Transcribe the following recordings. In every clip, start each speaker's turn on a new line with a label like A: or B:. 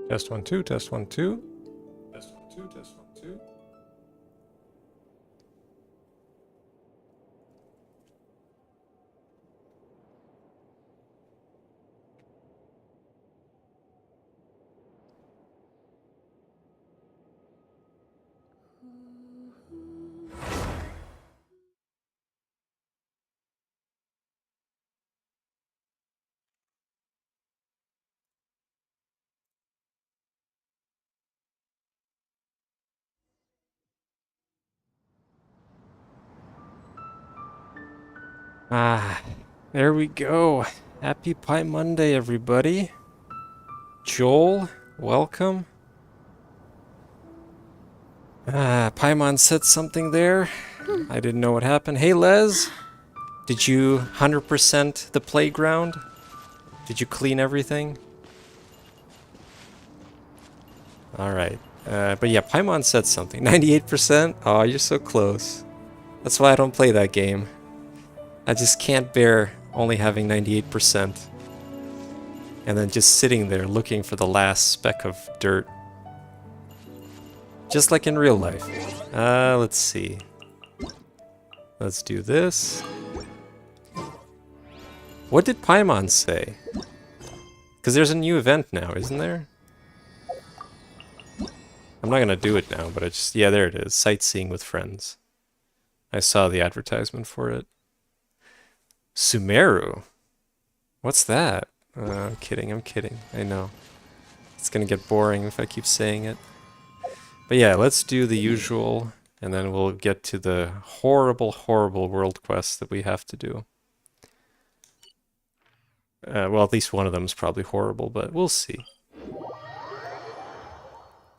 A: Test 1 2, test 1 2. Test 1 2, test 1 2. Ah, there we go. Happy Paimonday, everybody. Joel, welcome. Paimon said something there. I didn't know what happened. Hey, Les. Did you 100% the playground? Did you clean everything? Alright. But yeah, Paimon said something. 98%? Oh, you're so close. That's why I don't play that game. I just can't bear only having 98%. And then just sitting there looking for the last speck of dirt. Just like in real life. Let's see. Let's do this. What did Paimon say? Because there's a new event now, isn't there? I'm not gonna do it now, but I just... Yeah, there it is. Sightseeing with friends. I saw the advertisement for it. Sumeru? What's that? I'm kidding, I'm kidding. I know. It's gonna get boring if I keep saying it. But yeah, let's do the usual, and then we'll get to the horrible, horrible world quest that we have to do. Well, at least one of them is probably horrible, but we'll see.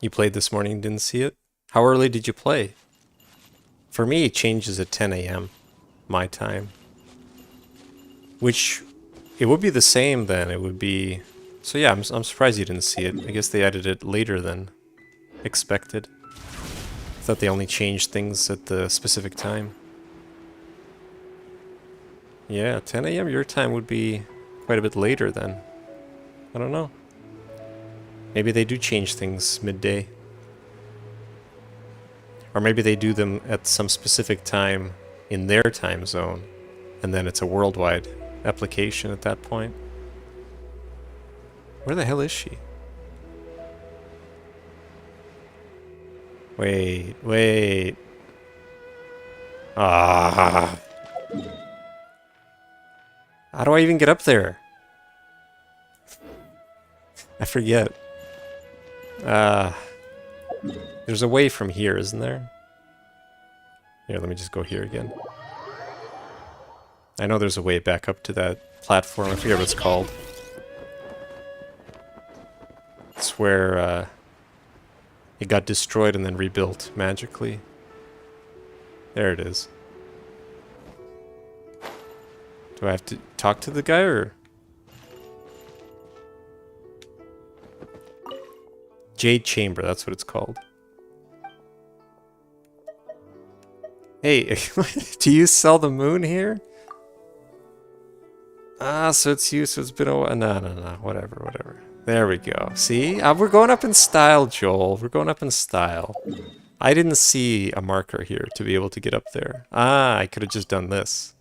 A: You played this morning and didn't see it? How early did you play? For me, it changes at 10 a.m. my time. Which, it would be the same then. It would be... So yeah, I'm surprised you didn't see it. I guess they added it later than expected. I thought they only changed things at the specific time. Yeah, 10 a.m. your time would be quite a bit later then. I don't know. Maybe they do change things midday. Or maybe they do them at some specific time in their time zone, and then it's a worldwide application at that point. Where the hell is she? Wait, wait. Ah. How do I even get up there? I forget. There's a way from here, isn't there? Here, let me just go here again. I know there's a way back up to that platform. I forget what it's called. It's where it got destroyed and then rebuilt magically. There it is. Do I have to talk to the guy, or...? Jade Chamber, that's what it's called. Hey, do you sell the moon here? Ah, so it's you, so it's been a while. No, no, no, whatever, whatever. There we go. See? We're going up in style, Joel. We're going up in style. I didn't see a marker here to be able to get up there. Ah, I could have just done this.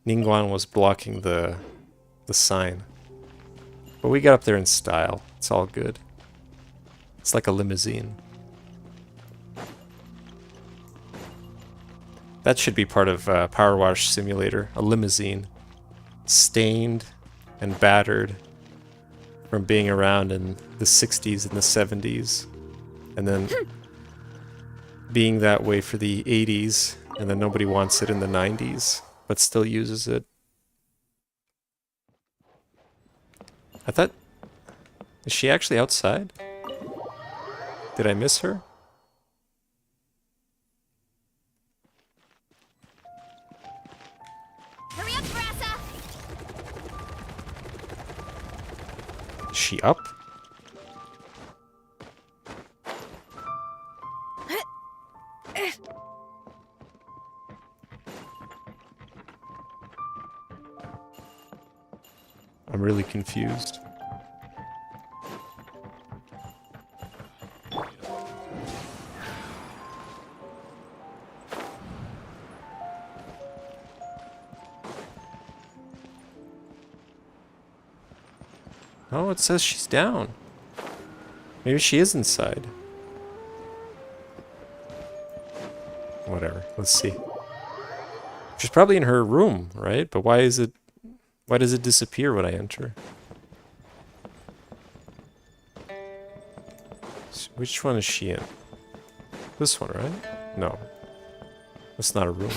A: Ningguang was blocking the sign. But we got up there in style. It's all good. It's like a limousine. That should be part of Power Wash Simulator. A limousine. Stained and battered from being around in the 60s and the 70s. And then being that way for the 80s. And then nobody wants it in the 90s, but still uses it. I thought... Is she actually outside? Did I miss her?
B: Hurry up, Brassa!
A: Is she up? I'm really confused. Oh, it says she's down. Maybe she is inside. Whatever. Let's see. She's probably in her room, right? But why does it disappear when I enter? Which one is she in? This one, right? No. That's not a room.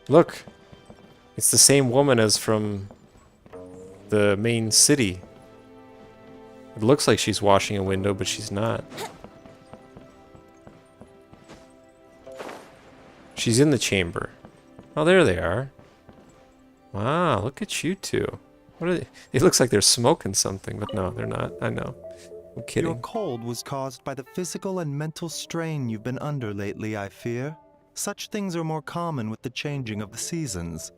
A: Look! It's the same woman as from the main city. It looks like she's washing a window, but she's not. She's in the chamber. Oh, there they are. Wow, look at you two. What are they? It looks like they're smoking something, but no, they're not. I know. I'm kidding.
B: Your cold was caused by the physical and mental strain you've been under lately, I fear. Such things are more common with the changing of the seasons.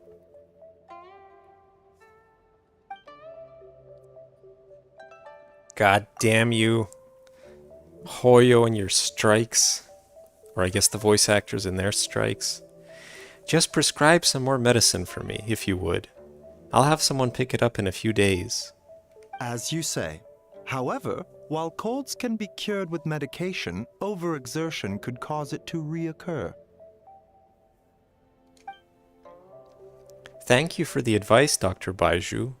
A: God damn you. Hoyo and your strikes. Or I guess the voice actors and their strikes. Just prescribe some more medicine for me, if you would. I'll have someone pick it up in a few days.
B: As you say. However, while colds can be cured with medication, overexertion could cause it to reoccur.
A: Thank you for the advice, Dr. Baiju,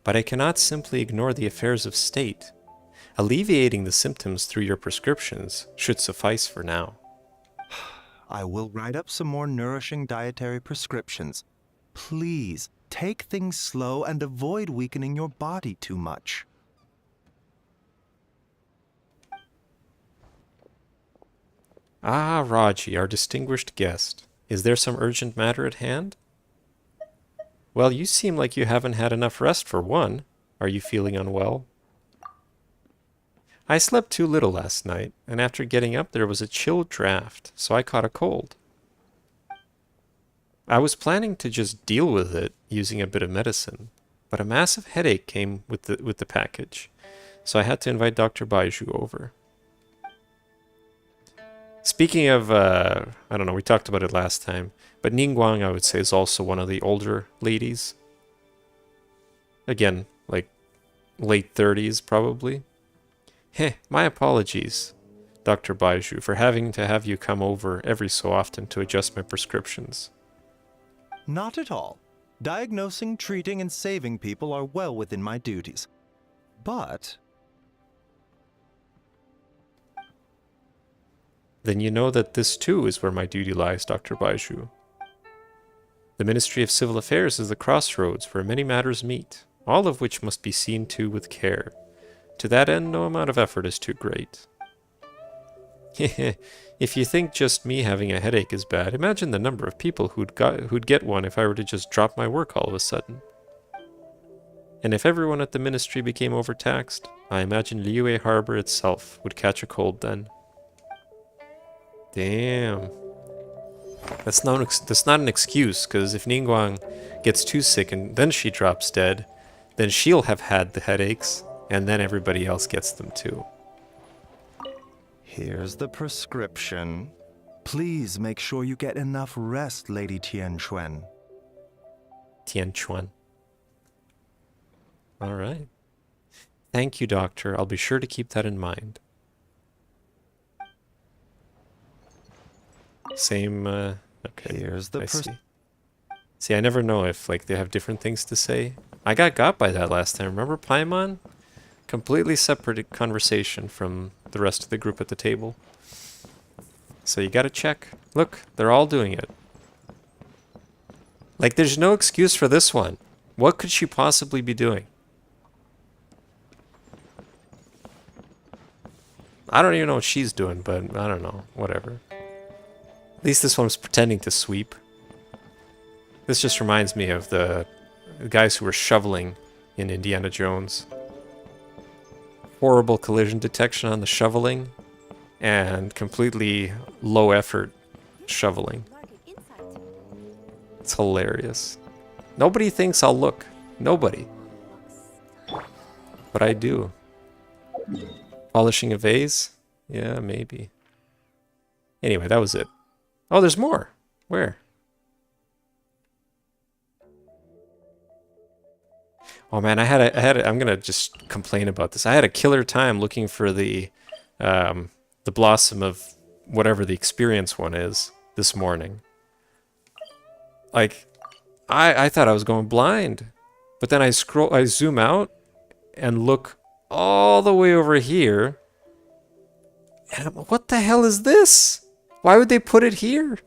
A: but I cannot simply ignore the affairs of state. Alleviating the symptoms through your prescriptions should suffice for now.
B: I will write up some more nourishing dietary prescriptions. Please, take things slow and avoid weakening your body too much.
A: Ah, Raji, our distinguished guest. Is there some urgent matter at hand? Well, you seem like you haven't had enough rest for one. Are you feeling unwell? I slept too little last night, and after getting up there was a chill draft, so I caught a cold. I was planning to just deal with it using a bit of medicine, but a massive headache came with the package, so I had to invite Dr. Baiju over. Speaking of, I don't know, we talked about it last time, but Ningguang, I would say, is also one of the older ladies. Again, like late 30s, probably. Heh, my apologies, Dr. Baiju, for having to have you come over every so often to adjust my prescriptions.
B: Not at all. Diagnosing, treating, and saving people are well within my duties. But
A: Then you know that this too is where my duty lies, Dr. Baiju. The Ministry of Civil Affairs is the crossroads where many matters meet, all of which must be seen to with care. To that end, no amount of effort is too great. If you think just me having a headache is bad, imagine the number of people who'd get one if I were to just drop my work all of a sudden. And if everyone at the ministry became overtaxed, I imagine Liyue Harbor itself would catch a cold then. Damn. That's not an excuse, because if Ningguang gets too sick and then she drops dead, then she'll have had the headaches, and then everybody else gets them too.
B: here's the prescription. Please make sure you get enough rest, Lady Tianquan.
A: Tianquan. All right. Thank you, Doctor. I'll be sure to keep that in mind. Same, okay.
B: Here's the
A: See, I never know if, like, they have different things to say. I got by that last time. Remember Paimon? Completely separate conversation from the rest of the group at the table. So you gotta check. Look, they're all doing it. Like, there's no excuse for this one. What could she possibly be doing? I don't even know what she's doing, but I don't know. Whatever. At least this one's pretending to sweep. This just reminds me of the guys who were shoveling in Indiana Jones. Horrible collision detection on the shoveling, and completely low effort shoveling. It's hilarious. Nobody thinks I'll look. Nobody. But I do. Polishing a vase? Yeah, maybe. Anyway, that was it. Oh, there's more. Where? Oh man, I'm gonna just complain about this. I had a killer time looking for the blossom of whatever the experience one is this morning. Like, I thought I was going blind, but then I zoom out and look all the way over here, and what the hell is this? Why would they put it here?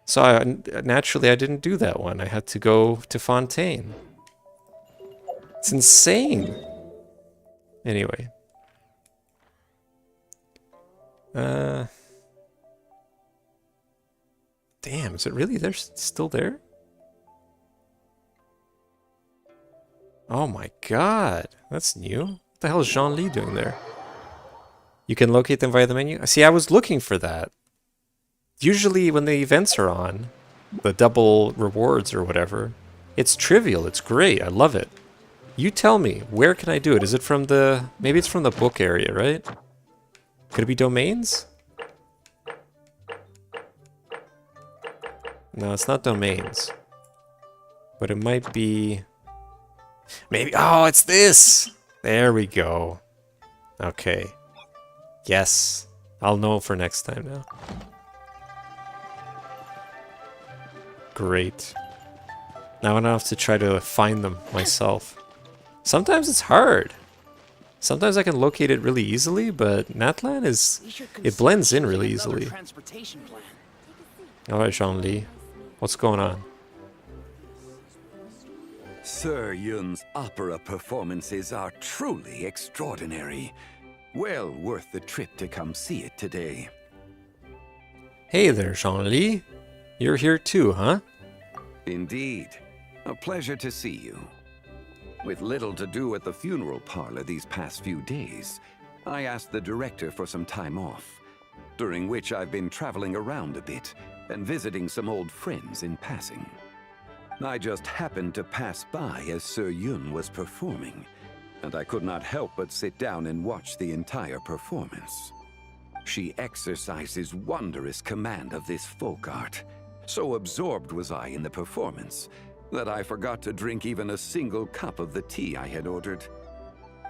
A: So naturally I didn't do that one. I had to go to Fontaine. It's insane. Anyway. Damn, is it really there? Still there? Oh my god. That's new. What the hell is Jean-Lee doing there? You can locate them via the menu? See, I was looking for that. Usually when the events are on, the double rewards or whatever, it's trivial, it's great, I love it. You tell me, where can I do it? Is it from the... maybe it's from the book area, right? Could it be domains? No, it's not domains. But it might be... maybe... oh, it's this! There we go. Okay. Yes. I'll know for next time now. Great. Now I don't have to try to find them myself. Sometimes it's hard. Sometimes I can locate it really easily, but Natlan is... it blends in really easily. Alright, Jean-Lee. What's going on?
C: Sir Yun's opera performances are truly extraordinary. Well worth the trip to come see it today.
A: Hey there, Jean-Lee. You're here too, huh?
C: Indeed. A pleasure to see you. With little to do at the funeral parlor these past few days, I asked the director for some time off, during which I've been traveling around a bit and visiting some old friends in passing. I just happened to pass by as Sir Yun was performing, and I could not help but sit down and watch the entire performance. She exercises wondrous command of this folk art. So absorbed was I in the performance that I forgot to drink even a single cup of the tea I had ordered.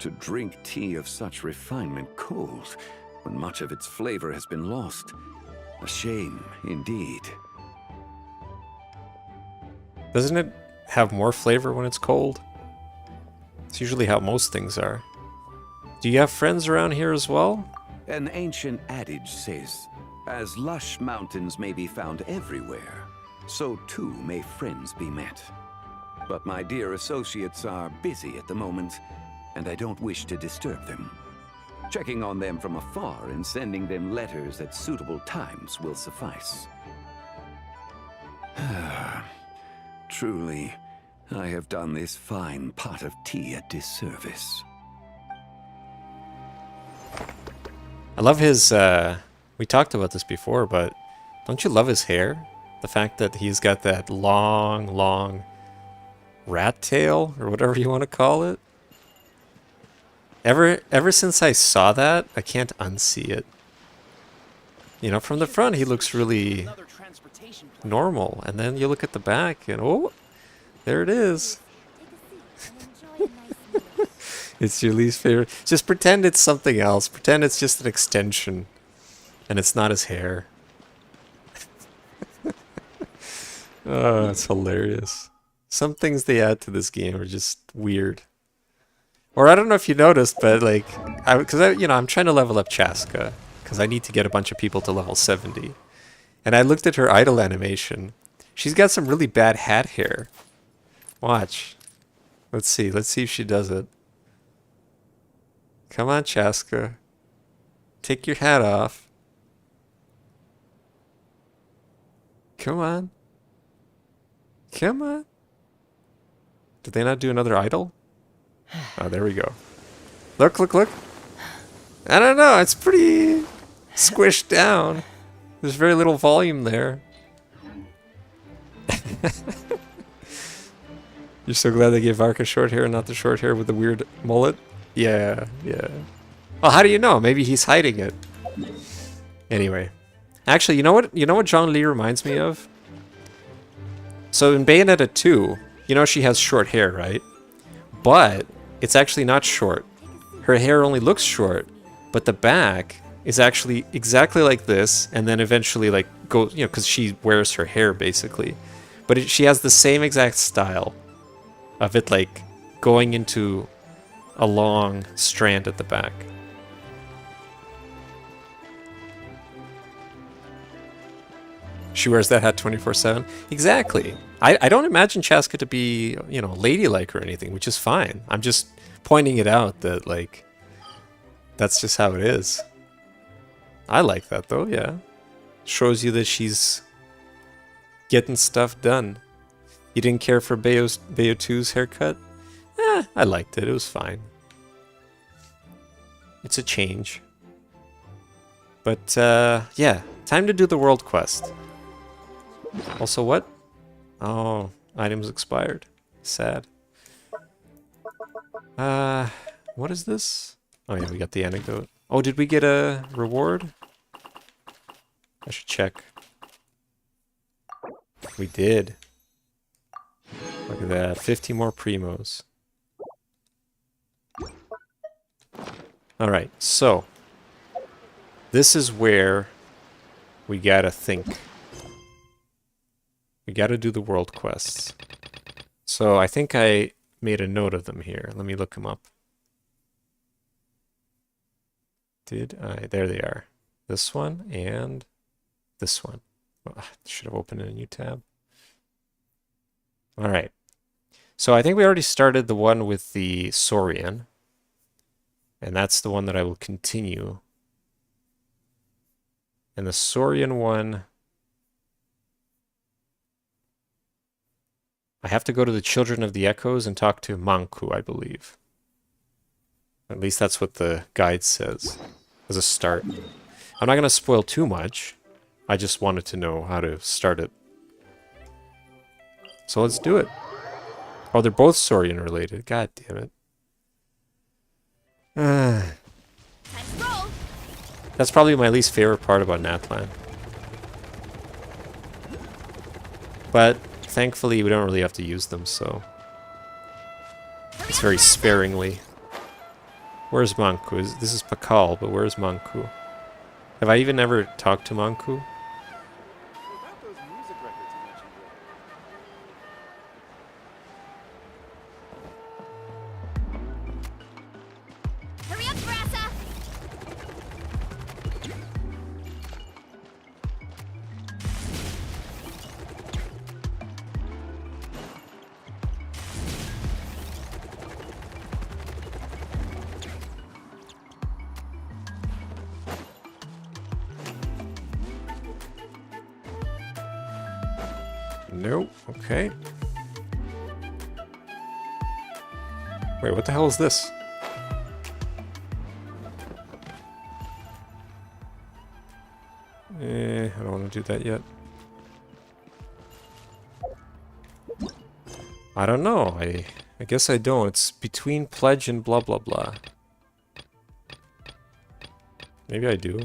C: To drink tea of such refinement cold, when much of its flavor has been lost. A shame, indeed.
A: Doesn't it have more flavor when it's cold? It's usually how most things are. Do you have friends around here as well?
C: An ancient adage says, as lush mountains may be found everywhere, so too may friends be met. But my dear associates are busy at the moment, and I don't wish to disturb them. Checking on them from afar and sending them letters at suitable times will suffice. Truly, I have done this fine pot of tea a disservice.
A: I love his, we talked about this before, but don't you love his hair? The fact that he's got that long rat tail, or whatever you want to call it. Ever since I saw that, I can't unsee it. You know, from the front he looks really normal, and then you look at the back and oh, there it is. It's your least favorite. Just pretend it's something else. Pretend it's just an extension, and it's not his hair. Oh, it's hilarious. Some things they add to this game are just weird. Or I don't know if you noticed, but like, because I'm trying to level up Chaska, because I need to get a bunch of people to level 70. And I looked at her idle animation. She's got some really bad hat hair. Watch. Let's see if she does it. Come on, Chaska. Take your hat off. Come on. Come on. Did they not do another idol? Oh, there we go. Look. I don't know. It's pretty squished down. There's very little volume there. You're so glad they gave Varka short hair and not the short hair with the weird mullet? Yeah. Well, how do you know? Maybe he's hiding it. Anyway. Actually, you know what Jean-Lee reminds me of? So in Bayonetta 2, You know she has short hair, right? But it's actually not short. Her hair only looks short, but the back is actually exactly like this, and then eventually like goes, you know, because she wears her hair basically. But she has the same exact style of it like going into a long strand at the back. She wears that hat 24/7. Exactly. I don't imagine Chaska to be, you know, ladylike or anything, which is fine. I'm just pointing it out that, like, that's just how it is. I like that, though, yeah. Shows you that she's getting stuff done. You didn't care for Bayo 2's haircut? I liked it. It was fine. It's a change. But, yeah. Time to do the world quest. Also, what? Oh, items expired. Sad. What is this? Oh yeah, we got the anecdote. Oh, did we get a reward? I should check. We did. Look at that. 50 more primos. Alright, so. This is where we gotta think. We gotta do the world quests. So I think I made a note of them here. Let me look them up. Did I? There they are. This one and this one. Oh, I should have opened a new tab. All right. So I think we already started the one with the Saurian. And that's the one that I will continue. And the Saurian one... I have to go to the Children of the Echoes and talk to Manku, I believe. At least that's what the guide says as a start. I'm not going to spoil too much. I just wanted to know how to start it. So let's do it. Oh, they're both Saurian related. God damn it. That's probably my least favorite part about Natlan. But thankfully, we don't really have to use them, so... It's very sparingly. Where's Manku? This is Pakal, but where's Manku? Have I even ever talked to Manku?
D: Hurry up, Brassa!
A: Nope. Okay. Wait, what the hell is this? I don't want to do that yet. I don't know. I guess I don't. It's between pledge and blah blah blah. Maybe I do.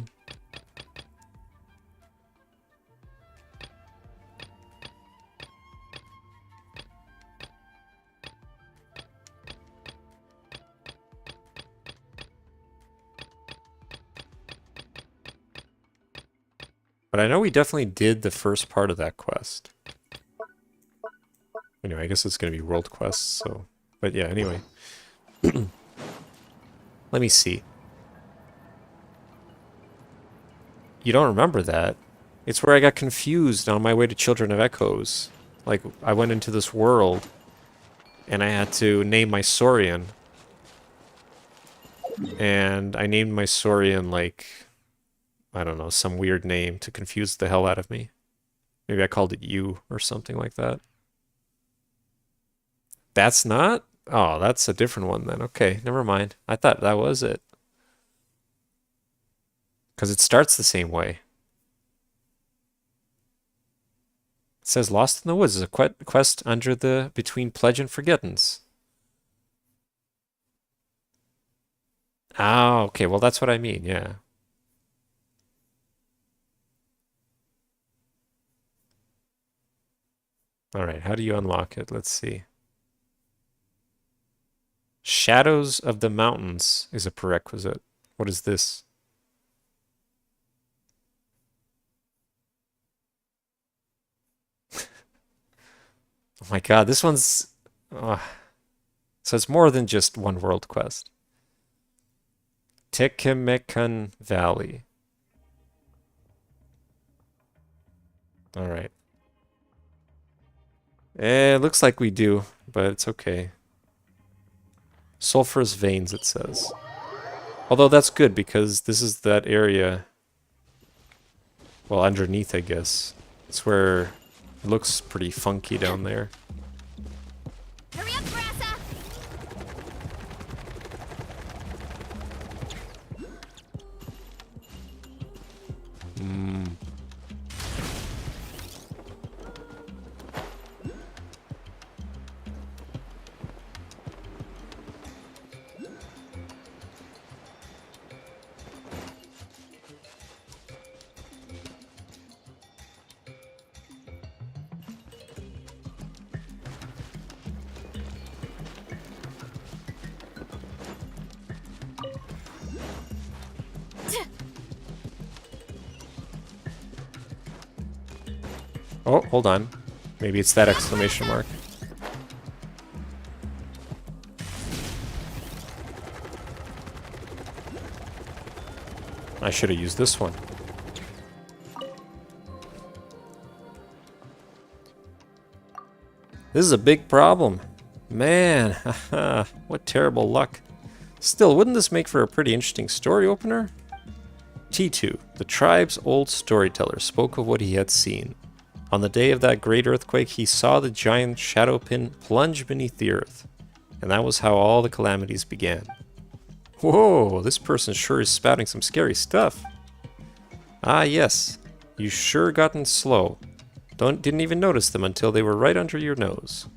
A: But I know we definitely did the first part of that quest. Anyway, I guess it's going to be world quests, so... But yeah, anyway. Let me see. You don't remember that? It's where I got confused on my way to Children of Echoes. Like, I went into this world, and I had to name my Saurian. And I named my Saurian, like... I don't know, some weird name to confuse the hell out of me. Maybe I called it you or something like that. That's not? Oh, that's a different one then. Okay, never mind. I thought that was it. Because it starts the same way. It says Lost in the Woods is a quest under the between Pledge and Forgettance. Ah, okay, well that's what I mean, yeah. Alright, how do you unlock it? Let's see. Shadows of the mountains is a prerequisite. What is this? Oh my god, this one's... so it's more than just one world quest. Tekemekan Valley. Alright. It looks like we do, but it's okay. Sulfurous veins, it says. Although that's good, because this is that area... Well, underneath, I guess. It's where it looks pretty funky down there.
D: Hurry up, Brassa!
A: Oh, hold on. Maybe it's that exclamation mark. I should have used this one. This is a big problem. Man, haha, what terrible luck. Still, wouldn't this make for a pretty interesting story opener? T2, the tribe's old storyteller, spoke of what he had seen. On the day of that great earthquake, he saw the giant shadow pin plunge beneath the earth. And that was how all the calamities began. Whoa, this person sure is spouting some scary stuff. Ah, yes. You sure gotten slow. Didn't even notice them until they were right under your nose.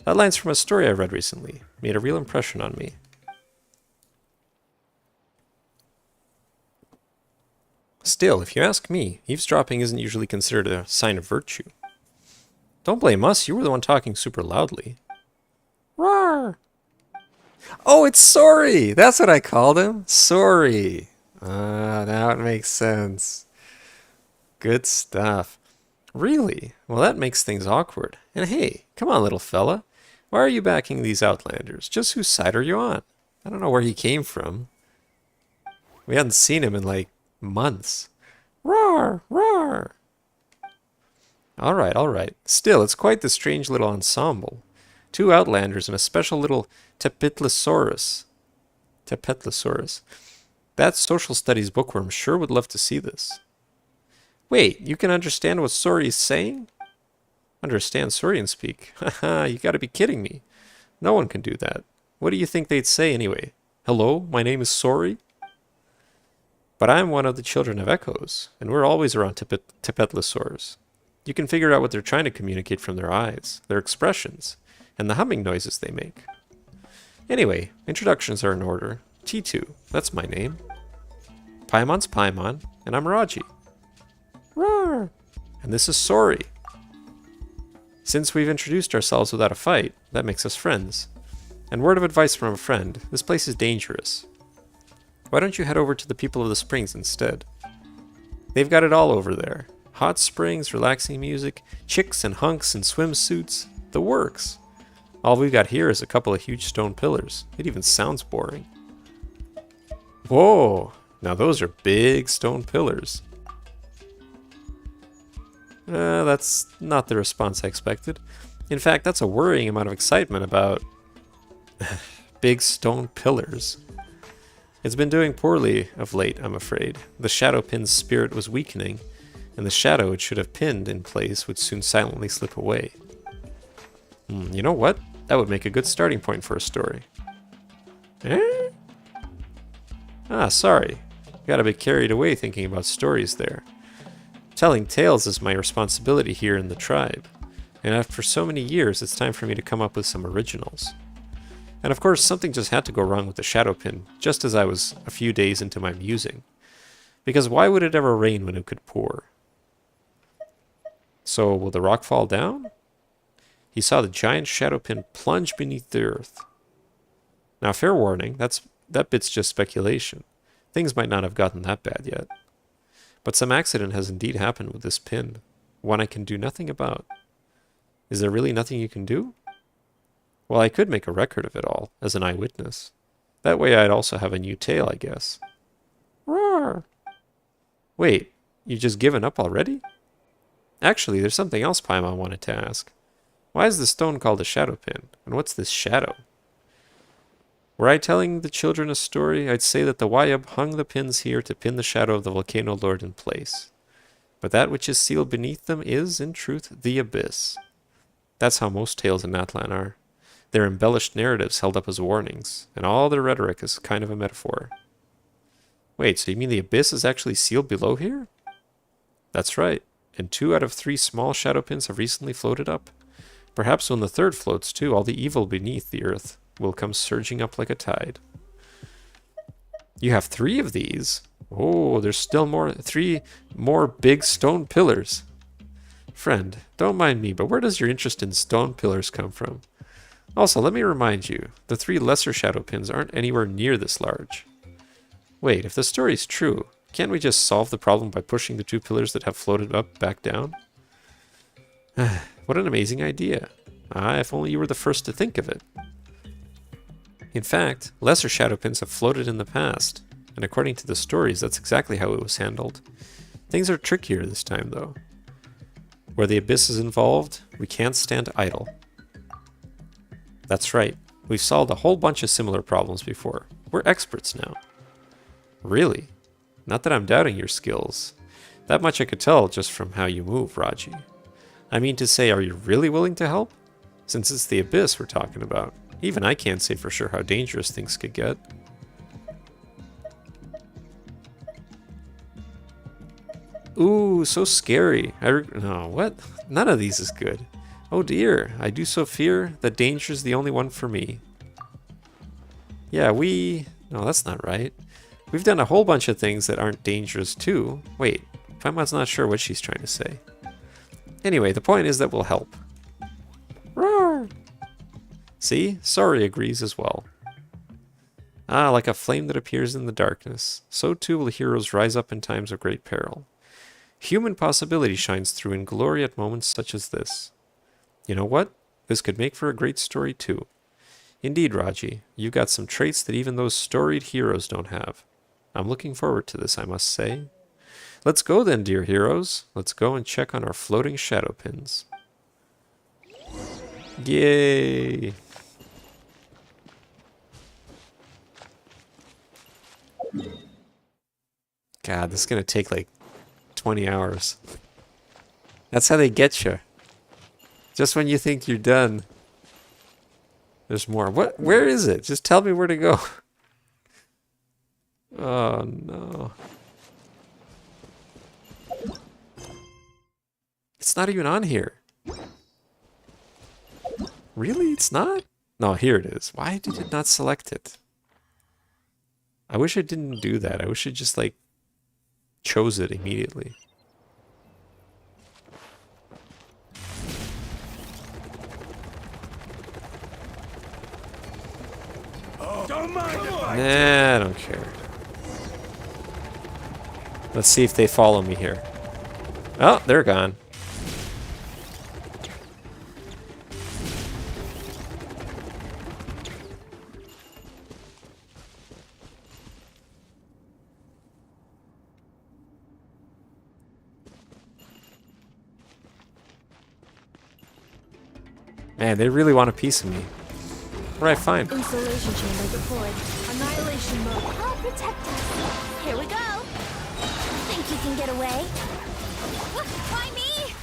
A: That line's from a story I read recently. Made a real impression on me. Still, if you ask me, eavesdropping isn't usually considered a sign of virtue. Don't blame us, you were the one talking super loudly. Roar! Oh, it's Sorry! That's what I called him. Sorry. Now it makes sense. Good stuff. Really? Well, that makes things awkward. And hey, come on, little fella. Why are you backing these Outlanders? Just whose side are you on? I don't know where he came from. We hadn't seen him in, like, months. Roar! Roar! Alright, alright. Still, it's quite the strange little ensemble. 2 Outlanders and a special little Tepetlosaurus. Tepetlosaurus. That social studies bookworm sure would love to see this. Wait, you can understand what Sorry is saying? Understand Saurian speak? Haha, you gotta be kidding me. No one can do that. What do you think they'd say anyway? Hello, my name is Sorry? But I'm one of the children of echoes, and we're always around Tepetlosaurs. You can figure out what they're trying to communicate from their eyes, their expressions, and the humming noises they make. Anyway, introductions are in order. T2, that's my name. Paimon's Paimon, and I'm Raji. Roar! And this is Sorry. Since we've introduced ourselves without a fight, that makes us friends. And word of advice from a friend, this place is dangerous. Why don't you head over to the people of the springs instead? They've got it all over there. Hot springs, relaxing music, chicks and hunks in swimsuits. The works. All we've got here is a couple of huge stone pillars. It even sounds boring. Whoa! Now those are big stone pillars. That's not the response I expected. In fact, that's a worrying amount of excitement about big stone pillars. It's been doing poorly of late, I'm afraid. The shadow pin's spirit was weakening, and the shadow it should have pinned in place would soon silently slip away. You know what? That would make a good starting point for a story. Eh? Ah, sorry. Got a bit carried away thinking about stories there. Telling tales is my responsibility here in the tribe, and after so many years, it's time for me to come up with some originals. And of course, something just had to go wrong with the shadow pin, just as I was a few days into my musing. Because why would it ever rain when it could pour? So, will the rock fall down? He saw the giant shadow pin plunge beneath the earth. Now, fair warning, that bit's just speculation. Things might not have gotten that bad yet. But some accident has indeed happened with this pin, one I can do nothing about. Is there really nothing you can do? Well, I could make a record of it all, as an eyewitness. That way I'd also have a new tale, I guess. Roar! Wait, you just given up already? Actually, there's something else Paimon wanted to ask. Why is the stone called a shadow pin? And what's this shadow? Were I telling the children a story, I'd say that the Wayab hung the pins here to pin the shadow of the Volcano Lord in place. But that which is sealed beneath them is, in truth, the abyss. That's how most tales in Natlan are. They're embellished narratives held up as warnings, and all their rhetoric is kind of a metaphor. Wait, so you mean the abyss is actually sealed below here? That's right, and 2 out of 3 small shadow pins have recently floated up. Perhaps when the 3rd floats too, all the evil beneath the earth will come surging up like a tide. You have 3 of these? Oh, there's still 3 more big stone pillars. Friend, don't mind me, but where does your interest in stone pillars come from? Also, let me remind you, the 3 lesser shadow pins aren't anywhere near this large. Wait, if the story's true, can't we just solve the problem by pushing the 2 pillars that have floated up back down? What an amazing idea. If only you were the first to think of it. In fact, lesser shadow pins have floated in the past, and according to the stories, that's exactly how it was handled. Things are trickier this time, though. Where the abyss is involved, we can't stand idle. That's right, we've solved a whole bunch of similar problems before. We're experts now. Really? Not that I'm doubting your skills. That much I could tell just from how you move, Raji. I mean to say, are you really willing to help? Since it's the abyss we're talking about. Even I can't say for sure how dangerous things could get. Ooh, so scary. No, what? None of these is good. Oh dear, I do so fear that danger's the only one for me. Yeah, no, that's not right. We've done a whole bunch of things that aren't dangerous too. Wait, Paimon's not sure what she's trying to say. Anyway, the point is that we'll help. Roar! See? Sorry agrees as well. Like a flame that appears in the darkness, so too will heroes rise up in times of great peril. Human possibility shines through in glory at moments such as this. You know what? This could make for a great story too. Indeed, Raji, you've got some traits that even those storied heroes don't have. I'm looking forward to this, I must say. Let's go then, dear heroes. Let's go and check on our floating shadow pins. Yay! God, this is going to take like 20 hours. That's how they get you. Just when you think you're done, there's more. What? Where is it? Just tell me where to go. Oh, no. It's not even on here. Really? It's not? No, here it is. Why did it not select it? I wish I didn't do that. I wish it just, like, chose it immediately. Nah, I don't care. Let's see if they follow me here. Oh, they're gone. Man, they really want a piece of me. What did I find?
D: Insulation chamber deployed. Annihilation mode. I'll protect us. Here we go. Think you can get away? Why me?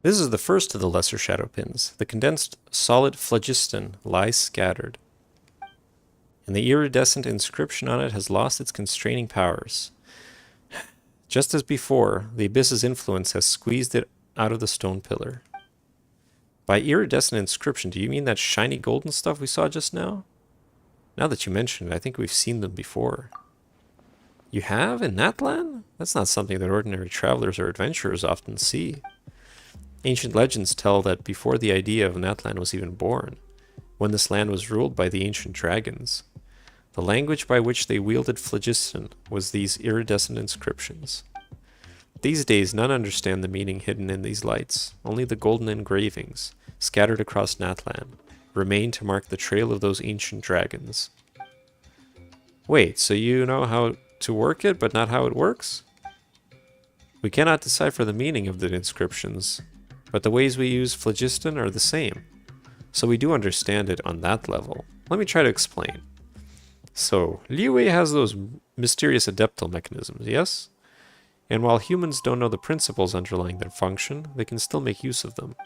A: This is the first of the lesser shadow pins. The condensed solid phlogiston lies scattered, and the iridescent inscription on it has lost its constraining powers. Just as before, the abyss's influence has squeezed it out of the stone pillar. By iridescent inscription, do you mean that shiny golden stuff we saw just now? Now that you mention it, I think we've seen them before. You have? In that land? That's not something that ordinary travelers or adventurers often see. Ancient legends tell that before the idea of Natlan was even born, when this land was ruled by the ancient dragons, the language by which they wielded phlogiston was these iridescent inscriptions. These days, none understand the meaning hidden in these lights. Only the golden engravings, scattered across Natlan, remain to mark the trail of those ancient dragons. Wait, so you know how to work it, but not how it works? We cannot decipher the meaning of the inscriptions, but the ways we use phlogiston are the same. So we do understand it on that level. Let me try to explain. So, Liyue has those mysterious adeptal mechanisms, yes? And while humans don't know the principles underlying their function, they can still make use of them.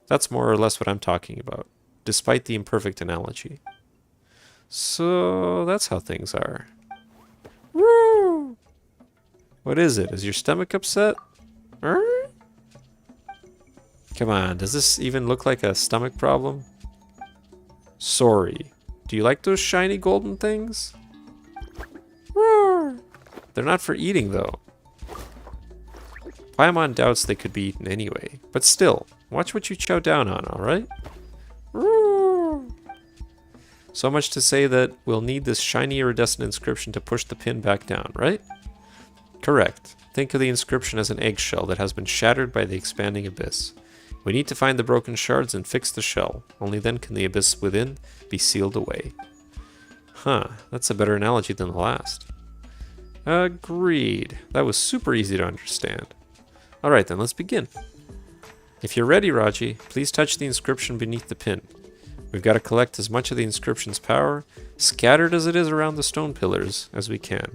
A: That's more or less what I'm talking about, despite the imperfect analogy. So, that's how things are. Woo! What is it? Is your stomach upset? Come on, does this even look like a stomach problem? Sorry. Do you like those shiny golden things? They're not for eating, though. Paimon doubts they could be eaten anyway, but still, watch what you chow down on, alright? So much to say that we'll need this shiny iridescent inscription to push the pin back down, right? Correct. Think of the inscription as an eggshell that has been shattered by the expanding abyss. We need to find the broken shards and fix the shell. Only then can the abyss within be sealed away. Huh, that's a better analogy than the last. Agreed. That was super easy to understand. Alright then, let's begin. If you're ready, Raji, please touch the inscription beneath the pin. We've got to collect as much of the inscription's power, scattered as it is around the stone pillars, as we can.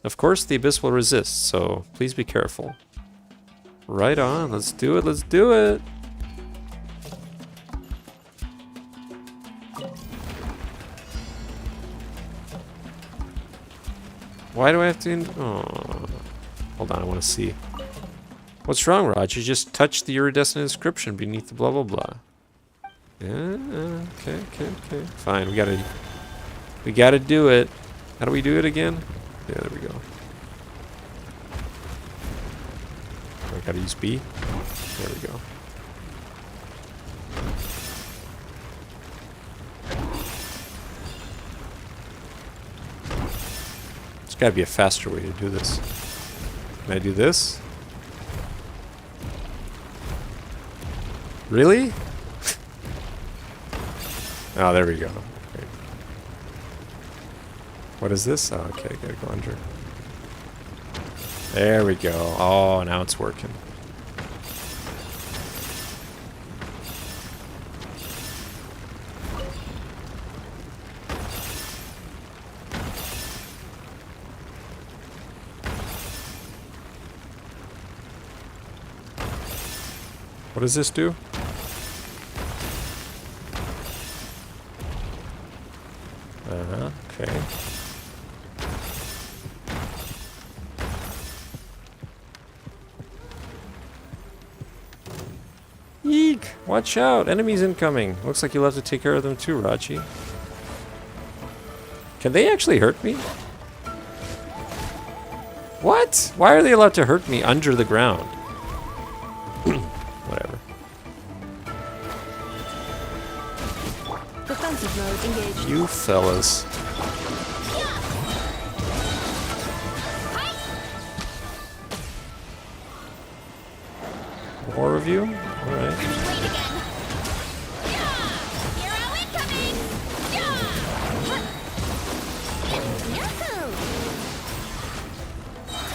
A: Of course, the abyss will resist, so please be careful. Right on, let's do it, let's do it! Why do I have to... Oh. Hold on, I want to see. What's wrong, Raj? You just touched the iridescent inscription beneath the blah blah blah. Yeah, okay. Fine, we gotta do it. How do we do it again? Yeah, there we go. I gotta use B. There we go. There's gotta be a faster way to do this. Can I do this? Really? Oh, there we go. Okay. What is this? Oh, okay, gotta go under. There we go. Oh, now it's working. What does this do? Okay. Eek! Watch out! Enemies incoming! Looks like you'll have to take care of them too, Rachi. Can they actually hurt me? What? Why are they allowed to hurt me under the ground? Whatever.
D: Defensive mode engaged.
A: You fellas. More of you? Alright.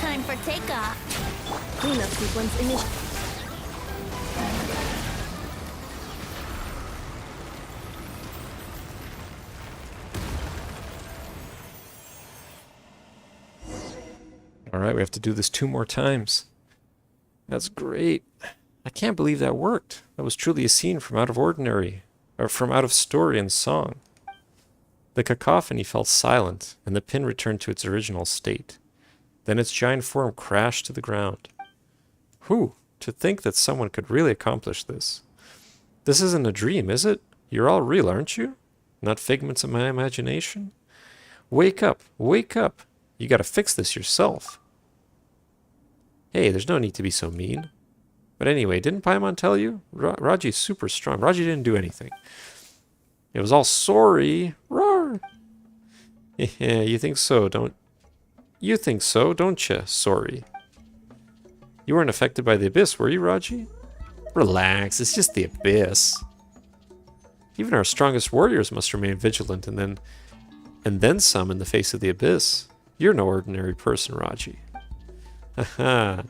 D: Time for takeoff. Cleanup sequence initiated.
A: Alright, we have to do this 2 more times. That's great. I can't believe that worked. That was truly a scene from out of ordinary, or from out of story and song. The cacophony fell silent, and the pin returned to its original state. Then its giant form crashed to the ground. Whew, to think that someone could really accomplish this. This isn't a dream, is it? You're all real, aren't you? Not figments of my imagination? Wake up, wake up. You gotta fix this yourself. Hey, there's no need to be so mean. But anyway, didn't Paimon tell you? Raji's super strong. Raji didn't do anything. It was all sorry. Roar. Yeah, you think so, don't you? Think so, don't you? Sorry. You weren't affected by the abyss, were you, Raji? Relax, it's just the abyss. Even our strongest warriors must remain vigilant and then some in the face of the abyss. You're no ordinary person, Raji. Haha.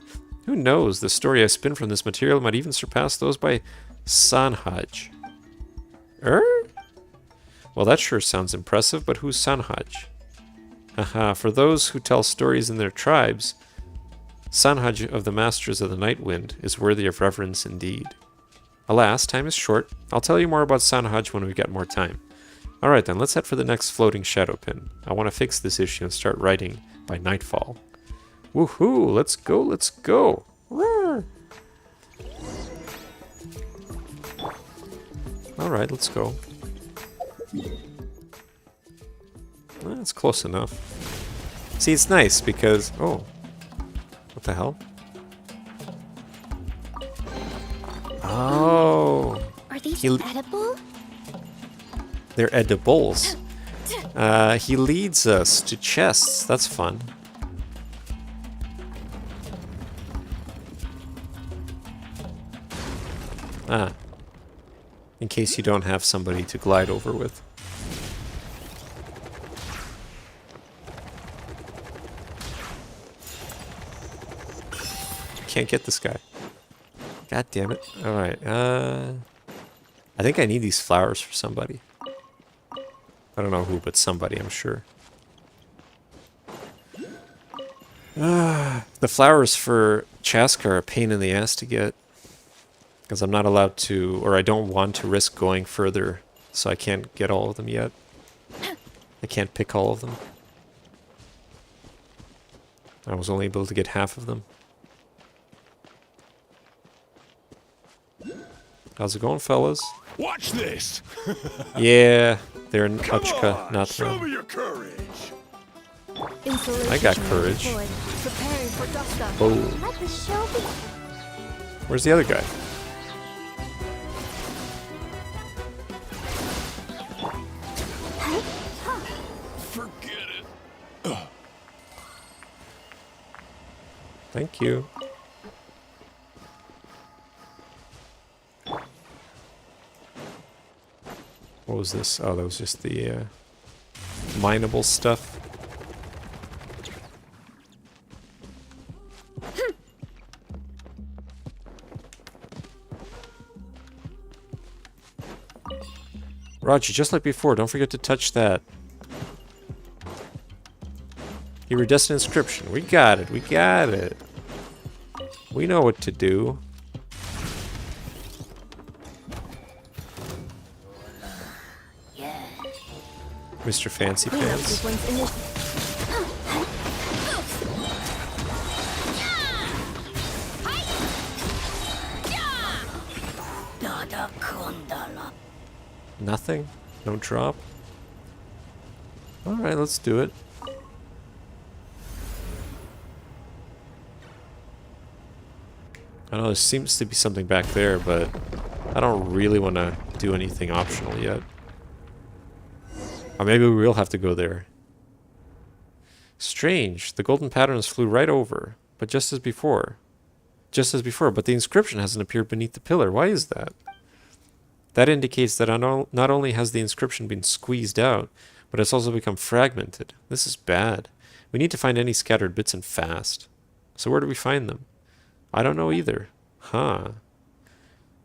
A: Who knows, the story I spin from this material might even surpass those by Sanhaj. Well, that sure sounds impressive, but who's Sanhaj? Haha, for those who tell stories in their tribes, Sanhaj of the Masters of the Night Wind is worthy of reverence indeed. Alas, time is short. I'll tell you more about Sanhaj when we get more time. Alright then, let's head for the next floating shadow pin. I want to fix this issue and start writing by nightfall. Woohoo! Let's go, let's go! Alright, let's go. Well, that's close enough. See, it's nice because... Oh. What the hell? Oh.
D: Are these edible?
A: They're edibles. He leads us to chests. That's fun. Ah. In case you don't have somebody to glide over with. Can't get this guy. God damn it. Alright, I think I need these flowers for somebody. I don't know who, but somebody, I'm sure. The flowers for Chaska are a pain in the ass to get. Because I'm not allowed to, or I don't want to risk going further, so I can't get all of them yet. I can't pick all of them. I was only able to get half of them. How's it going, fellas?
E: Watch this.
A: Yeah, they're an Uchka, not
E: show
A: them.
E: me your courage.
A: I got courage.
D: Preparing for dust-up.
A: Oh.
D: Let the show be.
A: Where's the other guy?
E: Forget it.
A: Thank you. What was this? Oh, that was just the mineable stuff. Roger, just like before, don't forget to touch that. Iridescent inscription. We got it, we got it. We know what to do. Mr. Fancy Pants. Nothing? No drop? Alright, let's do it. I know there seems to be something back there, but I don't really want to do anything optional yet. Or maybe we will have to go there. Strange. The golden patterns flew right over, but just as before. But the inscription hasn't appeared beneath the pillar. Why is that? That indicates that not only has the inscription been squeezed out, but it's also become fragmented. This is bad. We need to find any scattered bits and fast. So where do we find them? I don't know either. Huh.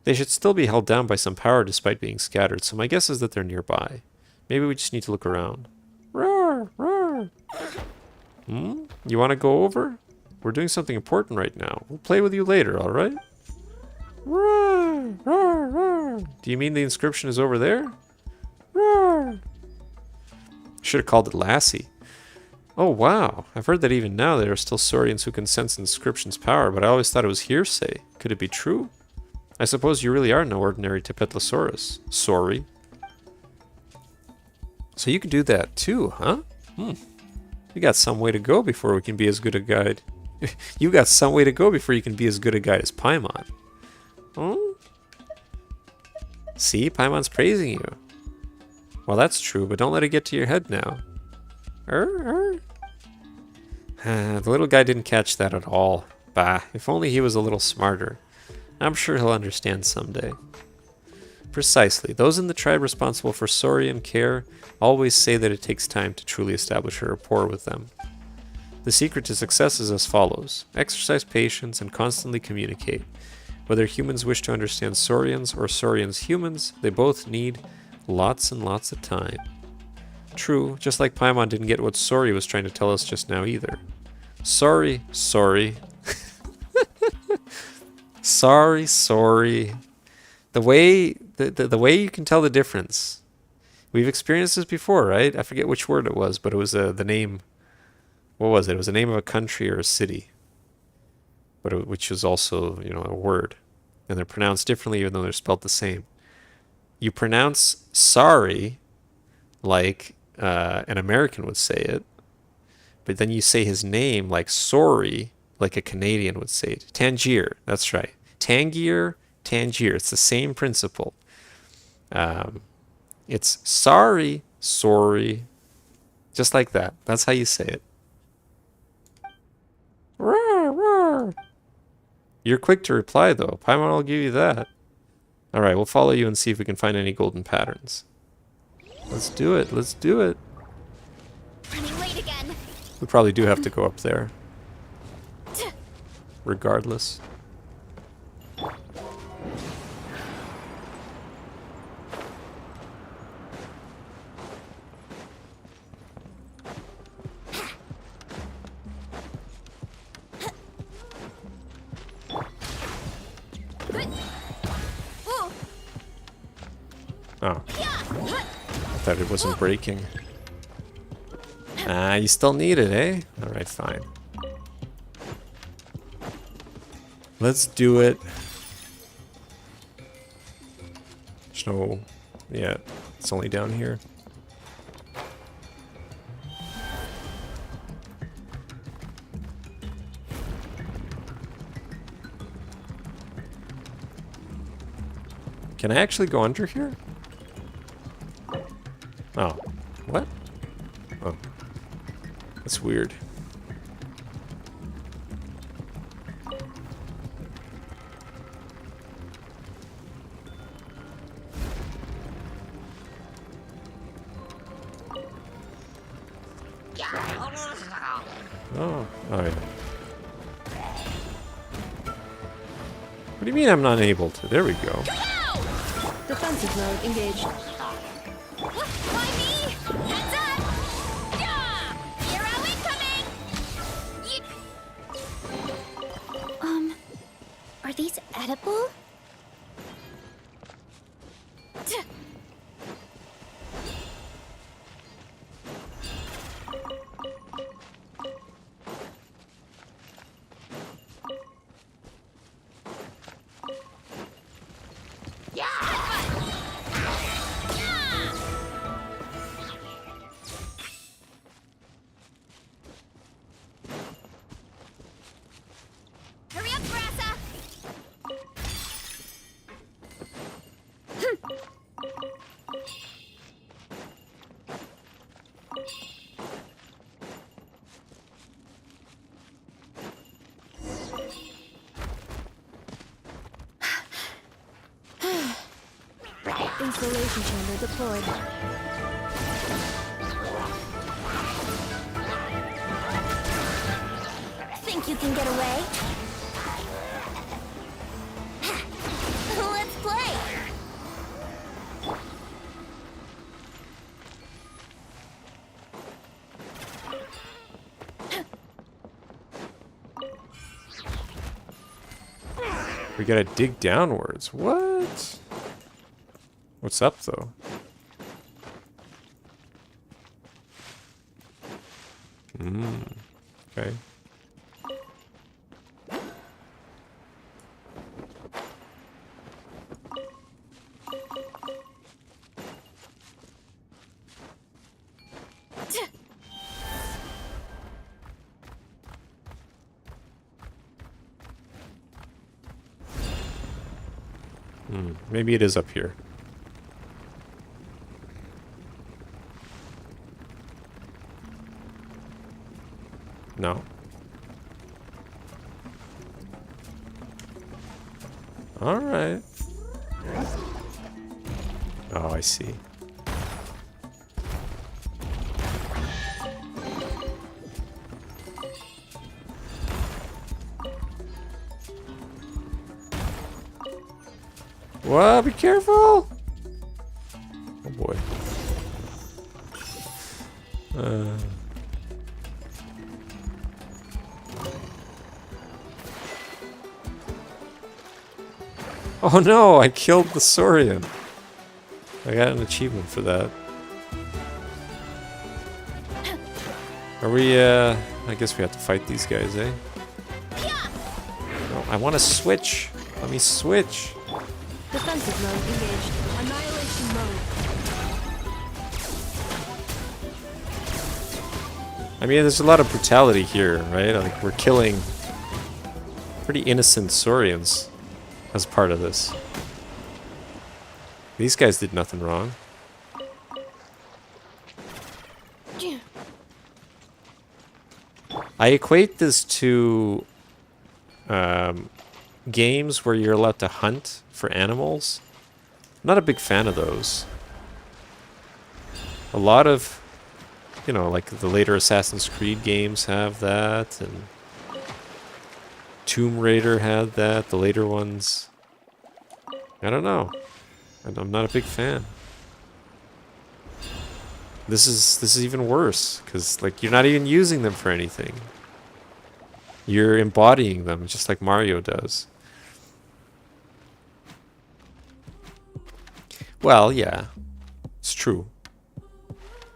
A: They should still be held down by some power despite being scattered, so my guess is that they're nearby. Maybe we just need to look around. Roar, roar. You want to go over? We're doing something important right now. We'll play with you later, alright? Roar, roar, roar. Do you mean the inscription is over there? Roar. Should have called it Lassie. Oh wow, I've heard that even now there are still Saurians who can sense inscription's power, but I always thought it was hearsay. Could it be true? I suppose you really are no ordinary Tipetlosaurus. Sorry. So you can do that too, huh? You got some way to go before we can be as good a guide. You got some way to go before you can be as good a guide as Paimon. Hmm? See, Paimon's praising you. Well, that's true, but don't let it get to your head now. The little guy didn't catch that at all. Bah, if only he was a little smarter. I'm sure he'll understand someday. Precisely. Those in the tribe responsible for Saurian care always say that it takes time to truly establish a rapport with them. The secret to success is as follows. Exercise patience and constantly communicate. Whether humans wish to understand Saurians or Saurians humans, they both need lots and lots of time. True, just like Paimon didn't get what Sori was trying to tell us just now either. Sorry. Sorry, sorry. The way you can tell the difference. We've experienced this before, right? I forget which word it was, but it was the name. What was it? It was the name of a country or a city, but which is also, you know, a word, and they're pronounced differently even though they're spelled the same. You pronounce sorry like an American would say it, but then you say his name like sorry like a Canadian would say it. Tangier, that's right. Tangier. It's the same principle. It's sorry, just like that. That's how you say it. You're quick to reply, though. Paimon will give you that. All right, we'll follow you and see if we can find any golden patterns. Let's do it.
D: Running late again.
A: We probably do have to go up there. Regardless. Oh. I thought it wasn't breaking. Ah, you still need it, eh? Alright, fine. Let's do it. There's no... Yeah, it's only down here. Can I actually go under here? Oh. What? Oh. That's weird. Oh, oh yeah. What do you mean I'm not able to? There we go.
F: Defensive mode engaged.
D: Why me? Heads up! Yeah! Hero incoming! Are these edible? Hurry up, Grassa!
F: Installation chamber deployed.
D: Think you can get away? Let's play!
A: We gotta dig downwards. What? What's up, though? Okay. Maybe it is up here. No. Alright. Oh, I see. Whoa, be careful! Oh boy. Oh no, I killed the Saurian. I got an achievement for that. Are we, I guess we have to fight these guys, eh? No, I want to switch. Let me switch.
F: Defensive mode engaged. Annihilation mode.
A: I mean, there's a lot of brutality here, right? Like, we're killing pretty innocent Saurians as part of this. These guys did nothing wrong. I equate this to games where you're allowed to hunt for animals. I'm not a big fan of those. A lot of, you know, like the later Assassin's Creed games have that, and Tomb Raider had that, the later ones. I don't know. I'm not a big fan. This is even worse, because like you're not even using them for anything. You're embodying them, just like Mario does. Well, yeah, it's true.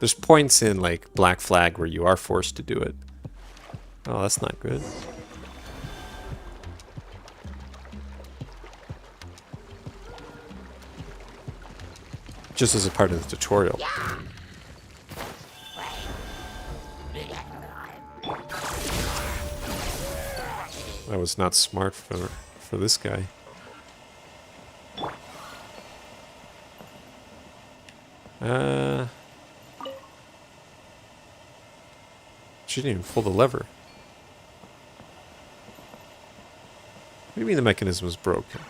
A: There's points in like Black Flag where you are forced to do it. Oh, that's not good. Just as a part of the tutorial. That was not smart for this guy. She didn't even pull the lever. What do you mean the mechanism is broken?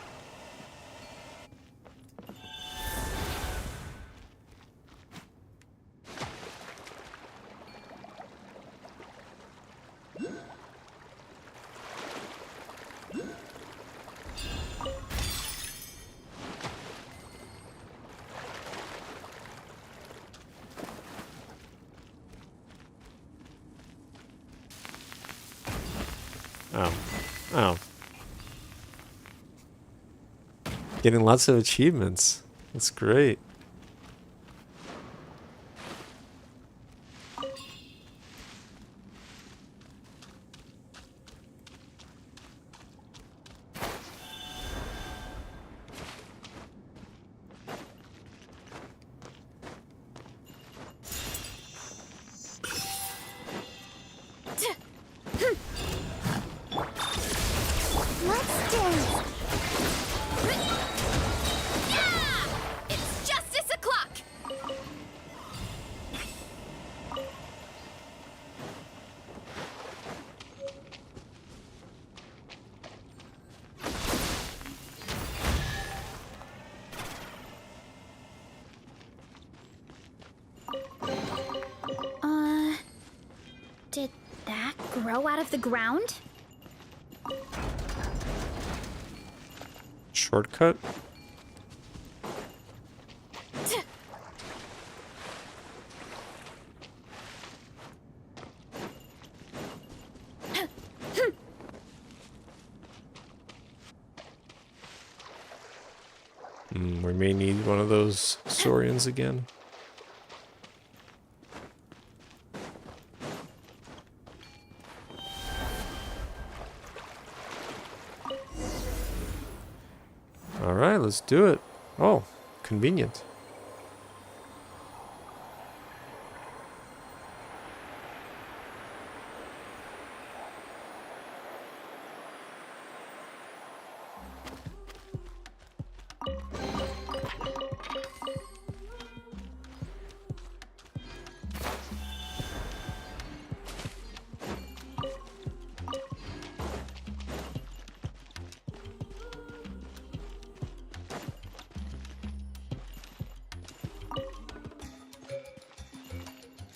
A: Oh. Oh. Getting lots of achievements. That's great.
D: Let's dance. Yeah! It's justice o'clock. Did that grow out of the ground?
A: Shortcut? We may need one of those Saurians again. Alright, let's do it. Oh, convenient.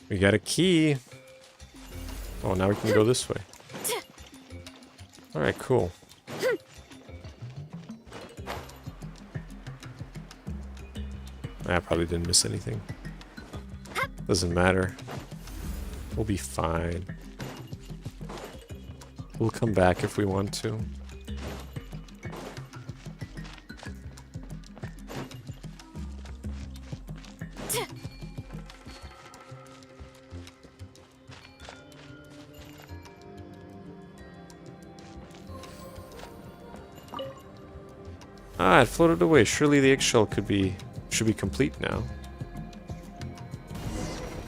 A: We got a key. Oh, now we can go this way. Alright, cool. I probably didn't miss anything. Doesn't matter. We'll be fine. We'll come back if we want to. Ah, it floated away. Surely the eggshell should be complete now.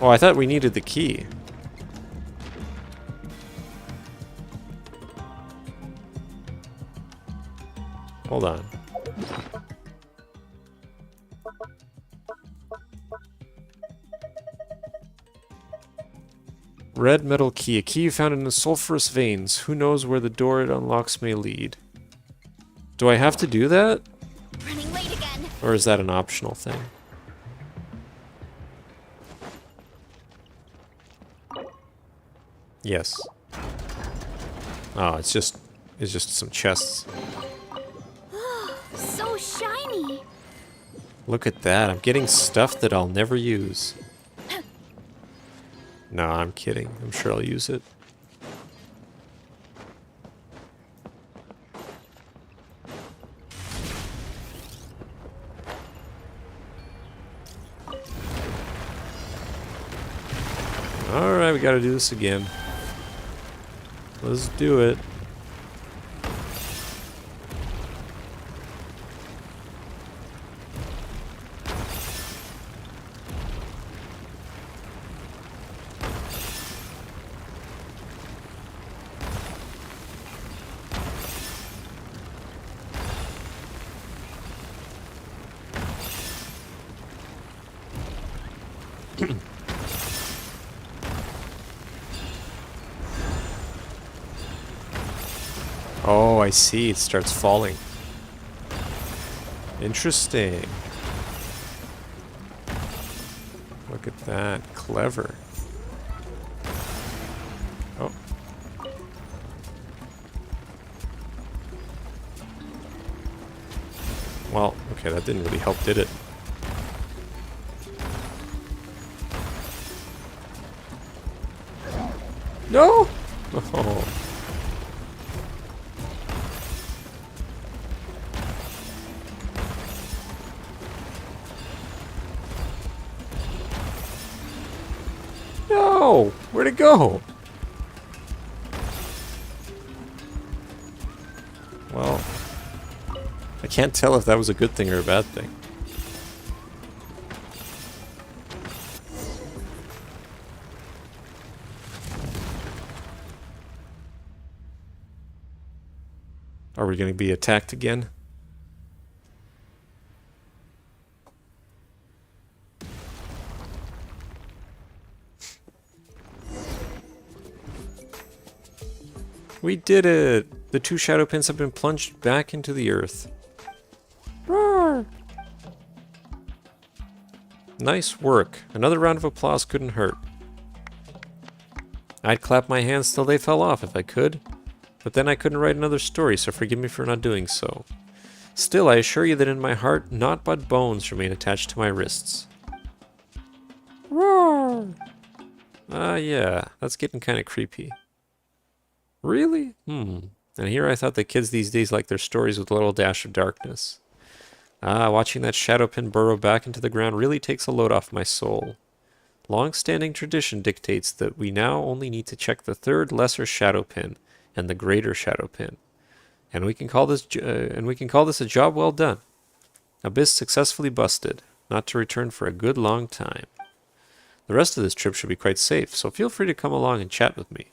A: Oh, I thought we needed the key. Hold on. Red metal key. A key you found in the sulfurous veins. Who knows where the door it unlocks may lead? Do I have to do that?
D: Running late again.
A: Or is that an optional thing? Yes. Oh, it's just some chests.
D: So shiny.
A: Look at that. I'm getting stuff that I'll never use. No, I'm kidding. I'm sure I'll use it. Alright, we gotta do this again. Let's do it. Oh, I see. It starts falling. Interesting. Look at that. Clever. Oh. Well, okay, that didn't really help, did it? No! Oh. No! Where'd it go? Well, I can't tell if that was a good thing or a bad thing. Are we going to be attacked again? We did it! The 2 shadow pins have been plunged back into the earth. Roar! Nice work. Another round of applause couldn't hurt. I'd clap my hands till they fell off if I could, but then I couldn't write another story, so forgive me for not doing so. Still, I assure you that in my heart, naught but bones remain attached to my wrists. Roar! Ah, yeah, that's getting kind of creepy. Really? And here I thought that kids these days like their stories with a little dash of darkness. Ah, watching that shadow pin burrow back into the ground really takes a load off my soul. Long-standing tradition dictates that we now only need to check the 3rd lesser shadow pin and the greater shadow pin, and we can call this a job well done. Abyss successfully busted, not to return for a good long time. The rest of this trip should be quite safe, so feel free to come along and chat with me.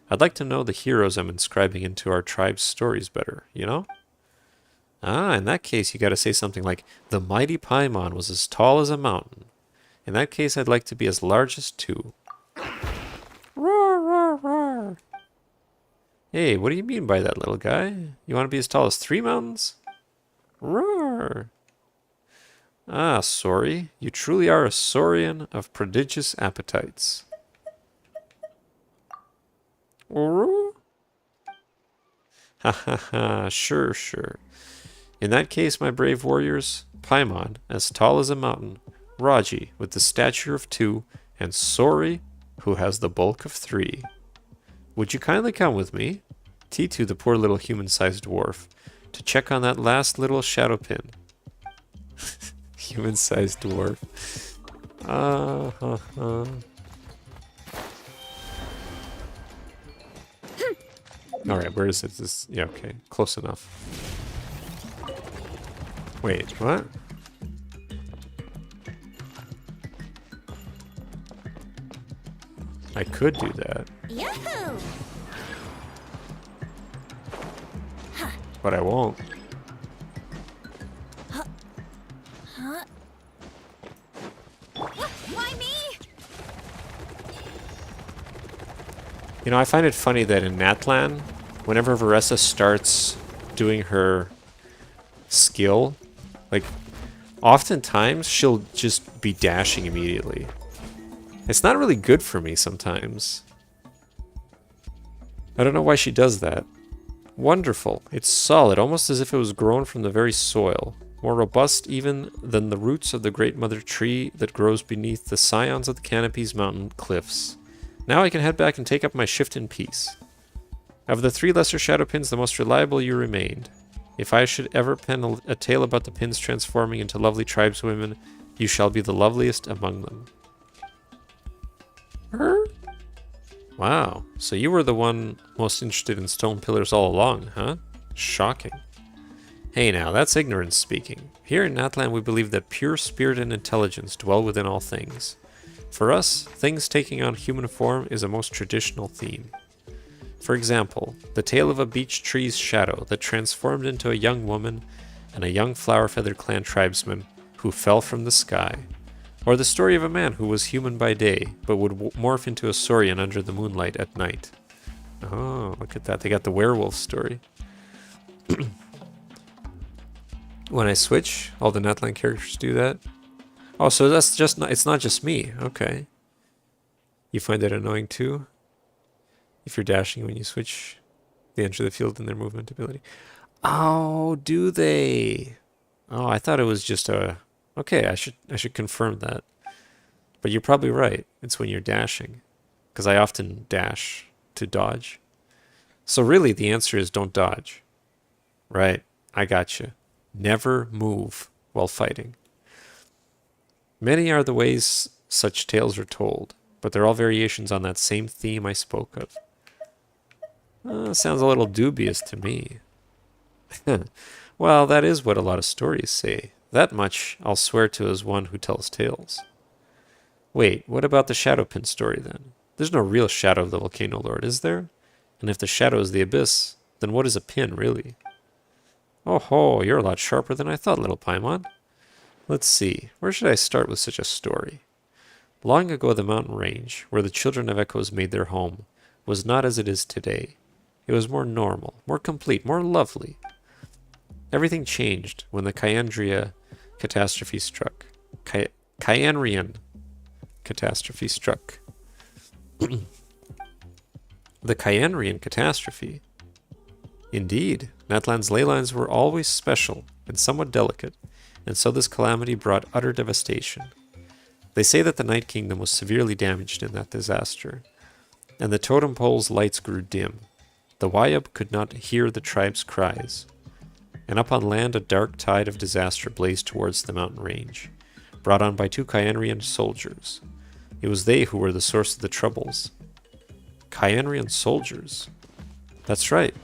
A: I'd like to know the heroes I'm inscribing into our tribe's stories better, you know? Ah, in that case, you gotta say something like, the mighty Paimon was as tall as a mountain. In that case, I'd like to be as large as 2. Roar, roar, roar. Hey, what do you mean by that, little guy? You want to be as tall as 3 mountains? Roar. Ah, Sori, you truly are a saurian of prodigious appetites. Ha ha ha, sure, sure. In that case, my brave warriors, Paimon, as tall as a mountain, Raji, with the stature of 2, and Sori, who has the bulk of 3. Would you kindly come with me, T2, the poor little human-sized dwarf, to check on that last little shadow pin? Human-sized dwarf. Alright, where is it? This, yeah, okay. Close enough. Wait, what? I could do that,
D: Yahoo!
A: but I won't.
D: Why me?
A: You know, I find it funny that in Natlan, whenever Varessa starts doing her skill, like, oftentimes she'll just be dashing immediately. It's not really good for me sometimes. I don't know why she does that. Wonderful. It's solid, almost as if it was grown from the very soil. More robust even than the roots of the great mother tree that grows beneath the scions of the Canopies mountain cliffs. Now I can head back and take up my shift in peace. Of the 3 lesser shadow pins, the most reliable you remained. If I should ever pen a tale about the pins transforming into lovely tribeswomen, you shall be the loveliest among them. Wow, so you were the one most interested in stone pillars all along, huh? Shocking. Hey now, that's ignorance speaking. Here in Natlan we believe that pure spirit and intelligence dwell within all things. For us, things taking on human form is a most traditional theme. For example, the tale of a beech tree's shadow that transformed into a young woman and a young flower-feathered clan tribesman who fell from the sky. Or the story of a man who was human by day, but would morph into a Saurian under the moonlight at night. Oh, look at that. They got the werewolf story. When I switch, all the Natlan characters do that. Oh, so that's just not, it's not just me. Okay. You find that annoying too? If you're dashing when you switch, they enter the field in their movement ability. Oh, do they? Oh, I thought it was just a... Okay, I should confirm that. But you're probably right. It's when you're dashing. Because I often dash to dodge. So really, the answer is don't dodge. Right, I gotcha. Never move while fighting. Many are the ways such tales are told, but they're all variations on that same theme I spoke of. Sounds a little dubious to me. Well, that is what a lot of stories say. That much I'll swear to as one who tells tales. Wait, what about the Shadowpin story then? There's no real shadow of the Volcano Lord, is there? And if the shadow is the abyss, then what is a pin, really? Oh ho, you're a lot sharper than I thought, little Paimon. Let's see, where should I start with such a story? Long ago the mountain range, where the children of Echoes made their home, was not as it is today. It was more normal, more complete, more lovely. Everything changed when the Kyandria catastrophe struck. Kyanrian catastrophe struck. The Kyanrian catastrophe. Indeed, Natlan's ley lines were always special and somewhat delicate, and so this calamity brought utter devastation. They say that the Night Kingdom was severely damaged in that disaster, and the totem pole's lights grew dim. The Wayub could not hear the tribe's cries, and up on land a dark tide of disaster blazed towards the mountain range, brought on by 2 Kyanrian soldiers. It was they who were the source of the troubles. Kyanrian soldiers? That's right.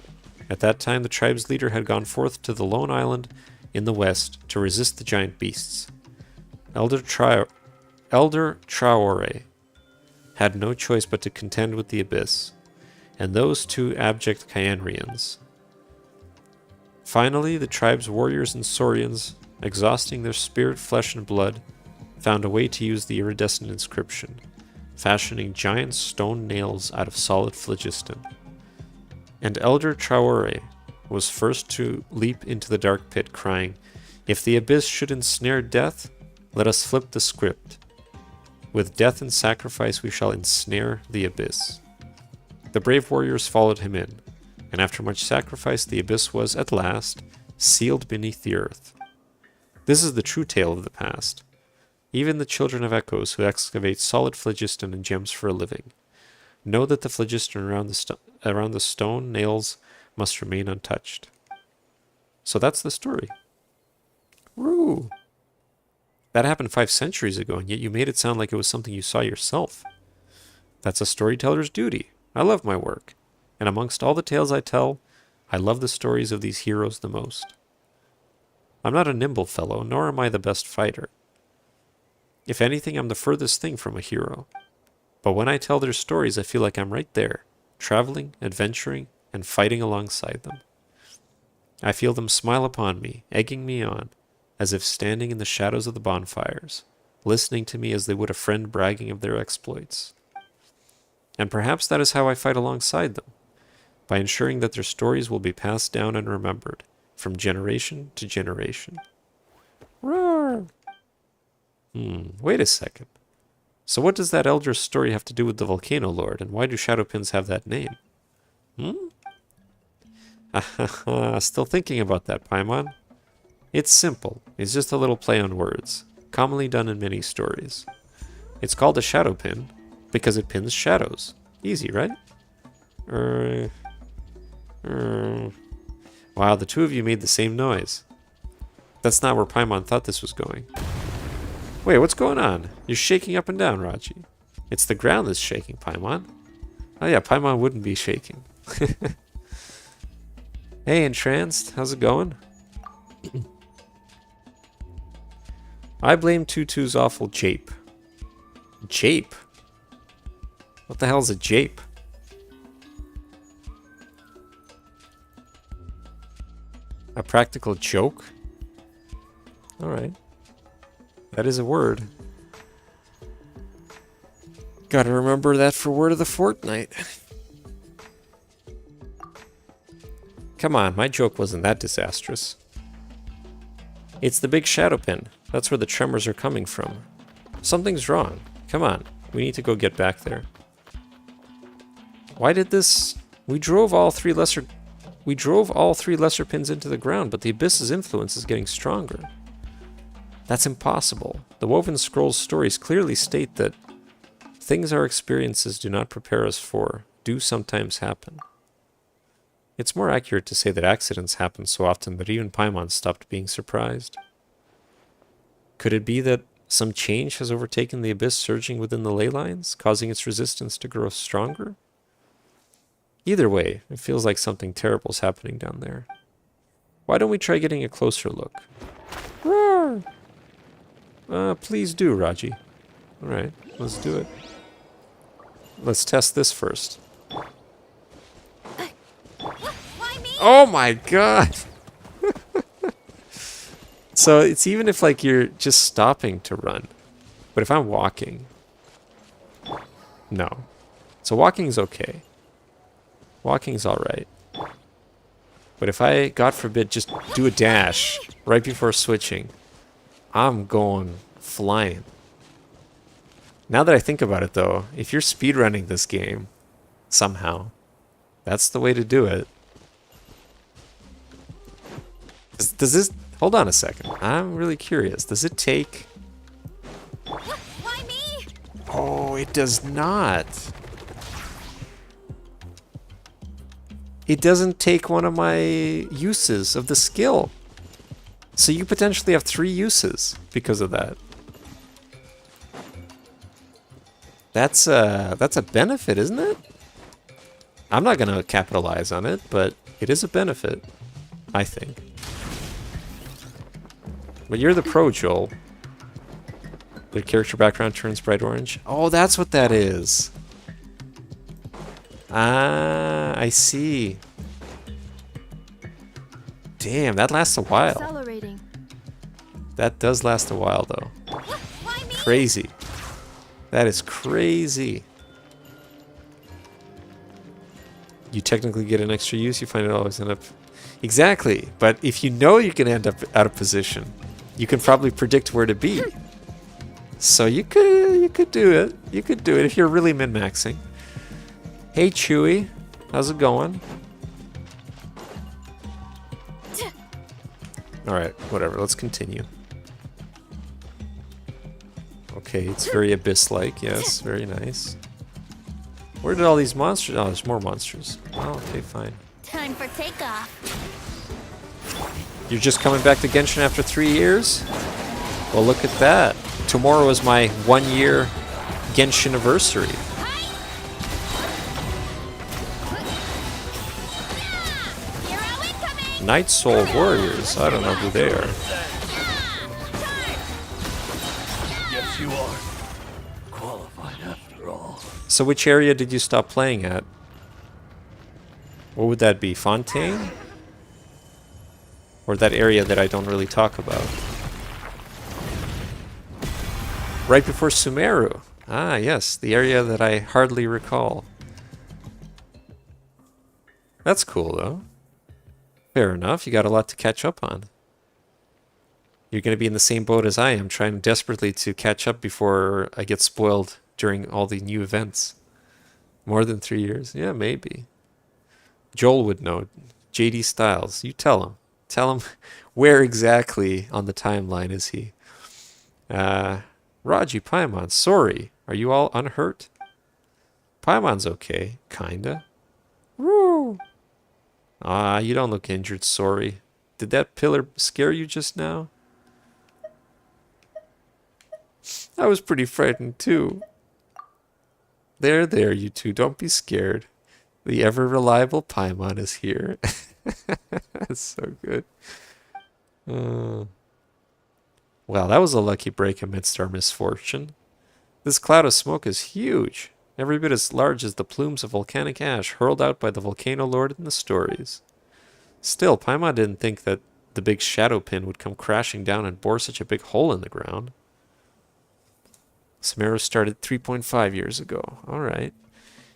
A: At that time the tribe's leader had gone forth to the lone island in the west to resist the giant beasts. Elder Traore had no choice but to contend with the abyss, and those 2 abject Kyanrians. Finally, the tribe's warriors and Saurians, exhausting their spirit, flesh, and blood, found a way to use the iridescent inscription, fashioning giant stone nails out of solid phlogiston. And Elder Traore was first to leap into the dark pit, crying, "If the abyss should ensnare death, let us flip the script. With death and sacrifice we shall ensnare the abyss." The brave warriors followed him in, and after much sacrifice, the abyss was, at last, sealed beneath the earth. This is the true tale of the past. Even the children of echoes who excavate solid phlogiston and gems for a living know that the phlogiston around the stone nails must remain untouched. So that's the story. Woo! That happened 5 centuries ago, and yet you made it sound like it was something you saw yourself. That's a storyteller's duty. I love my work, and amongst all the tales I tell, I love the stories of these heroes the most. I'm not a nimble fellow, nor am I the best fighter. If anything, I'm the furthest thing from a hero. But when I tell their stories, I feel like I'm right there, traveling, adventuring, and fighting alongside them. I feel them smile upon me, egging me on, as if standing in the shadows of the bonfires, listening to me as they would a friend bragging of their exploits. And perhaps that is how I fight alongside them, by ensuring that their stories will be passed down and remembered, from generation to generation. Roar! Wait a second. So what does that elder story have to do with the Volcano Lord, and why do Shadowpins have that name? Still thinking about that, Paimon? It's simple. It's just a little play on words, commonly done in many stories. It's called a shadow pin because it pins shadows. Easy, right? Wow, the two of you made the same noise. That's not where Paimon thought this was going. Wait, what's going on? You're shaking up and down, Raji. It's the ground that's shaking, Paimon. Oh yeah, Paimon wouldn't be shaking. Hey, Entranced, how's it going? I blame Tutu's awful jape. Jape? What the hell's a jape? A practical joke? Alright. That is a word. Gotta remember that for word of the fortnight. Come on, my joke wasn't that disastrous. It's the big shadow pin. That's where the tremors are coming from. Something's wrong. Come on, we need to go get back there. Why did this... We drove all three lesser pins into the ground, but the abyss's influence is getting stronger. That's impossible. The Woven Scrolls stories clearly state that things our experiences do not prepare us for do sometimes happen. It's more accurate to say that accidents happen so often that even Paimon stopped being surprised. Could it be that some change has overtaken the abyss surging within the ley lines, causing its resistance to grow stronger? Either way, it feels like something terrible is happening down there. Why don't we try getting a closer look? Roar! Please do, Raji. Alright, let's do it. Let's test this first. Oh my god! So it's even if like you're just stopping to run. But if I'm walking... No. So walking's okay. Walking's alright. But if I, God forbid, just do a dash right before switching, I'm going flying. Now that I think about it though, if you're speedrunning this game, somehow, that's the way to do it. Does this... Hold on a second. I'm really curious. Does it take...
D: Why me?
A: Oh, it does not. It doesn't take one of my uses of the skill. So you potentially have 3 uses because of that. That's a benefit, isn't it? I'm not going to capitalize on it, but it is a benefit, I think. But you're the pro, Joel. The character background turns bright orange. Oh, that's what that is. Ah, I see. Damn, that lasts a while.
F: Accelerating.
A: That does last a while, though.
D: Why me?
A: Crazy. That is crazy. You technically get an extra use, you find it always end up... Exactly, but if you know you can end up out of position, you can probably predict where to be. So you could do it. You could do it if you're really min-maxing. Hey, Chewie. How's it going? Alright, whatever. Let's continue. Okay, it's very abyss-like. Yes, very nice. Where did all these monsters... Oh, there's more monsters. Oh, okay, fine.
D: Time for takeoff.
A: You're just coming back to Genshin after 3 years? Well, look at that. Tomorrow is my 1-year Genshin anniversary.
D: Hero incoming!
A: Night Soul Warriors. I don't know who they are.
E: Yes, you are. Qualified after all.
A: So which area did you stop playing at? What would that be? Fontaine? Or that area that I don't really talk about? Right before Sumeru. Ah, yes, the area that I hardly recall. That's cool, though. Fair enough, you got a lot to catch up on. You're going to be in the same boat as I am, trying desperately to catch up before I get spoiled during all the new events. More than 3 years? Yeah, maybe. Joel would know. JD Styles, you tell him. Tell him where exactly on the timeline is he. Raji Paimon, sorry. Are you all unhurt? Paimon's okay, kinda. Woo! Ah, you don't look injured, sorry. Did that pillar scare you just now? I was pretty frightened too. There, you two, don't be scared. The ever-reliable Paimon is here. That's so good. Well, that was a lucky break amidst our misfortune. This cloud of smoke is huge, every bit as large as the plumes of volcanic ash hurled out by the volcano lord in the stories. Still, Paimon didn't think that the big shadow pin would come crashing down and bore such a big hole in the ground. Sumeru started 3.5 years ago. Alright.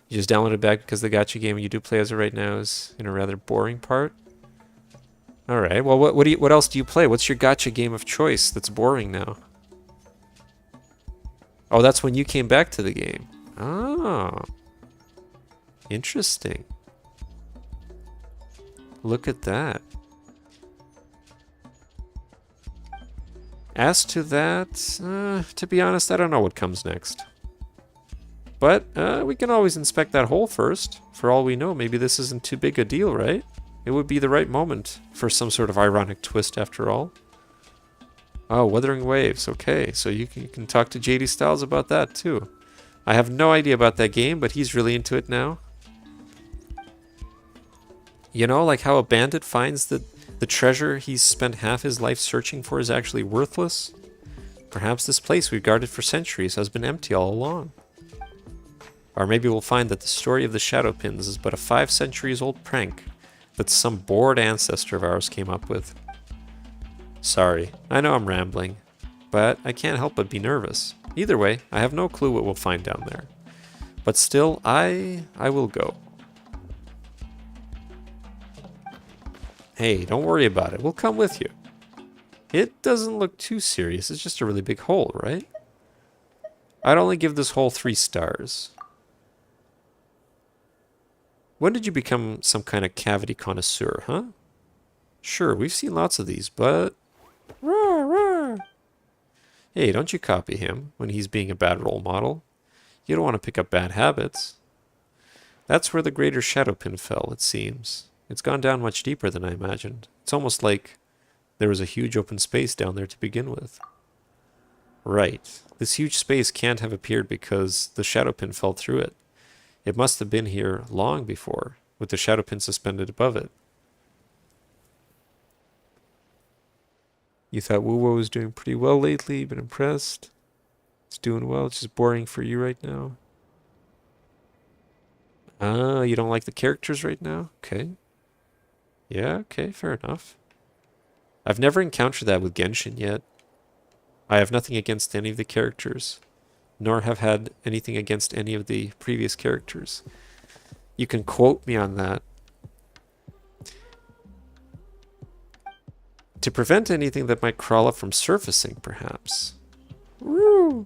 A: You just downloaded it back because the gacha game you do play as of right now is in a rather boring part? Alright, well what else do you play? What's your gacha game of choice that's boring now? Oh, that's when you came back to the game. Oh. Interesting. Look at that. As to that, to be honest, I don't know what comes next. But we can always inspect that hole first. For all we know, maybe this isn't too big a deal, right? It would be the right moment for some sort of ironic twist after all. Oh, Wuthering Waves. Okay, so you can talk to JD Styles about that too. I have no idea about that game, but he's really into it now. You know, like how a bandit finds that the treasure he's spent half his life searching for is actually worthless? Perhaps this place we've guarded for centuries has been empty all along. Or maybe we'll find that the story of the Shadow Pins is but a 5 centuries old prank that some bored ancestor of ours came up with. Sorry, I know I'm rambling, but I can't help but be nervous. Either way, I have no clue what we'll find down there. But still, I will go. Hey, don't worry about it. We'll come with you. It doesn't look too serious. It's just a really big hole, right? I'd only give this hole 3 stars. When did you become some kind of cavity connoisseur, huh? Sure, we've seen lots of these, but... Rawr, rawr. Hey, don't you copy him when he's being a bad role model. You don't want to pick up bad habits. That's where the greater shadow pin fell, it seems. It's gone down much deeper than I imagined. It's almost like there was a huge open space down there to begin with. Right. This huge space can't have appeared because the shadow pin fell through it. It must have been here long before, with the shadow pin suspended above it. You thought Wuwo was doing pretty well lately, been impressed. It's doing well, it's just boring for you right now. Ah, you don't like the characters right now? Okay. Yeah, okay, fair enough. I've never encountered that with Genshin yet. I have nothing against any of the characters, nor have had anything against any of the previous characters. You can quote me on that. To prevent anything that might crawl up from surfacing, perhaps. Woo!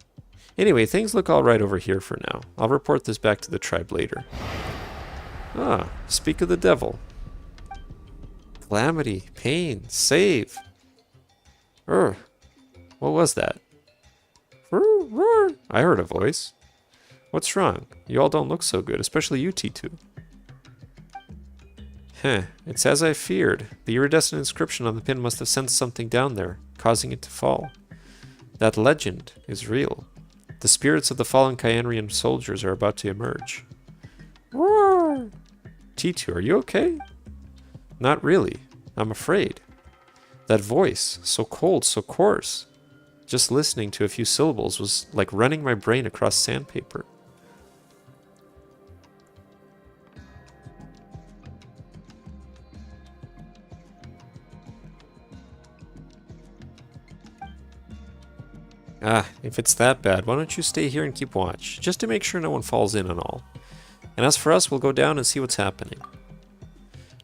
A: Anyway, things look alright over here for now. I'll report this back to the tribe later. Ah, speak of the devil. Calamity, pain, save. What was that? I heard a voice. What's wrong? You all don't look so good, especially you, T2. It's as I feared. The iridescent inscription on the pin must have sent something down there, causing it to fall. That legend is real. The spirits of the fallen Kyanrian soldiers are about to emerge. T2, are you okay? Not really. I'm afraid. That voice, so cold, so coarse. Just listening to a few syllables was like running my brain across sandpaper. Ah, if it's that bad, why don't you stay here and keep watch, just to make sure no one falls in and all. And as for us, we'll go down and see what's happening.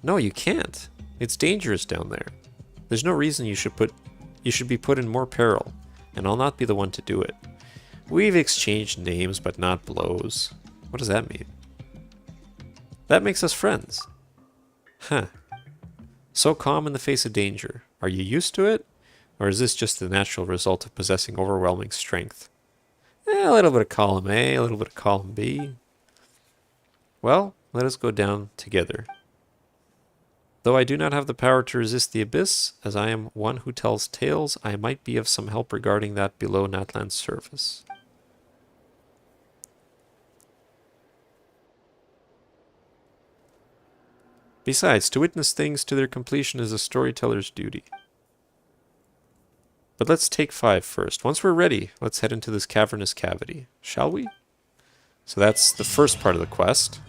A: No, you can't. It's dangerous down there. There's no reason you should be put in more peril, and I'll not be the one to do it. We've exchanged names, but not blows. What does that mean? That makes us friends. Huh. So calm in the face of danger. Are you used to it? Or is this just the natural result of possessing overwhelming strength? A little bit of column A, a little bit of column B. Well, let us go down together. Though I do not have the power to resist the abyss, as I am one who tells tales, I might be of some help regarding that below Natlan's surface. Besides, to witness things to their completion is a storyteller's duty. But let's take 5 first. Once we're ready, let's head into this cavernous cavity, shall we? So that's the first part of the quest.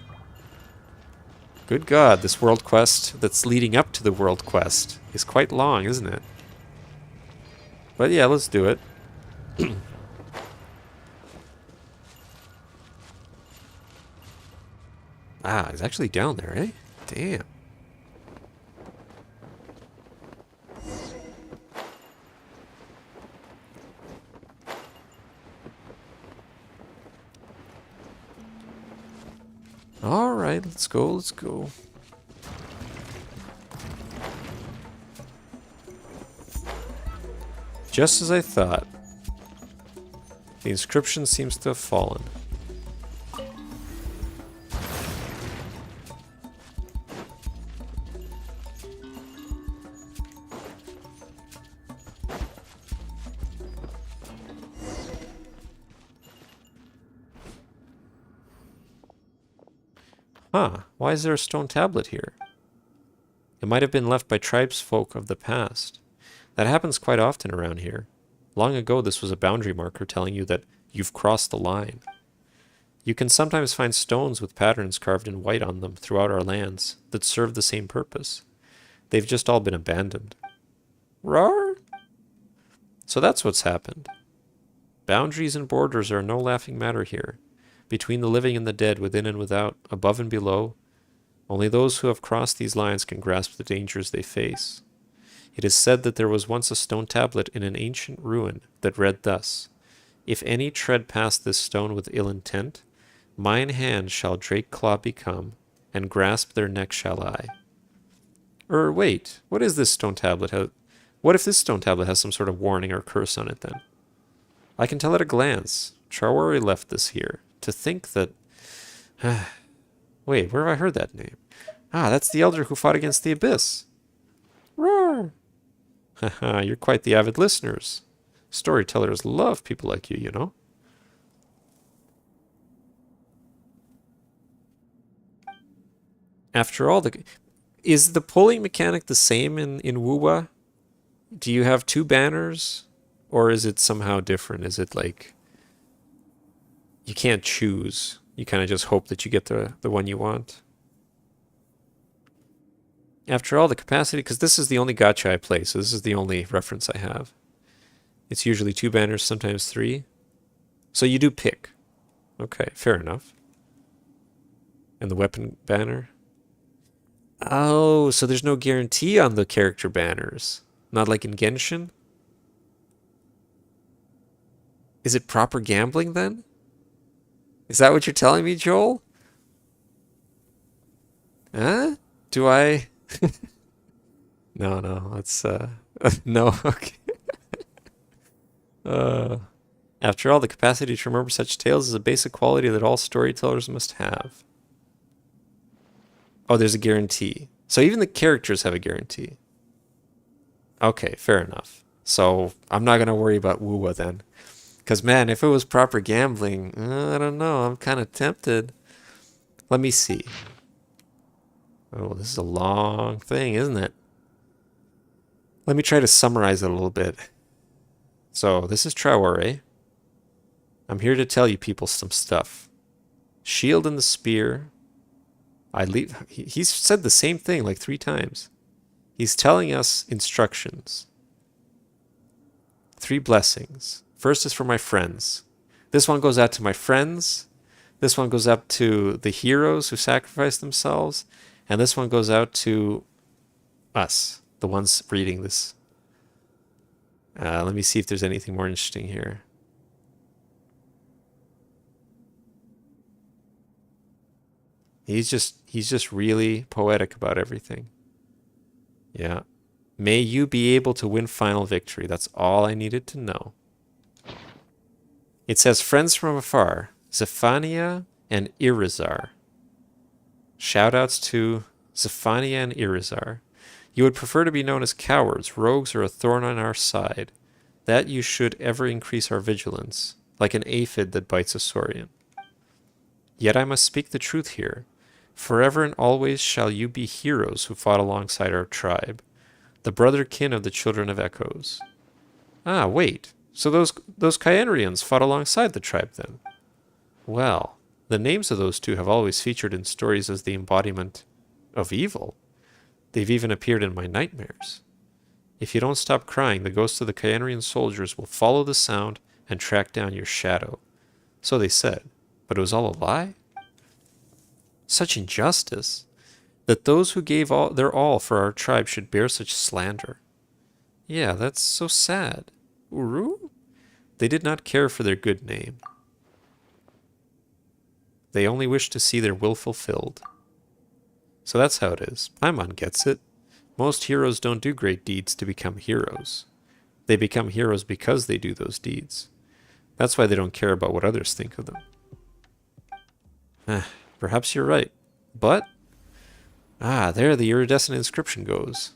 A: Good God, this world quest that's leading up to the world quest is quite long, isn't it? But yeah, let's do it. Ah, it's actually down there, eh? Damn. Alright, let's go, let's go. Just as I thought. The inscription seems to have fallen. Huh, why is there a stone tablet here? It might have been left by tribesfolk of the past. That happens quite often around here. Long ago, this was a boundary marker telling you that you've crossed the line. You can sometimes find stones with patterns carved in white on them throughout our lands that serve the same purpose. They've just all been abandoned. Rawr? So that's what's happened. Boundaries and borders are no laughing matter here. Between the living and the dead, within and without, above and below, only those who have crossed these lines can grasp the dangers they face. It is said that there was once a stone tablet in an ancient ruin that read thus, "If any tread past this stone with ill intent, mine hand shall Drake Claw become, and grasp their neck shall I." Wait, what is this stone tablet? What if this stone tablet has some sort of warning or curse on it then? I can tell at a glance. Charwari left this here. To think that... Wait, where have I heard that name? Ah, that's the elder who fought against the abyss. Roar! Haha, you're quite the avid listeners. Storytellers love people like you, you know? After all, is the pulling mechanic the same in Wuwa? Do you have 2 banners? Or is it somehow different? Is it like... you can't choose. You kind of just hope that you get the one you want. After all, the capacity... because this is the only gacha I play, so this is the only reference I have. It's usually 2 banners, sometimes 3. So you do pick. Okay, fair enough. And the weapon banner? Oh, so there's no guarantee on the character banners. Not like in Genshin? Is it proper gambling then? Is that what you're telling me, Joel? Huh? Do I? No, no. Let's no. Okay. After all, the capacity to remember such tales is a basic quality that all storytellers must have. Oh, there's a guarantee. So even the characters have a guarantee. Okay, fair enough. So I'm not gonna worry about Wuwa then. Because man, if it was proper gambling, I don't know. I'm kind of tempted. Let me see. Oh, this is a long thing, isn't it? Let me try to summarize it a little bit. So this is Traore. I'm here to tell you people some stuff. Shield and the spear. He's said the same thing like 3 times. He's telling us instructions. 3 blessings. First is for my friends. This one goes out to my friends. This one goes up to the heroes who sacrificed themselves. And this one goes out to us, the ones reading this. Let me see if there's anything more interesting here. He's just really poetic about everything. Yeah. May you be able to win final victory. That's all I needed to know. It says friends from afar, Zephania and Irizar. Shoutouts to Zephania and Irizar. You would prefer to be known as cowards, rogues, or a thorn on our side. That you should ever increase our vigilance, like an aphid that bites a saurian. Yet I must speak the truth here. Forever and always shall you be heroes who fought alongside our tribe, the brother-kin of the children of echoes. Ah, wait. So those Kyenrians fought alongside the tribe then? Well, the names of those 2 have always featured in stories as the embodiment of evil. They've even appeared in my nightmares. If you don't stop crying, the ghosts of the Kyenrian soldiers will follow the sound and track down your shadow. So they said, but it was all a lie? Such injustice, that those who gave their all for our tribe should bear such slander. Yeah, that's so sad. Uru? They did not care for their good name. They only wished to see their will fulfilled. So that's how it is. Paimon gets it. Most heroes don't do great deeds to become heroes. They become heroes because they do those deeds. That's why they don't care about what others think of them. Perhaps you're right. But, there the iridescent inscription goes.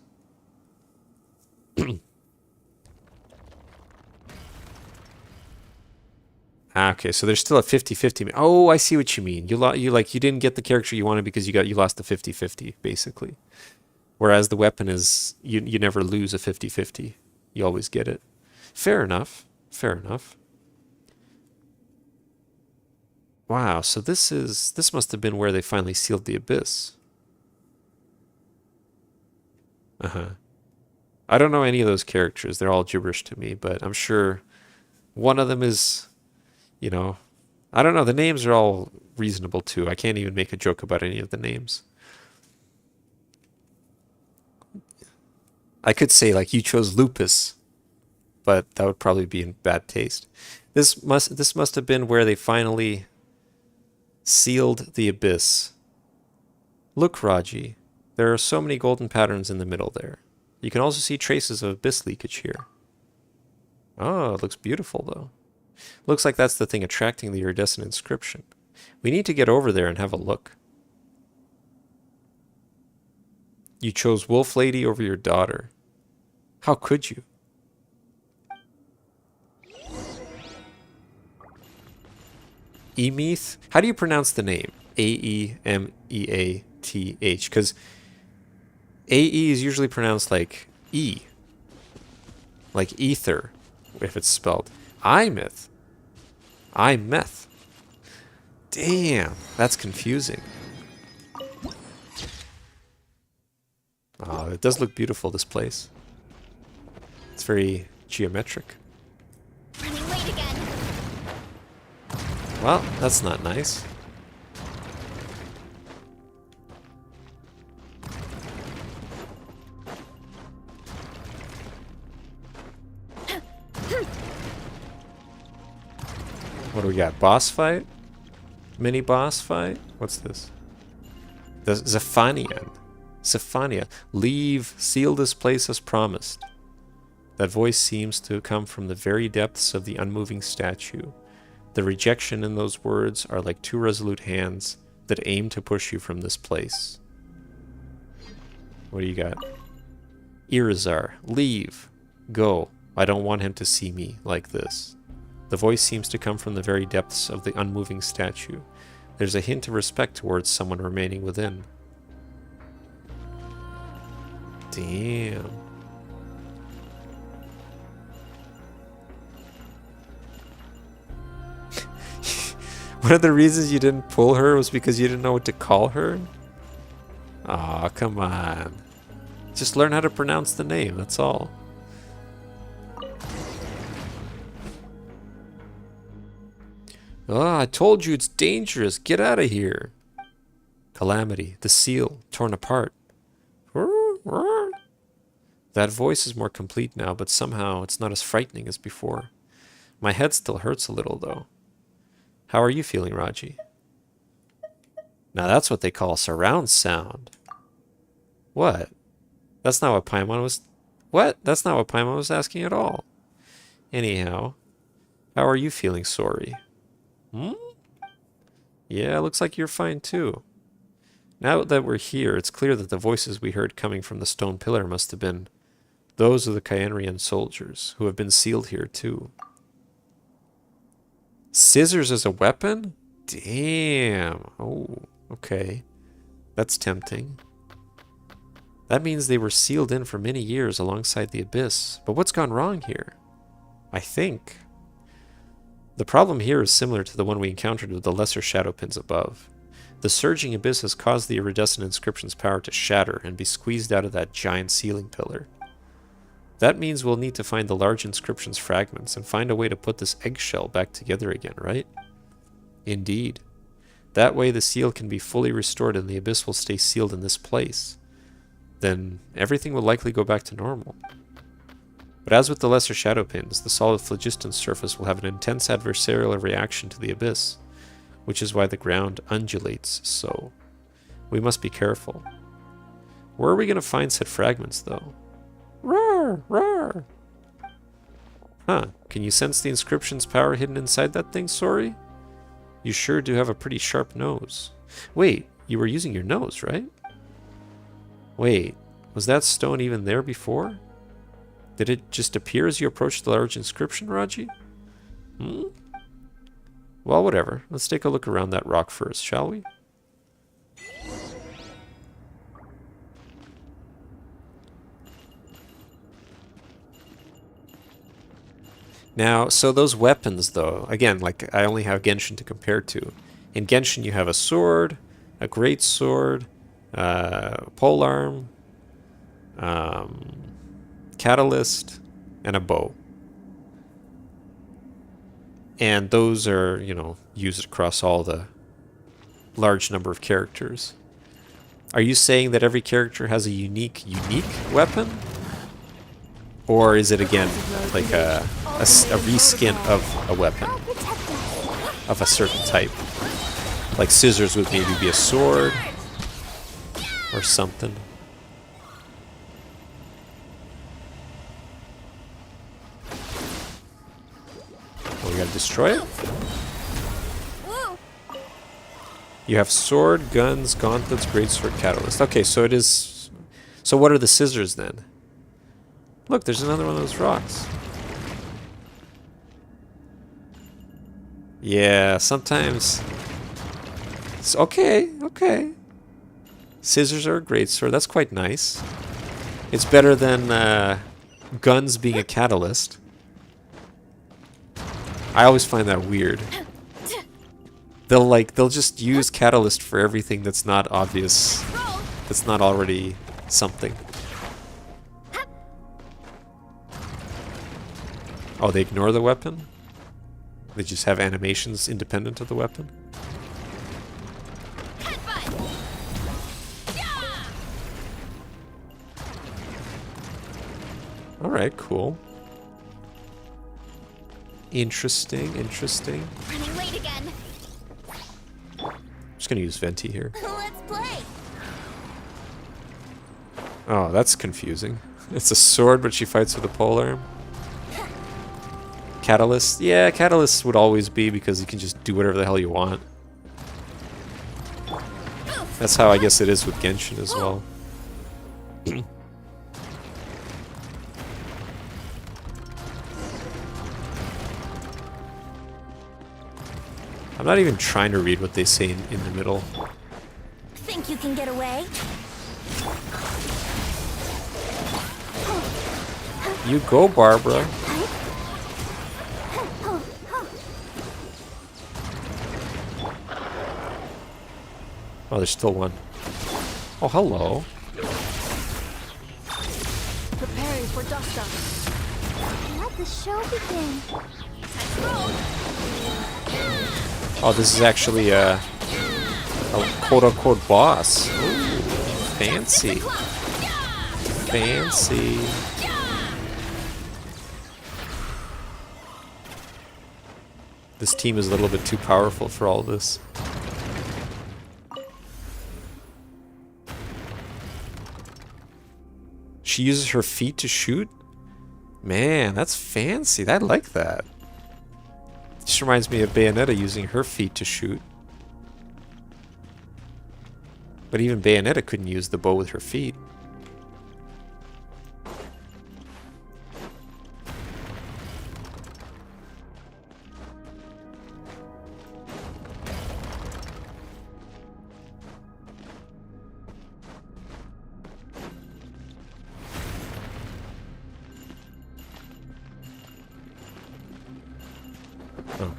A: Okay, so there's still a 50-50. Oh, I see what you mean. You didn't get the character you wanted because you lost the 50-50, basically. Whereas the weapon is, you never lose a 50-50. You always get it. Fair enough. Fair enough. Wow, so this must have been where they finally sealed the abyss. I don't know any of those characters. They're all gibberish to me, but I'm sure one of them is, I don't know. The names are all reasonable too. I can't even make a joke about any of the names. I could say like you chose Lupus, but that would probably be in bad taste. This must have been where they finally sealed the abyss. Look, Raji, there are so many golden patterns in the middle there. You can also see traces of abyss leakage here. Oh, it looks beautiful though. Looks like that's the thing attracting the iridescent inscription. We need to get over there and have a look. You chose Wolf Lady over your daughter. How could you? Emeath? How do you pronounce the name? A-E-M-E-A-T-H. Because A-E is usually pronounced like E. Like ether, if it's spelled. Imeth. Imeth. Damn, that's confusing. Oh, it does look beautiful, this place. It's very geometric.
D: Running late again.
A: Well, that's not nice. What do we got? Boss fight? Mini boss fight? What's this? The Zephanian. Zephania. Leave. Seal this place as promised. That voice seems to come from the very depths of the unmoving statue. The rejection in those words are like two resolute hands that aim to push you from this place. What do you got? Irizar. Leave. Go. I don't want him to see me like this. The voice seems to come from the very depths of the unmoving statue. There's a hint of respect towards someone remaining within. Damn. One of the reasons you didn't pull her was because you didn't know what to call her? Aw, come on. Just learn how to pronounce the name, that's all. I told you it's dangerous. Get out of here. Calamity, the seal, torn apart. That voice is more complete now, but somehow it's not as frightening as before. My head still hurts a little, though. How are you feeling, Raji? Now that's what they call surround sound. What? That's not what Paimon was... What? That's not what Paimon was asking at all. Anyhow, how are you feeling, Sori? Yeah, looks like you're fine too. Now that we're here, it's clear that the voices we heard coming from the stone pillar must have been those of the Kyenrian soldiers, who have been sealed here too. Scissors as a weapon? Damn. Oh, okay. That's tempting. That means they were sealed in for many years alongside the Abyss. But what's gone wrong here? I think the problem here is similar to the one we encountered with the lesser shadow pins above. The surging Abyss has caused the iridescent inscription's power to shatter and be squeezed out of that giant ceiling pillar. That means we'll need to find the large inscription's fragments and find a way to put this eggshell back together again, right? Indeed. That way the seal can be fully restored and the Abyss will stay sealed in this place. Then everything will likely go back to normal. But as with the lesser shadow pins, the solid phlogiston surface will have an intense adversarial reaction to the Abyss, which is why the ground undulates so. We must be careful. Where are we going to find said fragments, though? Roar! Roar! Huh, can you sense the inscription's power hidden inside that thing, Sori? You sure do have a pretty sharp nose. Wait, you were using your nose, right? Wait, was that stone even there before? Did it just appear as you approached the large inscription, Raji? Well, whatever. Let's take a look around that rock first, shall we? Now, so those weapons, though, again, like, I only have Genshin to compare to. In Genshin, you have a sword, a great sword, polearm, catalyst, and a bow. And those are, you know, used across all the large number of characters. Are you saying that every character has a unique weapon? Or is it, again, like a reskin of a weapon of a certain type? Like scissors would maybe be a sword or something. Oh, we gotta destroy it? You have sword, guns, gauntlets, greatsword, catalyst. Okay, so it is... So what are the scissors then? Look, there's another one of those rocks. Yeah, sometimes... It's okay, okay. Scissors are a greatsword. That's quite nice. It's better than guns being a catalyst. I always find that weird. They'll just use catalyst for everything that's not obvious. That's not already something. Oh, they ignore the weapon? They just have animations independent of the weapon? Alright, cool. Interesting, interesting.
D: Running late again.
A: I'm just gonna use Venti here.
D: Let's play.
A: Oh, that's confusing. It's a sword, but she fights with a polearm. Catalyst? Yeah, Catalyst would always be because you can just do whatever the hell you want. That's how I guess it is with Genshin as well. I'm not even trying to read what they say in the middle.
D: Think you can get away?
A: You go, Barbara. Oh, there's still one. Oh, hello.
F: Preparing for dust up.
D: Let the show begin.
A: Oh, this is actually a quote-unquote boss. Ooh, fancy. Fancy. This team is a little bit too powerful for all this. She uses her feet to shoot? Man, that's fancy. I like that. Just reminds me of Bayonetta using her feet to shoot. But even Bayonetta couldn't use the bow with her feet. Oh.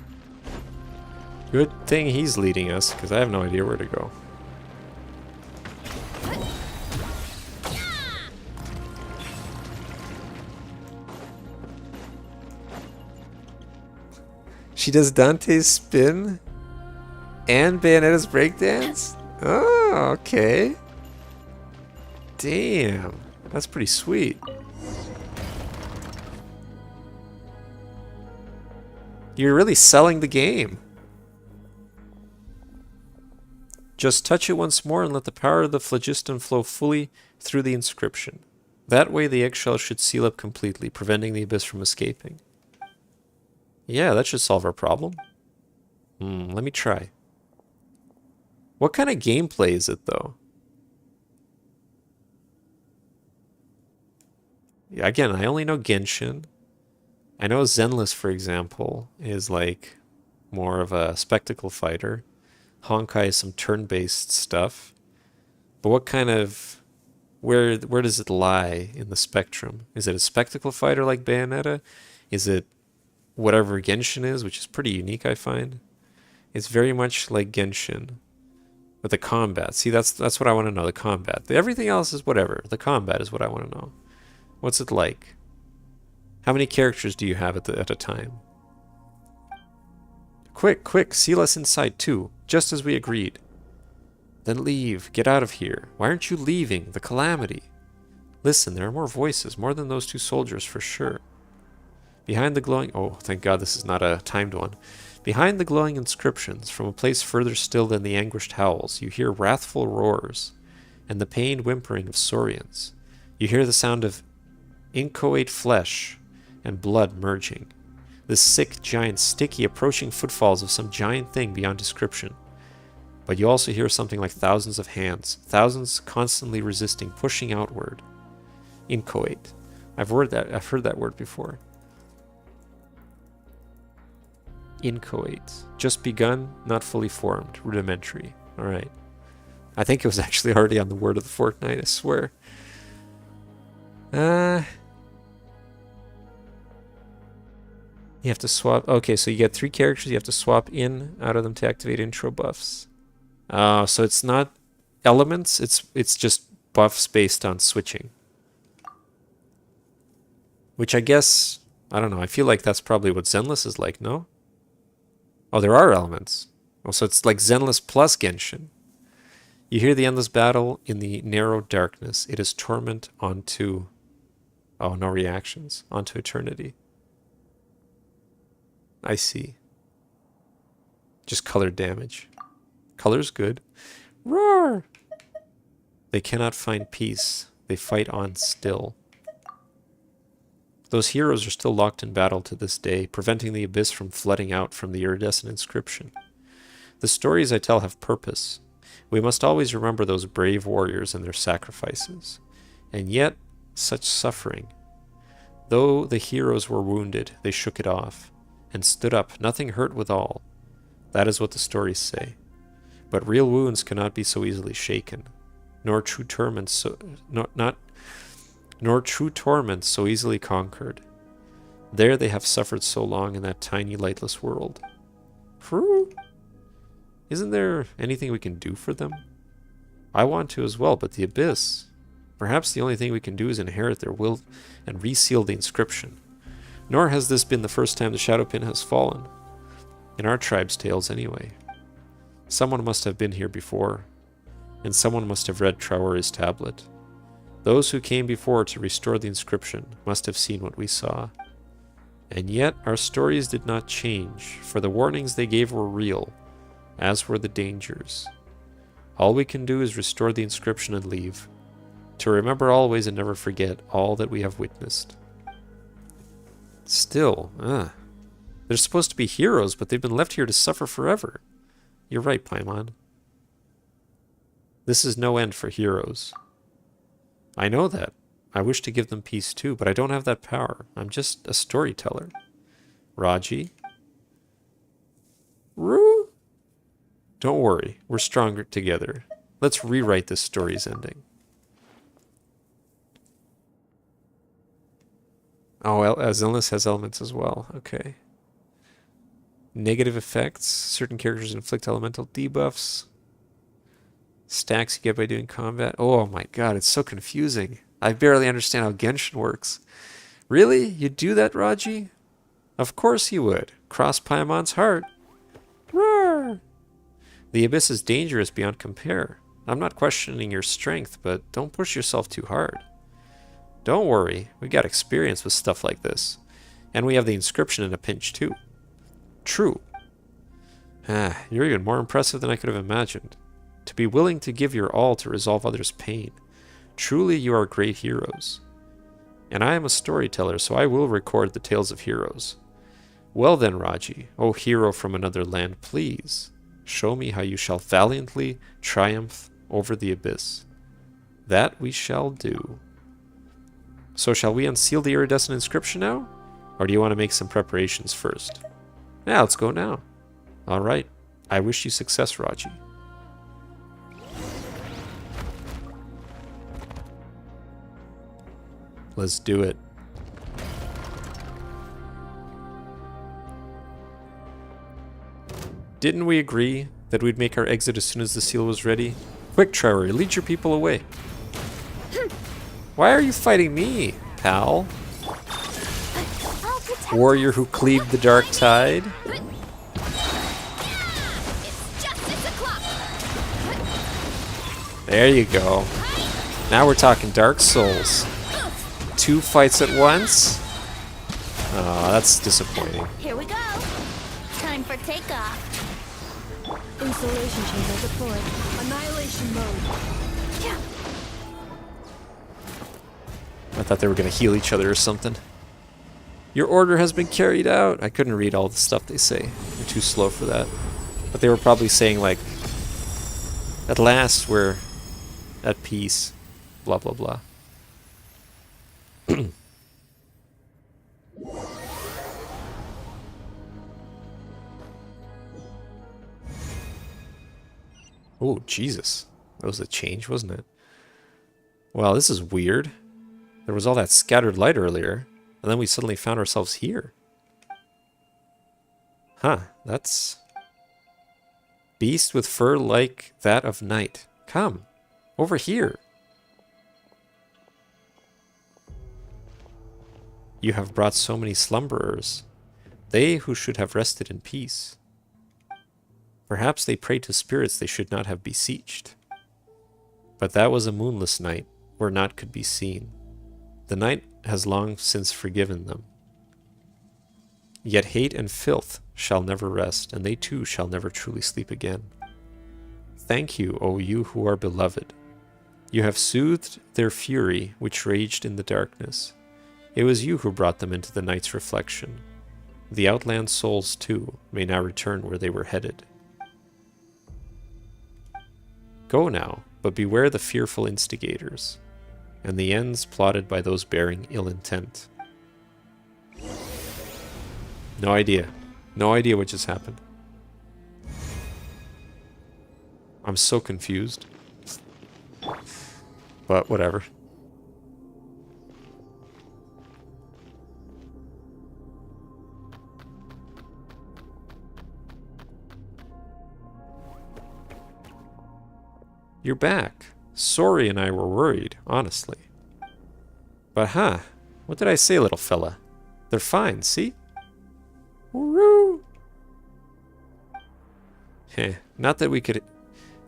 A: Good thing he's leading us, because I have no idea where to go. She does Dante's spin and Bayonetta's breakdance? Oh, okay. Damn. That's pretty sweet. You're really selling the game. Just touch it once more and let the power of the phlogiston flow fully through the inscription. That way the eggshell should seal up completely, preventing the abyss from escaping. Yeah, that should solve our problem. Let me try. What kind of gameplay is it, though? Yeah, again, I only know Genshin. I know Zenless, for example, is like more of a spectacle fighter. Honkai is some turn-based stuff. But what kind of... Where does it lie in the spectrum? Is it a spectacle fighter like Bayonetta? Is it whatever Genshin is, which is pretty unique, I find? It's very much like Genshin. With the combat. See, that's what I want to know, the combat. Everything else is whatever. The combat is what I want to know. What's it like? How many characters do you have at a time? Quick, quick, seal us inside too, just as we agreed. Then leave, get out of here. Why aren't you leaving? The calamity. Listen, there are more voices, more than those two soldiers for sure. Behind the glowing... Oh, thank God this is not a timed one. Behind the glowing inscriptions, from a place further still than the anguished howls, you hear wrathful roars and the pained whimpering of saurians. You hear the sound of inchoate flesh and blood merging. The sick, giant, sticky, approaching footfalls of some giant thing beyond description. But you also hear something like thousands of hands, thousands constantly resisting, pushing outward. Inchoate. I've heard that word before. Inchoate. Just begun, not fully formed, rudimentary. Alright. I think it was actually already on the word of the fortnight, I swear. You have to swap... Okay, so you get 3 characters, you have to swap in out of them to activate intro buffs. So it's not elements, it's just buffs based on switching. Which I guess... I don't know, I feel like that's probably what Zenless is like, no? Oh, there are elements. Oh, so it's like Zenless plus Genshin. You hear the endless battle in the narrow darkness. It is torment onto... Oh, no reactions. Onto eternity. I see. Just color damage. Color's good. Roar! They cannot find peace. They fight on still. Those heroes are still locked in battle to this day, preventing the abyss from flooding out from the iridescent inscription. The stories I tell have purpose. We must always remember those brave warriors and their sacrifices. And yet, such suffering. Though the heroes were wounded, they shook it off, and stood up, nothing hurt withal. That is what the stories say. But real wounds cannot be so easily shaken, nor true torments so easily conquered. There they have suffered so long in that tiny, lightless world. Whew. Isn't there anything we can do for them? I want to as well, but the abyss. Perhaps the only thing we can do is inherit their will and reseal the inscription. Nor has this been the first time the shadow pin has fallen. In our tribe's tales, anyway. Someone must have been here before, and someone must have read Traore's tablet. Those who came before to restore the inscription must have seen what we saw. And yet our stories did not change, for the warnings they gave were real, as were the dangers. All we can do is restore the inscription and leave, to remember always and never forget all that we have witnessed. Still, they're supposed to be heroes, but they've been left here to suffer forever. You're right, Paimon. This is no end for heroes. I know that. I wish to give them peace too, but I don't have that power. I'm just a storyteller. Raji? Rue? Don't worry, we're stronger together. Let's rewrite this story's ending. Oh, as illness has elements as well. Okay. Negative effects. Certain characters inflict elemental debuffs. Stacks you get by doing combat. Oh my god, it's so confusing. I barely understand how Genshin works. Really? You'd do that, Raji? Of course you would. Cross Paimon's heart. Roar! The abyss is dangerous beyond compare. I'm not questioning your strength, but don't push yourself too hard. Don't worry, we got experience with stuff like this. And we have the inscription in a pinch too. True. You're even more impressive than I could have imagined. To be willing to give your all to resolve others' pain. Truly you are great heroes. And I am a storyteller, so I will record the tales of heroes. Well then, Raji, O hero from another land, please, show me how you shall valiantly triumph over the abyss. That we shall do. So shall we unseal the iridescent inscription now? Or do you want to make some preparations first? Yeah, let's go now. Alright. I wish you success, Raji. Let's do it. Didn't we agree that we'd make our exit as soon as the seal was ready? Quick, Traore, lead your people away. Why are you fighting me, pal? Warrior who cleaved the dark tide? There you go. Now we're talking Dark Souls. 2 fights at once? Oh, that's disappointing.
D: Here we go. Time for takeoff.
F: Installation chamber deployed. Annihilation mode.
D: Yeah.
A: I thought they were going to heal each other or something. Your order has been carried out. I couldn't read all the stuff they say. I'm too slow for that. But they were probably saying like, at last we're at peace. Blah, blah, blah. Oh, Jesus. That was a change, wasn't it? Wow, this is weird. There was all that scattered light earlier, and then we suddenly found ourselves here. Huh, that's... Beast with fur like that of night. Come, over here. You have brought so many slumberers, they who should have rested in peace. Perhaps they prayed to spirits they should not have beseeched. But that was a moonless night, where naught could be seen. The night has long since forgiven them. Yet hate and filth shall never rest, and they too shall never truly sleep again. Thank you, O you who are beloved. You have soothed their fury, which raged in the darkness. It was you who brought them into the night's reflection. The outland souls, too, may now return where they were headed. Go now, but beware the fearful instigators, and the ends plotted by those bearing ill intent. No idea. No idea what just happened. I'm so confused. But whatever. You're back. Sorry and I were worried, honestly. But what did I say, little fella? They're fine, see? Woo! Heh, not that we could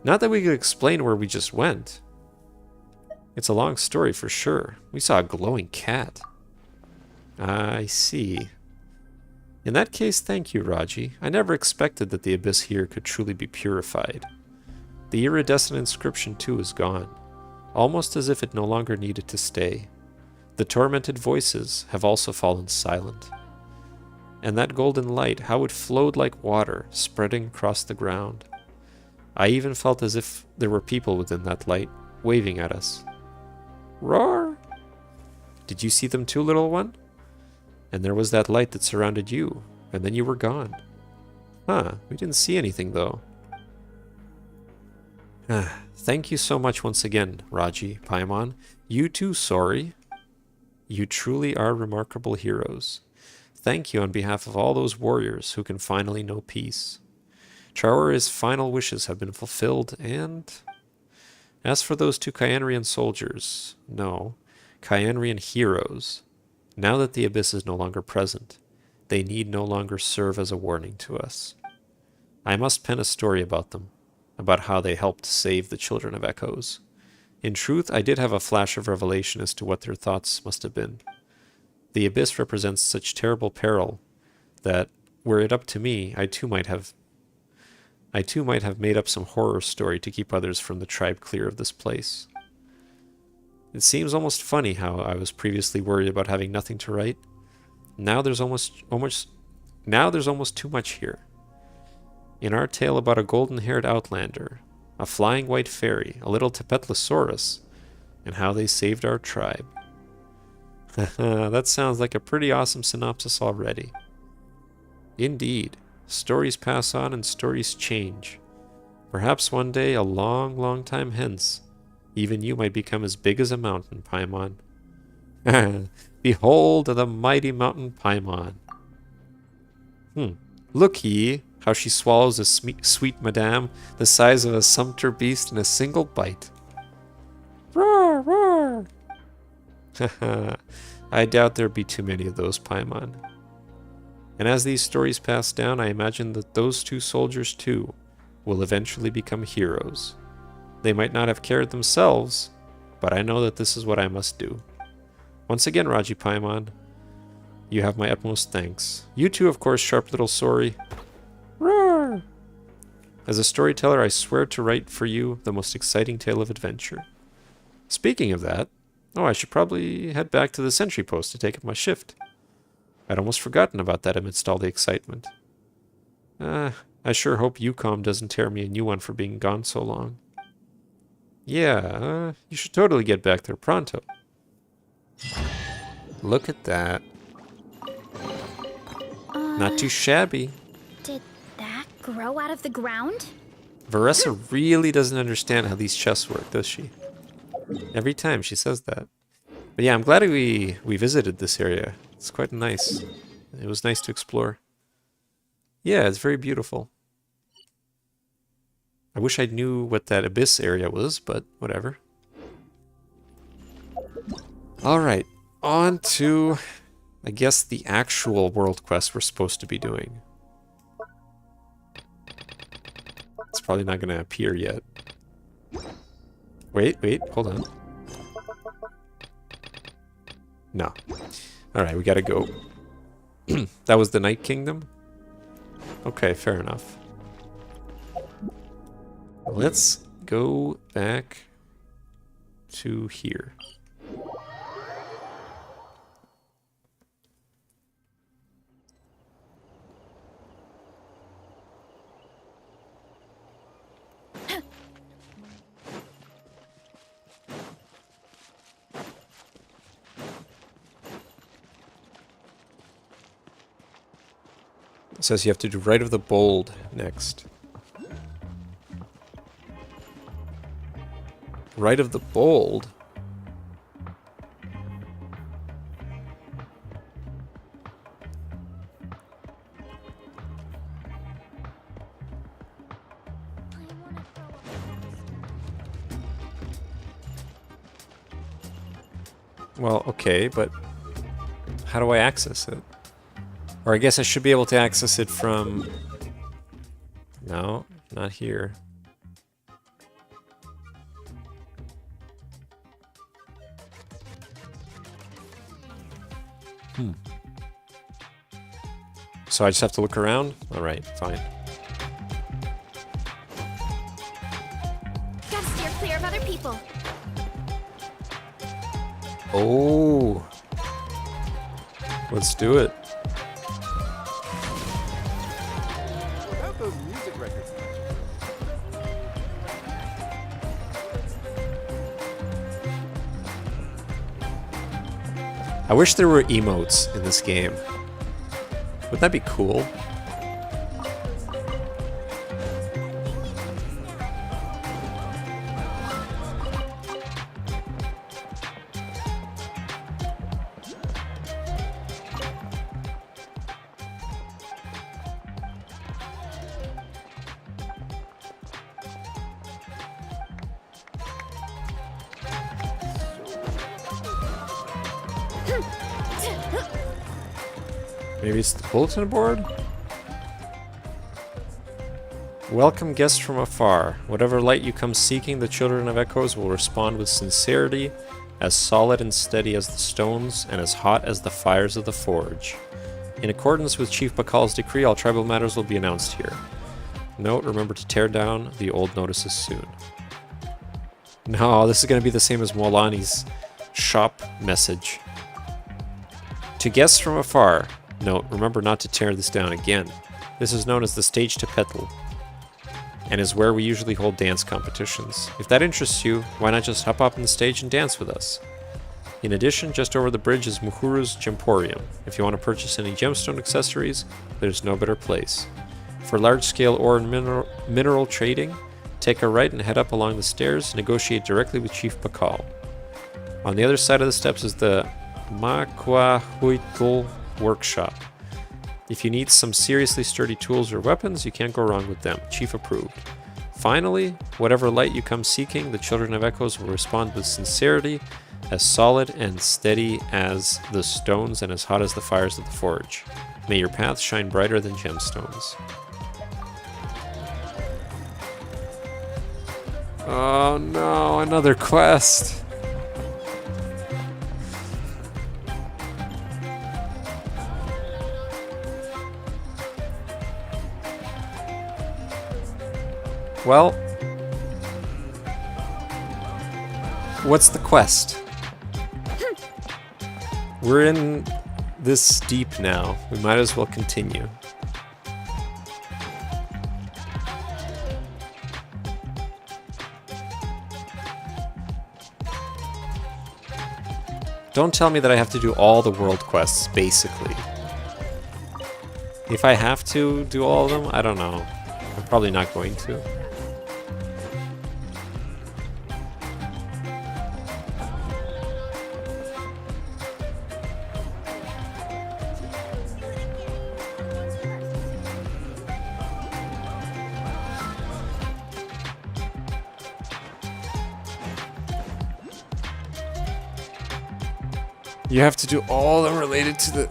A: explain where we just went. It's a long story for sure. We saw a glowing cat. I see. In that case, thank you, Raji. I never expected that the abyss here could truly be purified. The iridescent inscription, too, is gone, almost as if it no longer needed to stay. The tormented voices have also fallen silent. And that golden light, how it flowed like water, spreading across the ground. I even felt as if there were people within that light, waving at us. Roar! Did you see them too, little one? And there was that light that surrounded you, and then you were gone. We didn't see anything, though. Thank you so much once again, Raji, Paimon. You too, Sorry. You truly are remarkable heroes. Thank you on behalf of all those warriors who can finally know peace. Traore's final wishes have been fulfilled, and... As for those two Kyanrian soldiers, no, Kyanrian heroes. Now that the Abyss is no longer present, they need no longer serve as a warning to us. I must pen a story about them, about how they helped save the children of Echoes. In truth, I did have a flash of revelation as to what their thoughts must have been. The Abyss represents such terrible peril that, were it up to me, I too might have made up some horror story to keep others from the tribe clear of this place. It seems almost funny how I was previously worried about having nothing to write. Now there's almost too much here. In our tale about a golden-haired outlander, a flying white fairy, a little Tepetlosaurus, and how they saved our tribe. That sounds like a pretty awesome synopsis already. Indeed, stories pass on and stories change. Perhaps one day, a long, long time hence, even you might become as big as a mountain, Paimon. Behold the mighty mountain Paimon. Look ye, how she swallows a sweet madame the size of a sumpter beast in a single bite. Roar, roar! I doubt there'd be too many of those, Paimon. And as these stories pass down, I imagine that those two soldiers, too, will eventually become heroes. They might not have cared themselves, but I know that this is what I must do. Once again, Raji Paimon, you have my utmost thanks. You too, of course, sharp little Sorry. Roar! As a storyteller, I swear to write for you the most exciting tale of adventure. Speaking of that, I should probably head back to the sentry post to take up my shift. I'd almost forgotten about that amidst all the excitement. I sure hope Yukon doesn't tear me a new one for being gone so long. Yeah, you should totally get back there pronto. Look at that. Not too shabby.
D: Did that grow out of the ground?
A: Varessa really doesn't understand how these chests work, does she? Every time she says that. But yeah, I'm glad we visited this area. It's quite nice. It was nice to explore. Yeah, it's very beautiful. I wish I knew what that abyss area was, but whatever. Alright, on to, I guess, the actual world quest we're supposed to be doing. It's probably not going to appear yet. Wait, hold on. No. Alright, we gotta go. That was the Night Kingdom? Okay, fair enough. Let's go back to here. It says you have to do Rite of the Bold next. Rite of the Bold? Well, okay, but how do I access it? Or I guess I should be able to access it from... No, not here. So I just have to look around? Alright, fine.
D: Gotta steer clear of other people.
A: Oh! Let's do it.
B: Without those music records.
A: I wish there were emotes in this game. Wouldn't that be cool? Maybe it's the bulletin board? Welcome guests from afar. Whatever light you come seeking, the children of Echoes will respond with sincerity, as solid and steady as the stones, and as hot as the fires of the forge. In accordance with Chief Bakal's decree, all tribal matters will be announced here. Note, remember to tear down the old notices soon. No, this is going to be the same as Molani's shop message. To guests from afar, note, remember not to tear this down again. This is known as the stage to Petal, and is where we usually hold dance competitions. If that interests you, why not just hop up on the stage and dance with us? In addition, just over the bridge is Muhuru's Gemporium. If you want to purchase any gemstone accessories, there's no better place. For large-scale ore and mineral trading, take a right and head up along the stairs and negotiate directly with Chief Bakal. On the other side of the steps is the Makwahuitl workshop. If you need some seriously sturdy tools or weapons, you can't go wrong with them. Chief approved. Finally, whatever light you come seeking, the Children of Echoes will respond with sincerity, as solid and steady as the stones and as hot as the fires of the forge. May your path shine brighter than gemstones. Oh no, another quest! Well, what's the quest? We're in this deep now. We might as well continue. Don't tell me that I have to do all the world quests, basically. If I have to do all of them, I don't know. I'm probably not going to. You have to do all of them related to the...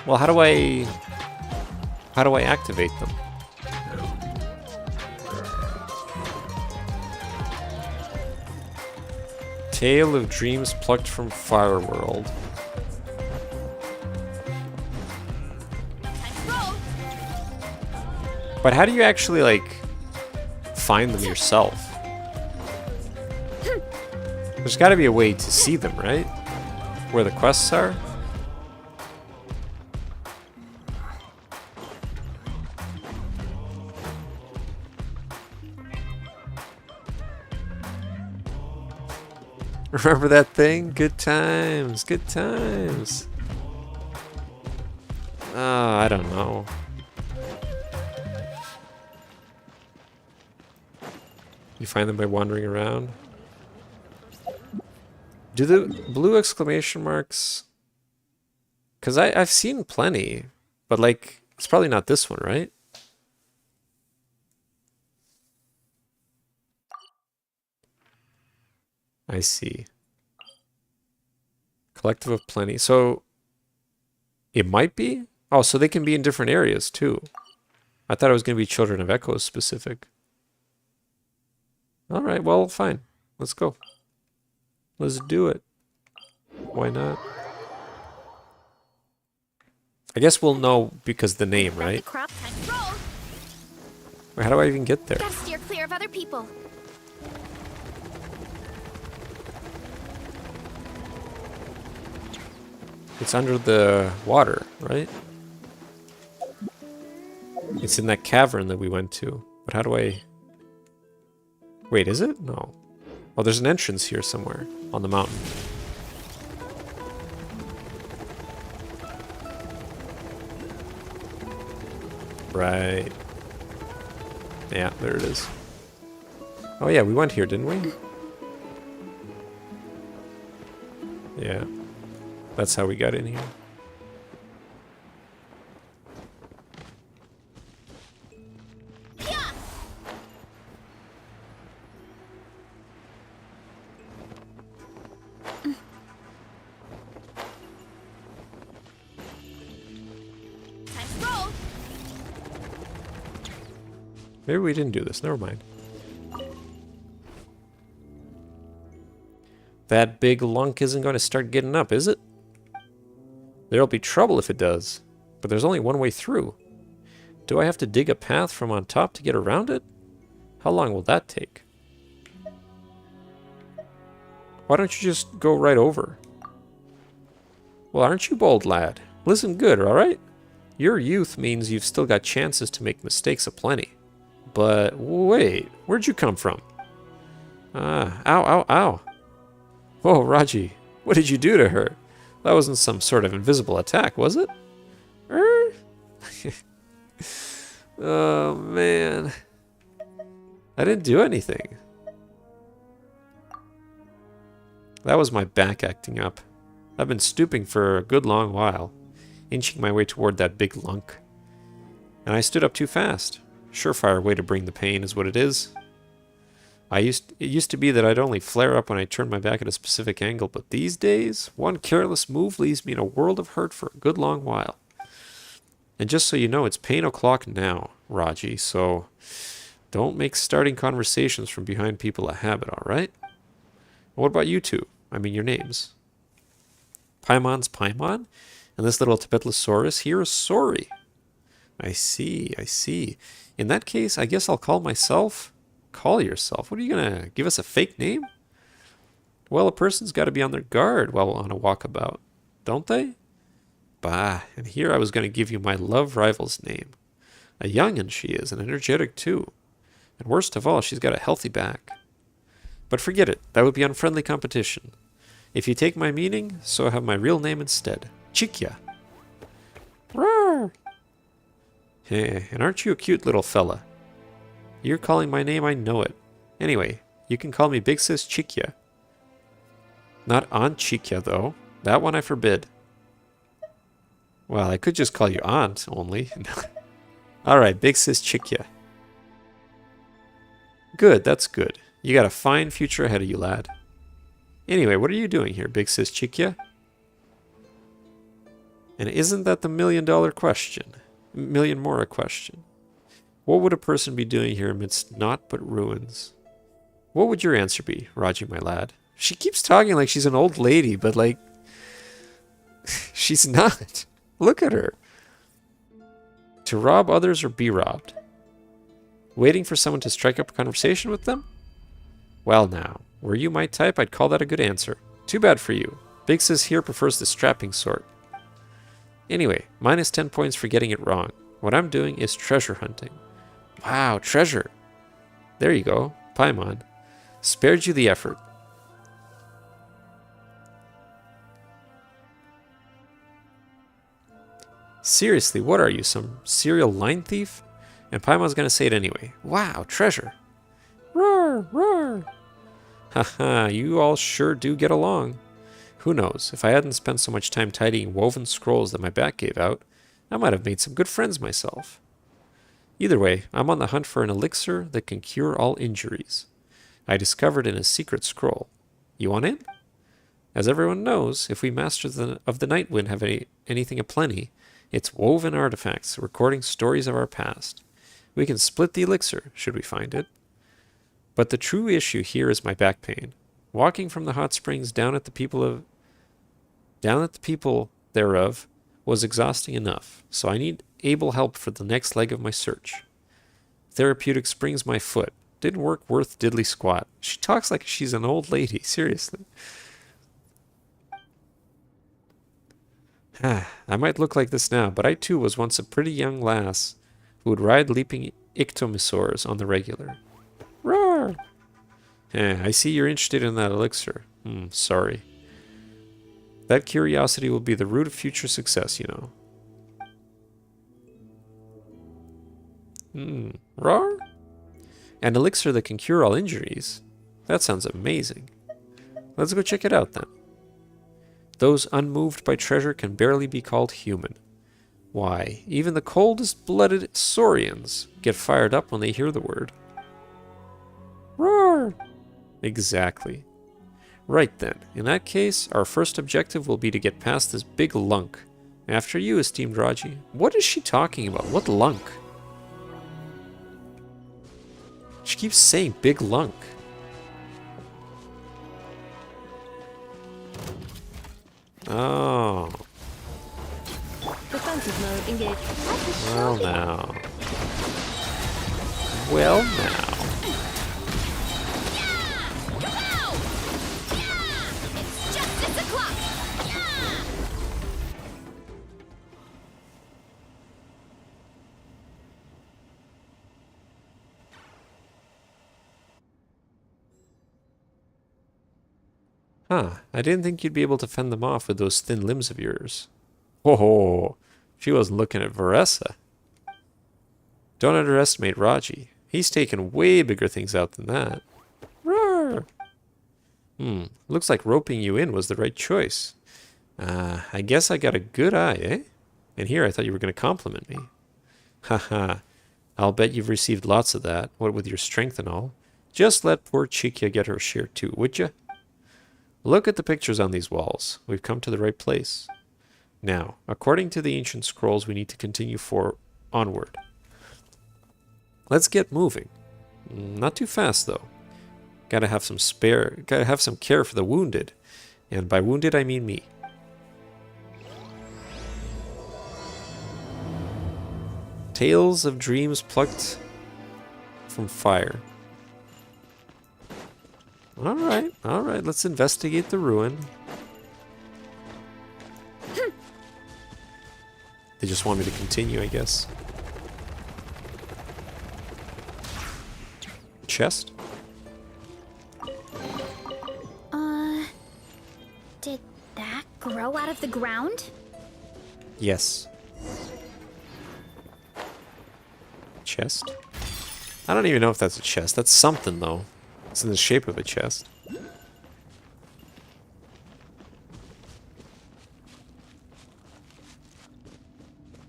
A: Well, how do I activate them? Tale of Dreams Plucked from Fireworld. But how do you actually, like, find them yourself? There's got to be a way to see them, right? Where the quests are? Remember that thing? Good times, good times. I don't know. You find them by wandering around? Do the blue exclamation marks... Because I've seen plenty, but like, it's probably not this one, right? I see. Collective of plenty. So, it might be? Oh, so they can be in different areas, too. I thought it was going to be Children of Echoes specific. Alright, well, fine. Let's go. Let's do it. Why not? I guess we'll know because the name, right?
D: Crop time. Roll.
A: Wait, how do I even get there?
D: Gotta steer clear of other people.
A: It's under the water, right? It's in that cavern that we went to. But how do I... Wait, is it? No. Oh, there's an entrance here somewhere on the mountain. Right. Yeah, there it is. Oh yeah, we went here, didn't we? Yeah. That's how we got in here. Maybe we didn't do this. Never mind. That big lunk isn't going to start getting up, is it? There'll be trouble if it does. But there's only one way through. Do I have to dig a path from on top to get around it? How long will that take? Why don't you just go right over? Well, aren't you bold, lad? Listen good, alright? Your youth means you've still got chances to make mistakes aplenty. But wait, where'd you come from? Ah, ow, ow, ow. Whoa, Raji, what did you do to her? That wasn't some sort of invisible attack, was it? Oh, man. I didn't do anything. That was my back acting up. I've been stooping for a good long while, inching my way toward that big lunk. And I stood up too fast. Surefire way to bring the pain is what it is. It used to be that I'd only flare up when I turned my back at a specific angle, but these days, one careless move leaves me in a world of hurt for a good long while. And just so you know, it's pain o'clock now, Raji, so don't make starting conversations from behind people a habit, alright? What about you two? I mean your names. Paimon's Paimon, and this little Tibetlosaurus here is Sorry. I see, I see. In that case, I guess I'll call myself... Call yourself? What are you gonna give us a fake name? Well, a person's got to be on their guard while on a walkabout, don't they? Bah, and here I was going to give you my love rival's name. A young'un she is, and energetic too. And worst of all, she's got a healthy back. But forget it, that would be unfriendly competition. If you take my meaning, so have my real name instead. Chikya. Roar! Hey, and aren't you a cute little fella? You're calling my name, I know it. Anyway, you can call me Big Sis Chikya. Not Aunt Chikya, though. That one I forbid. Well, I could just call you Aunt, only. Alright, Big Sis Chikya. Good, that's good. You got a fine future ahead of you, lad. Anyway, what are you doing here, Big Sis Chikya? And isn't that the million-dollar question? Million more a question. What would a person be doing here amidst naught but ruins? What would your answer be, Raji, my lad? She keeps talking like she's an old lady, but like... she's not. Look at her. To rob others or be robbed? Waiting for someone to strike up a conversation with them? Well now, Were you my type, I'd call that a good answer. Too bad for you. Bigsis here prefers the strapping sort. Anyway, minus 10 points for getting it wrong. What I'm doing is treasure hunting. Wow, treasure. There you go, Paimon. Spared you the effort. Seriously, what are you, some serial line thief? And Paimon's gonna say it anyway. Wow, treasure. Roar, roar. Haha, you all sure do get along. Who knows, if I hadn't spent so much time tidying woven scrolls that my back gave out, I might have made some good friends myself. Either way, I'm on the hunt for an elixir that can cure all injuries. I discovered in a secret scroll. You want in? As everyone knows, if we masters of the Night Wind have anything aplenty, it's woven artifacts recording stories of our past. We can split the elixir, should we find it. But the true issue here is my back pain. Walking from the hot springs down at the people thereof was exhausting enough, so I need able help for the next leg of my search. Therapeutic springs my foot. Didn't work worth diddly squat. She talks like she's an old lady, seriously. I might look like this now, but I too was once a pretty young lass who would ride leaping ictomosaurs on the regular. Roar! I see you're interested in that elixir. Sorry. That curiosity will be the root of future success, you know. Roar? An elixir that can cure all injuries? That sounds amazing. Let's go check it out then. Those unmoved by treasure can barely be called human. Why, even the coldest-blooded Saurians get fired up when they hear the word. Roar! Exactly. Right then, in that case, our first objective will be to get past this big lunk. After you, esteemed Raji. What is she talking about? What lunk? She keeps saying big lunk. Oh.
F: Defensive mode engaged.
A: Well now. Well now.
D: It's justice o'clock!
A: Huh, I didn't think you'd be able to fend them off with those thin limbs of yours. Oh, she wasn't looking at Varessa. Don't underestimate Raji. He's taken way bigger things out than that. Roar! Looks like roping you in was the right choice. I guess I got a good eye, eh? And here I thought you were going to compliment me. Haha, I'll bet you've received lots of that, what with your strength and all. Just let poor Chikia get her share too, would ya? Look at the pictures on these walls. We've come to the right place. Now, according to the ancient scrolls, we need to continue onward. Let's get moving. Not too fast, though. Gotta have some care for the wounded. And by wounded, I mean me. Tales of dreams plucked from fire. Alright, let's investigate the ruin. They just want me to continue, I guess. Chest?
D: Did that grow out of the ground?
A: Yes. Chest? I don't even know if that's a chest. That's something, though. It's in the shape of a chest.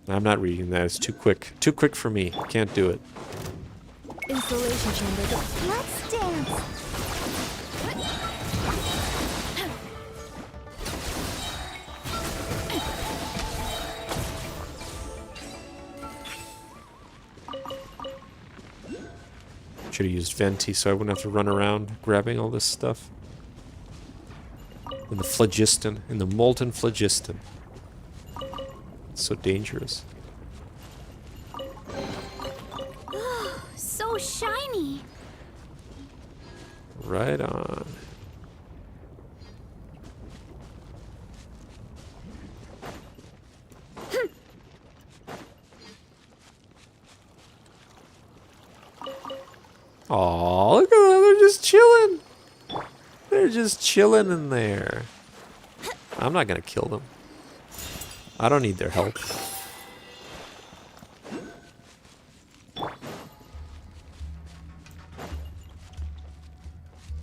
A: I'm not reading that. It's too quick. Too quick for me. Can't do it.
F: Installation chamber.
D: Let's dance!
A: Should have used Venti so I wouldn't have to run around grabbing all this stuff. And the phlogiston. And the molten phlogiston. It's so dangerous.
D: So shiny!
A: Right on. Aw, look at them. They're just chilling. They're just chilling in there. I'm not gonna kill them. I don't need their help.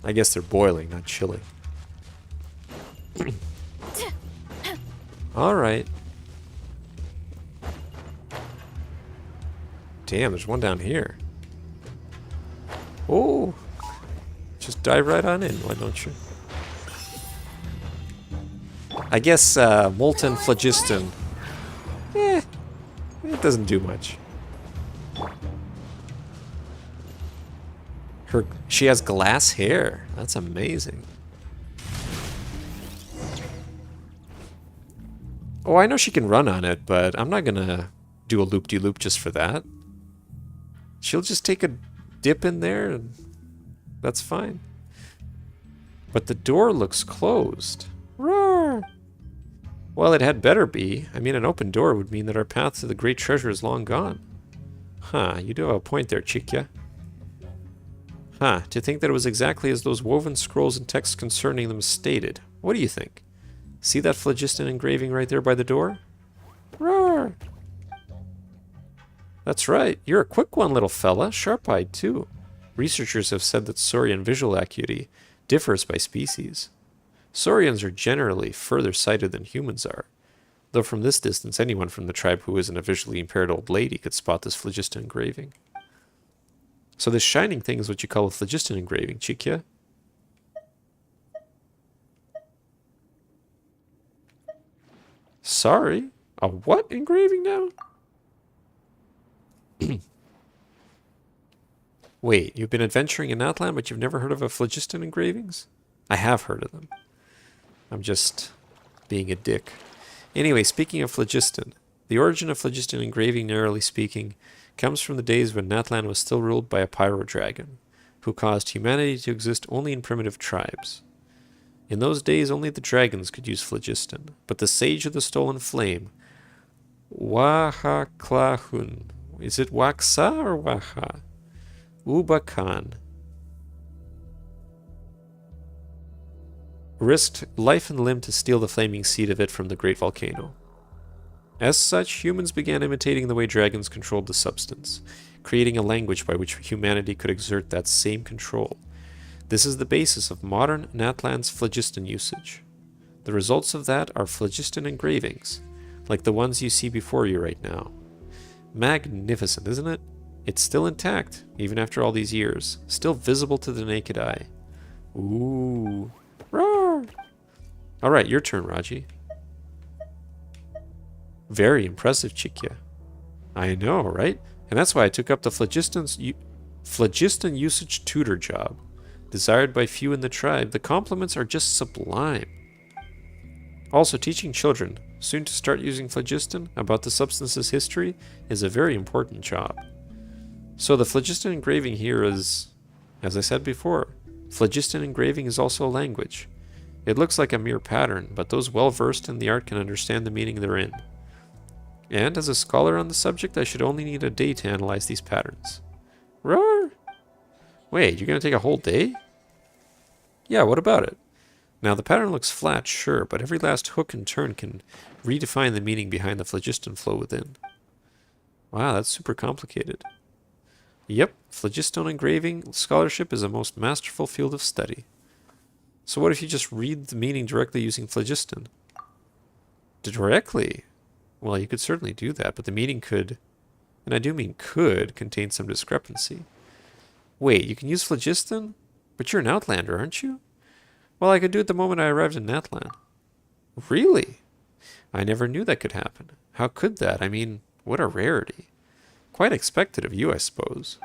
A: I guess they're boiling, not chilling. Alright. Damn, there's one down here. Oh! Just dive right on in, why don't you? I guess molten phlogiston. It doesn't do much. She has glass hair. That's amazing. Oh, I know she can run on it, but I'm not gonna do a loop-de-loop just for that. She'll just take a dip in there, and that's fine. But the door looks closed. Roar! Well, it had better be. I mean, an open door would mean that our path to the great treasure is long gone. Huh, you do have a point there, Chikya. Huh, to think that it was exactly as those woven scrolls and texts concerning them stated. What do you think? See that phlogiston engraving right there by the door? Roar! That's right, you're a quick one, little fella. Sharp-eyed, too. Researchers have said that Saurian visual acuity differs by species. Saurians are generally further sighted than humans are, though from this distance anyone from the tribe who isn't a visually impaired old lady could spot this phlogiston engraving. So this shining thing is what you call a phlogiston engraving, Chikya? Sorry? A what engraving now? Wait, you've been adventuring in Outland, but you've never heard of a phlogiston engravings? I have heard of them. I'm just being a dick. Anyway, speaking of phlogiston, the origin of phlogiston engraving, narrowly speaking, comes from the days when Natlan was still ruled by a pyro dragon, who caused humanity to exist only in primitive tribes. In those days, only the dragons could use phlogiston, but the Sage of the Stolen Flame, Wahaklahun, is it Waksa or Waha? Ubakan, risked life and limb to steal the flaming seed of it from the great volcano. As such, humans began imitating the way dragons controlled the substance, creating a language by which humanity could exert that same control. This is the basis of modern Natlan's phlogiston usage. The results of that are phlogiston engravings, like the ones you see before you right now. Magnificent, isn't it? It's still intact, even after all these years, still visible to the naked eye. Ooh. Roar! Alright, your turn, Raji. Very impressive, Chikya. I know, right? And that's why I took up the phlogiston usage tutor job. Desired by few in the tribe, the compliments are just sublime. Also, teaching children, soon to start using phlogiston, about the substance's history, is a very important job. So the phlogiston engraving here is, as I said before, phlogiston engraving is also a language. It looks like a mere pattern, but those well-versed in the art can understand the meaning therein. And as a scholar on the subject, I should only need a day to analyze these patterns. Roar! Wait, you're going to take a whole day? Yeah, what about it? Now, the pattern looks flat, sure, but every last hook and turn can redefine the meaning behind the phlogiston flow within. Wow, that's super complicated. Yep, phlogiston engraving scholarship is a most masterful field of study. So what if you just read the meaning directly using phlogiston? Directly? Well, you could certainly do that, but the meaning could, and I do mean could, contain some discrepancy. Wait, you can use phlogiston? But you're an Outlander, aren't you? Well, I could do it the moment I arrived in Natlan. Really? I never knew that could happen. How could that? I mean, what a rarity. Quite expected of you, I suppose.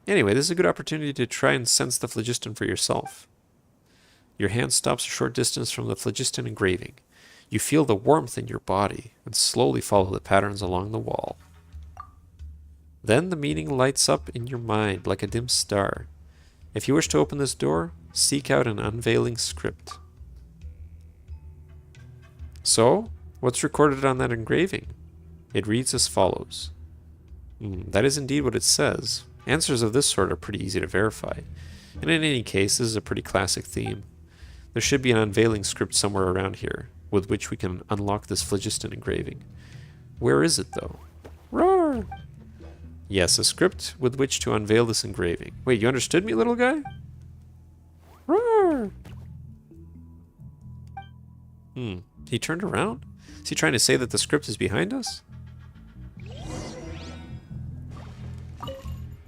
A: Anyway, this is a good opportunity to try and sense the phlogiston for yourself. Your hand stops a short distance from the phlogiston engraving. You feel the warmth in your body and slowly follow the patterns along the wall. Then the meaning lights up in your mind like a dim star. If you wish to open this door, seek out an unveiling script. So, what's recorded on that engraving? It reads as follows. That is indeed what it says. Answers of this sort are pretty easy to verify. And in any case, this is a pretty classic theme. There should be an unveiling script somewhere around here, with which we can unlock this phlogiston engraving. Where is it, though? Roar! Yes, a script with which to unveil this engraving. Wait, you understood me, little guy? Roar! He turned around? Is he trying to say that the script is behind us?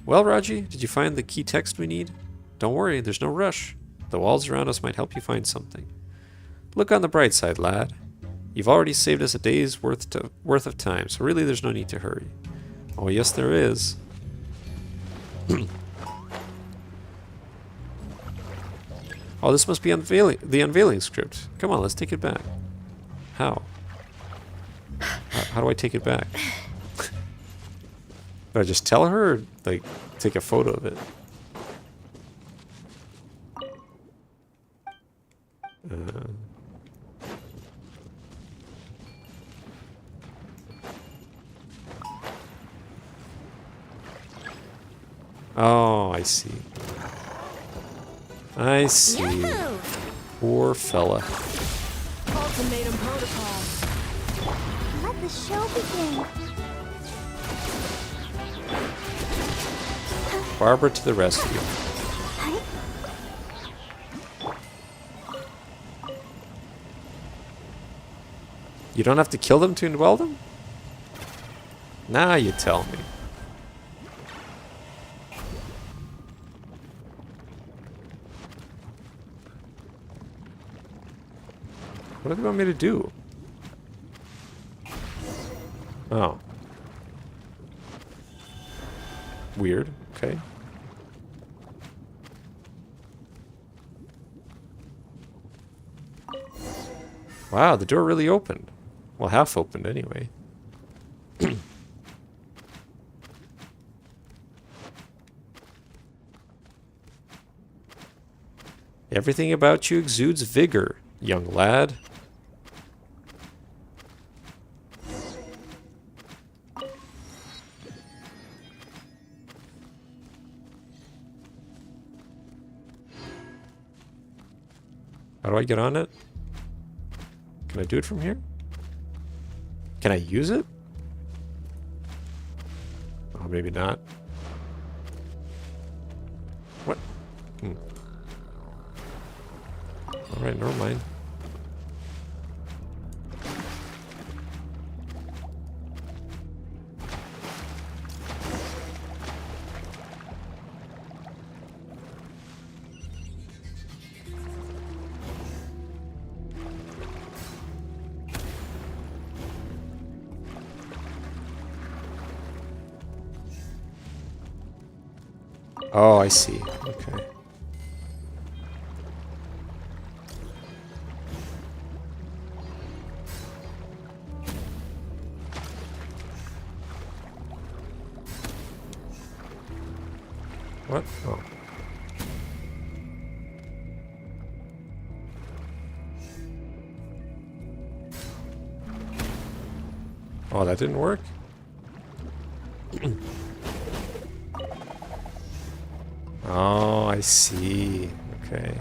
A: Well, Raji, did you find the key text we need? Don't worry, there's no rush. The walls around us might help you find something. Look on the bright side, lad. You've already saved us a day's worth of time, so really there's no need to hurry. Oh, yes, there is. Oh, this must be the unveiling script. Come on, let's take it back. How? How do I take it back? Do I just tell her, or, like, take a photo of it? Oh, I see. I see.
D: Yahoo!
A: Poor fella.
F: Ultimatum protocol.
D: Let the show begin.
A: Barbara to the rescue.
D: Hi.
A: You don't have to kill them to indwell them? Now you tell me. What do they want me to do? Oh. Weird. Okay. Wow, the door really opened. Well, half opened anyway. Everything about you exudes vigor, young lad. How do I get on it? Can I do it from here? Can I use it? Oh, maybe not. What? Alright, never mind. Oh, I see. Okay. What? Oh. Oh, that didn't work? Oh, I see. Okay.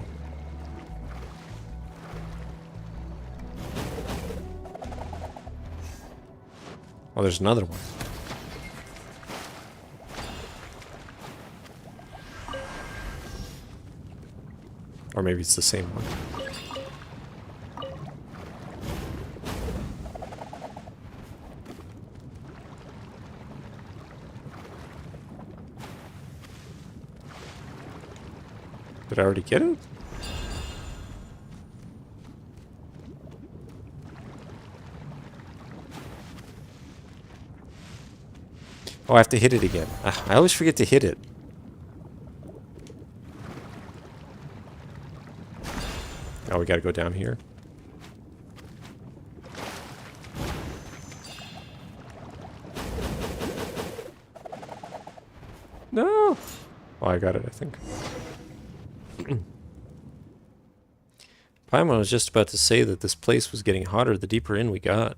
A: Oh, there's another one. Or maybe it's the same one. Did I already get it? Oh, I have to hit it again. I always forget to hit it. Oh, we gotta go down here. No! Oh, I got it, I think. Paimon was just about to say that this place was getting hotter the deeper in we got.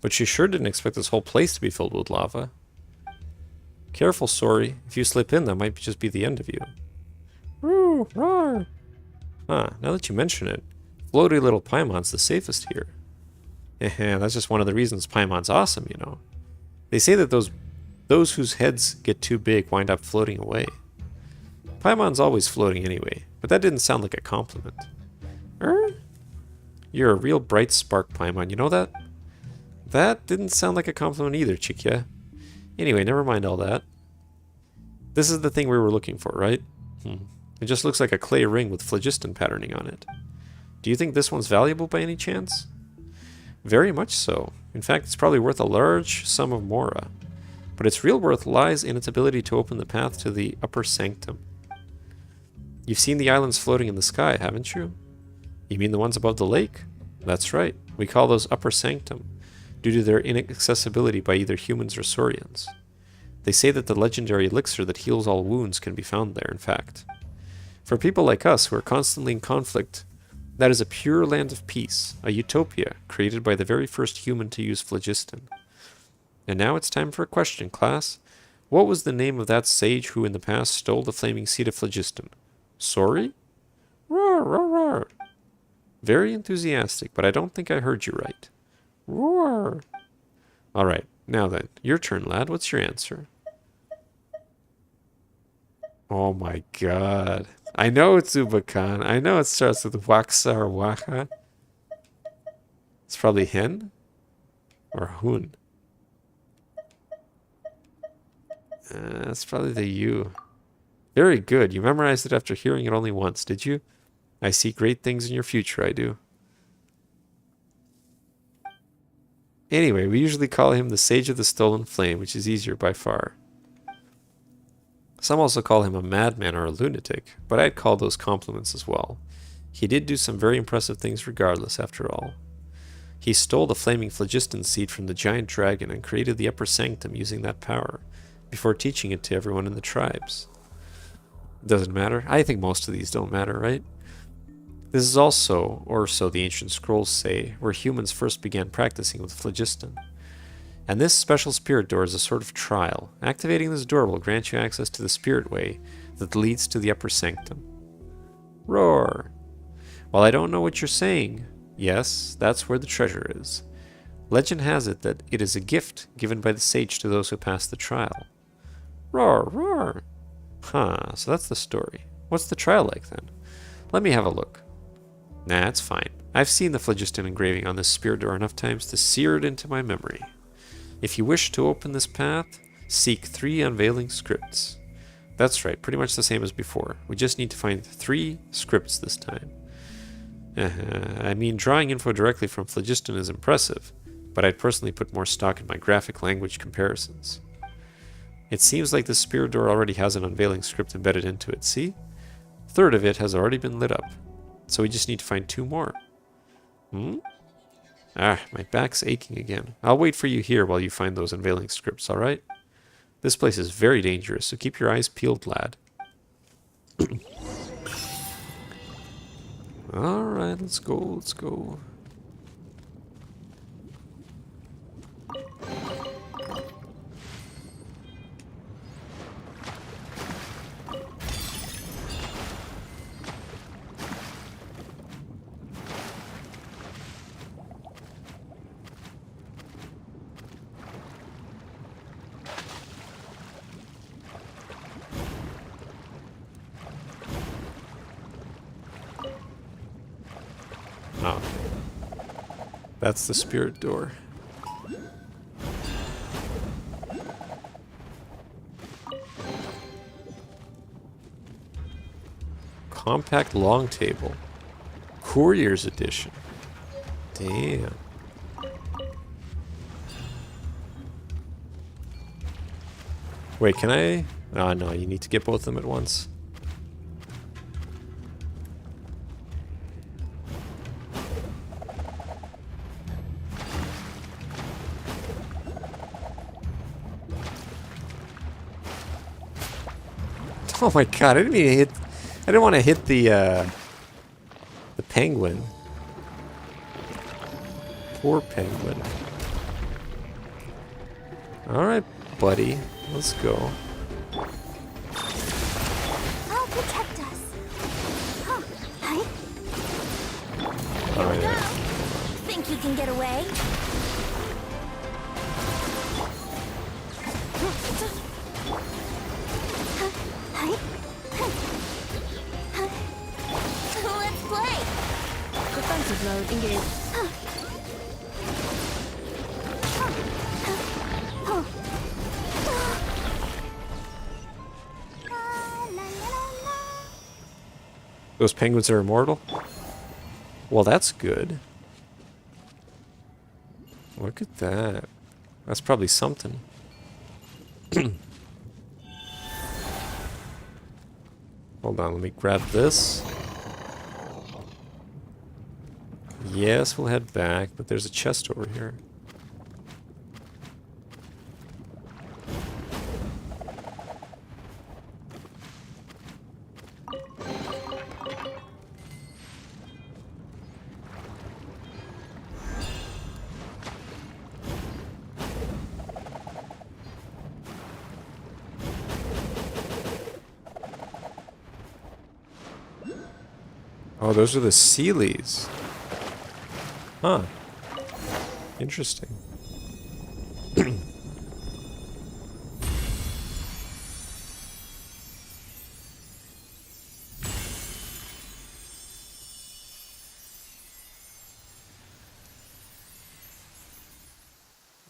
A: But she sure didn't expect this whole place to be filled with lava. Careful, sorry. If you slip in, that might just be the end of you. Woo, roar. Huh, now that you mention it, floaty little Paimon's the safest here. Yeah, that's just one of the reasons Paimon's awesome, you know. They say that those whose heads get too big wind up floating away. Paimon's always floating anyway, but that didn't sound like a compliment. You're a real bright spark, Paimon, you know that? That didn't sound like a compliment either, Chikya. Anyway, never mind all that. This is the thing we were looking for, right? It just looks like a clay ring with phlogiston patterning on it. Do you think this one's valuable by any chance? Very much so. In fact, it's probably worth a large sum of mora. But its real worth lies in its ability to open the path to the upper sanctum. You've seen the islands floating in the sky, haven't you? You mean the ones above the lake? That's right. We call those upper sanctum, due to their inaccessibility by either humans or saurians. They say that the legendary elixir that heals all wounds can be found there, in fact. For people like us who are constantly in conflict, that is a pure land of peace, a utopia created by the very first human to use phlogiston. And now it's time for a question, class. What was the name of that sage who in the past stole the flaming seed of phlogiston? Sorry? Roar, roar, roar. Very enthusiastic, but I don't think I heard you right. Roar. Alright, now then, your turn, lad. What's your answer? Oh my god. I know it's Ubakan. I know it starts with Waksa or Waka. It's probably Hen? Or Hun? That's probably the U. Very good. You memorized it after hearing it only once, did you? I see great things in your future, I do. Anyway, we usually call him the Sage of the Stolen Flame, which is easier by far. Some also call him a madman or a lunatic, but I'd call those compliments as well. He did do some very impressive things regardless, after all. He stole the flaming phlogiston seed from the giant dragon and created the upper sanctum using that power, before teaching it to everyone in the tribes. Doesn't matter. I think most of these don't matter, right? This is also, or so the ancient scrolls say, where humans first began practicing with phlogiston. And this special spirit door is a sort of trial. Activating this door will grant you access to the spirit way that leads to the upper sanctum. Roar! While I don't know what you're saying, yes, that's where the treasure is. Legend has it that it is a gift given by the sage to those who pass the trial. Roar, roar! Huh, so that's the story. What's the trial like then? Let me have a look. Nah, it's fine. I've seen the phlogiston engraving on this spirit door enough times to sear it into my memory. If you wish to open this path, seek 3 unveiling scripts. That's right, pretty much the same as before. We just need to find 3 scripts this time. I mean, drawing info directly from phlogiston is impressive, but I'd personally put more stock in my graphic language comparisons. It seems like this spirit door already has an unveiling script embedded into it, see? A third of it has already been lit up, so we just need to find 2 more. My back's aching again. I'll wait for you here while you find those unveiling scripts, alright? This place is very dangerous, so keep your eyes peeled, lad. Alright, let's go, let's go. Oh. That's the spirit door. Compact long table. Courier's edition. Damn. Wait, can I? Oh no, you need to get both of them at once. Oh my god, I didn't mean to hit... I didn't want to hit the penguin. Poor penguin. Alright, buddy. Let's go.
D: can get away? Let's play!
F: Defensive mode engaged.
A: Those penguins are immortal? Well, that's good. Look at that. That's probably something. Hold on, let me grab this. Yes, we'll head back, but there's a chest over here. Oh, those are the Sealies. Huh. Interesting.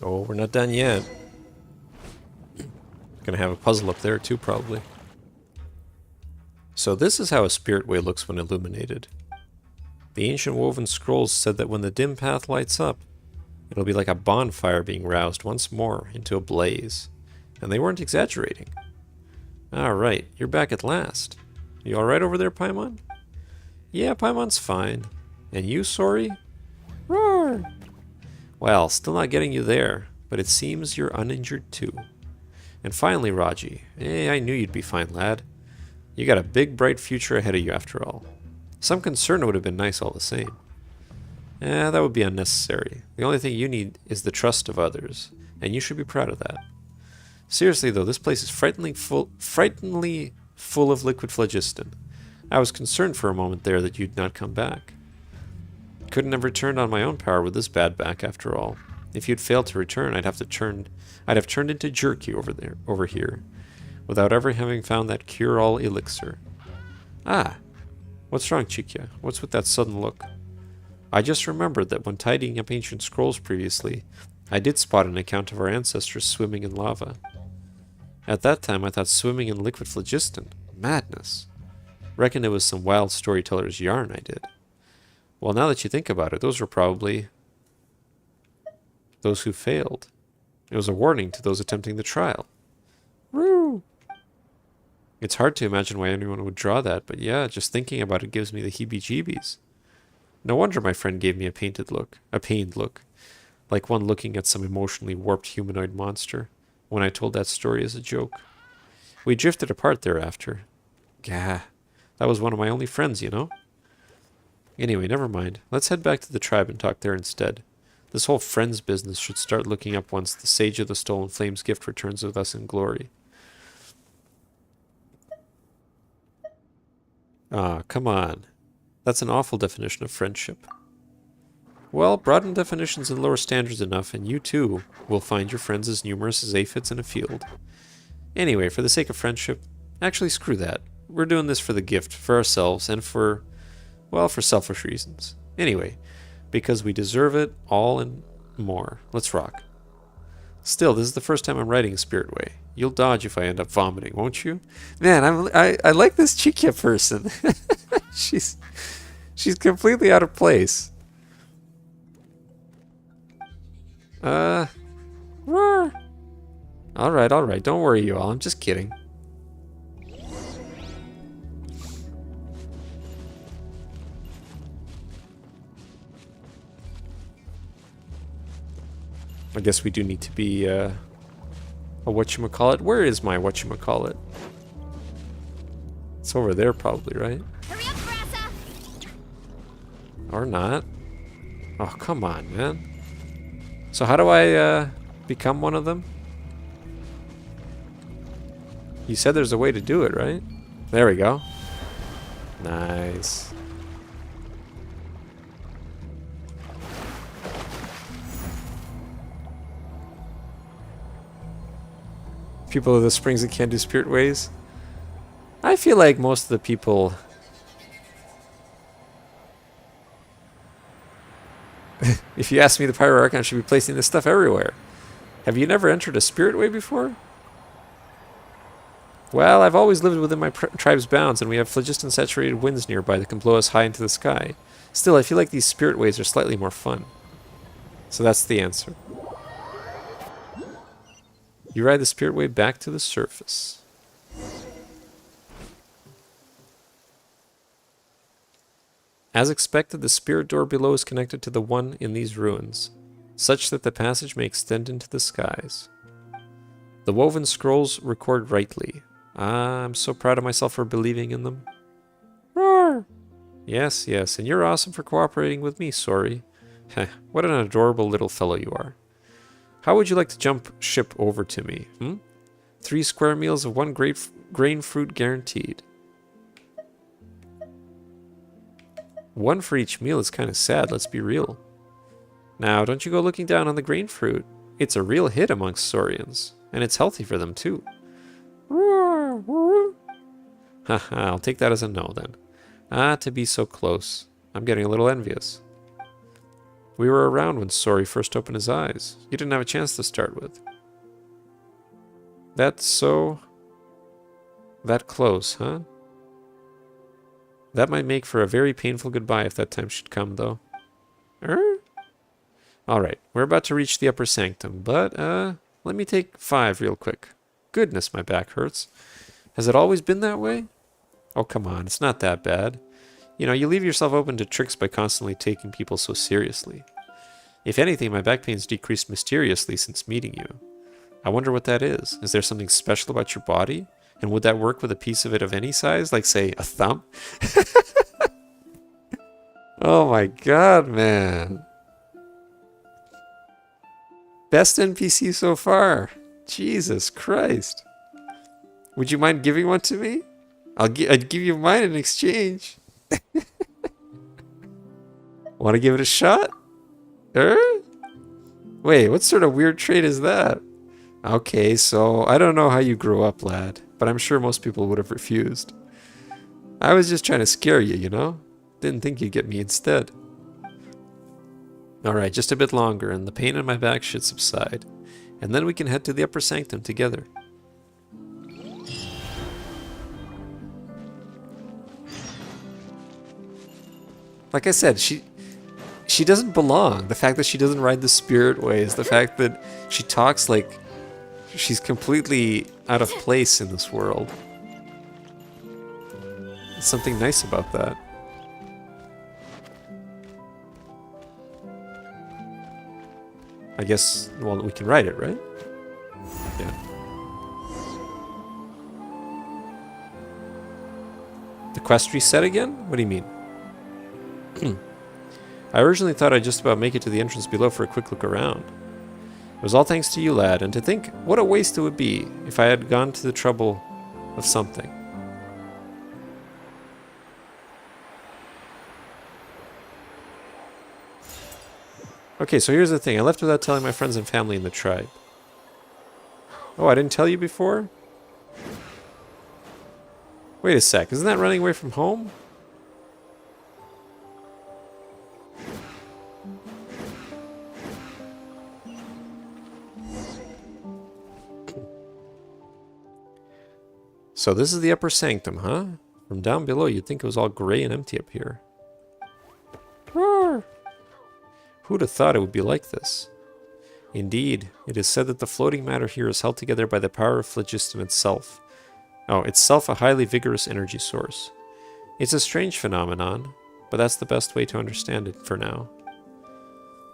A: Oh, we're not done yet. Gonna have a puzzle up there too, probably. So this is how a spirit way looks when illuminated. The ancient woven scrolls said that when the dim path lights up, it'll be like a bonfire being roused once more into a blaze. And they weren't exaggerating. Alright, you're back at last. You alright over there, Paimon? Yeah, Paimon's fine. And you, Sori? Roar! Well, still not getting you there, but it seems you're uninjured too. And finally, Raji. I knew you'd be fine, lad. You got a big, bright future ahead of you after all. Some concern would have been nice all the same. That would be unnecessary. The only thing you need is the trust of others, and you should be proud of that. Seriously though, this place is frighteningly full of liquid phlogiston. I was concerned for a moment there that you'd not come back. Couldn't have returned on my own power with this bad back after all. If you'd failed to return, I'd have turned into jerky over here, without ever having found that cure-all elixir. Ah, what's wrong, Chikya? What's with that sudden look? I just remembered that when tidying up ancient scrolls previously, I did spot an account of our ancestors swimming in lava. At that time, I thought swimming in liquid phlogiston. Madness. Reckon it was some wild storyteller's yarn I did. Well, now that you think about it, those were probably those who failed. It was a warning to those attempting the trial. Woo! It's hard to imagine why anyone would draw that, but yeah, just thinking about it gives me the heebie-jeebies. No wonder my friend gave me a pained look, like one looking at some emotionally warped humanoid monster, when I told that story as a joke. We drifted apart thereafter. Gah, that was one of my only friends, you know? Anyway, never mind. Let's head back to the tribe and talk there instead. This whole friends business should start looking up once the Sage of the Stolen Flames gift returns with us in glory. Ah, come on. That's an awful definition of friendship. Well, broaden definitions and lower standards enough, and you too will find your friends as numerous as aphids in a field. Anyway, for the sake of friendship, actually screw that. We're doing this for the gift, for ourselves, and for selfish reasons. Anyway, because we deserve it all and more. Let's rock. Still, this is the first time I'm riding a spirit way. You'll dodge if I end up vomiting, won't you? Man, I like this Chikya person. She's completely out of place. Roar. Alright, don't worry you all, I'm just kidding. I guess we do need to be, a whatchamacallit. Where is my whatchamacallit? It's over there probably, right?
D: Hurry up, Grassa!
A: Or not. Oh, come on, man. So how do I, become one of them? You said there's a way to do it, right? There we go. Nice. People of the springs that can't do spirit ways. I feel like most of the people... If you ask me, the Pyro Archon should be placing this stuff everywhere. Have you never entered a spirit way before? Well, I've always lived within my tribe's bounds, and we have phlogiston-saturated winds nearby that can blow us high into the sky. Still, I feel like these spirit ways are slightly more fun. So that's the answer. You ride the spirit wave back to the surface. As expected, the spirit door below is connected to the one in these ruins, such that the passage may extend into the skies. The woven scrolls record rightly. Ah, I'm so proud of myself for believing in them. Roar! Yes, yes, and you're awesome for cooperating with me, Sori. Heh, what an adorable little fellow you are. How would you like to jump ship over to me, 3 square meals of 1 grain fruit guaranteed. 1 for each meal is kind of sad, let's be real. Now, don't you go looking down on the grain fruit. It's a real hit amongst Saurians, and it's healthy for them too. Haha, I'll take that as a no then. Ah, to be so close. I'm getting a little envious. We were around when Sori first opened his eyes. You didn't have a chance to start with. That's so... that close, huh? That might make for a very painful goodbye if that time should come, though. Alright, we're about to reach the upper sanctum, but, let me take 5 real quick. Goodness, my back hurts. Has it always been that way? Oh, come on, it's not that bad. You know, you leave yourself open to tricks by constantly taking people so seriously. If anything, my back pain's decreased mysteriously since meeting you. I wonder what that is. Is there something special about your body? And would that work with a piece of it of any size? Like, say, a thumb? Oh my god, man. Best NPC so far. Jesus Christ. Would you mind giving one to me? I'd give you mine in exchange. Want to give it a shot? Wait, what sort of weird trait is that? Okay, so I don't know how you grew up, lad, but I'm sure most people would have refused. I was just trying to scare you, you know? Didn't think you'd get me instead. Alright, just a bit longer, and the pain in my back should subside. And then we can head to the upper sanctum together. Like I said, she doesn't belong. The fact that she doesn't ride the spirit ways, the fact that she talks like she's completely out of place in this world. There's something nice about that. I guess, well, we can ride it, right? Yeah. The quest reset again? What do you mean? I originally thought I'd just about make it to the entrance below for a quick look around. It was all thanks to you, lad, and to think what a waste it would be if I had gone to the trouble of something. Okay, so here's the thing. I left without telling my friends and family in the tribe. Oh, I didn't tell you before? Wait a sec. Isn't that running away from home? So this is the upper sanctum, huh? From down below, you'd think it was all gray and empty up here. Roar! Who'd have thought it would be like this? Indeed, it is said that the floating matter here is held together by the power of phlogiston itself. Oh, itself a highly vigorous energy source. It's a strange phenomenon, but that's the best way to understand it for now.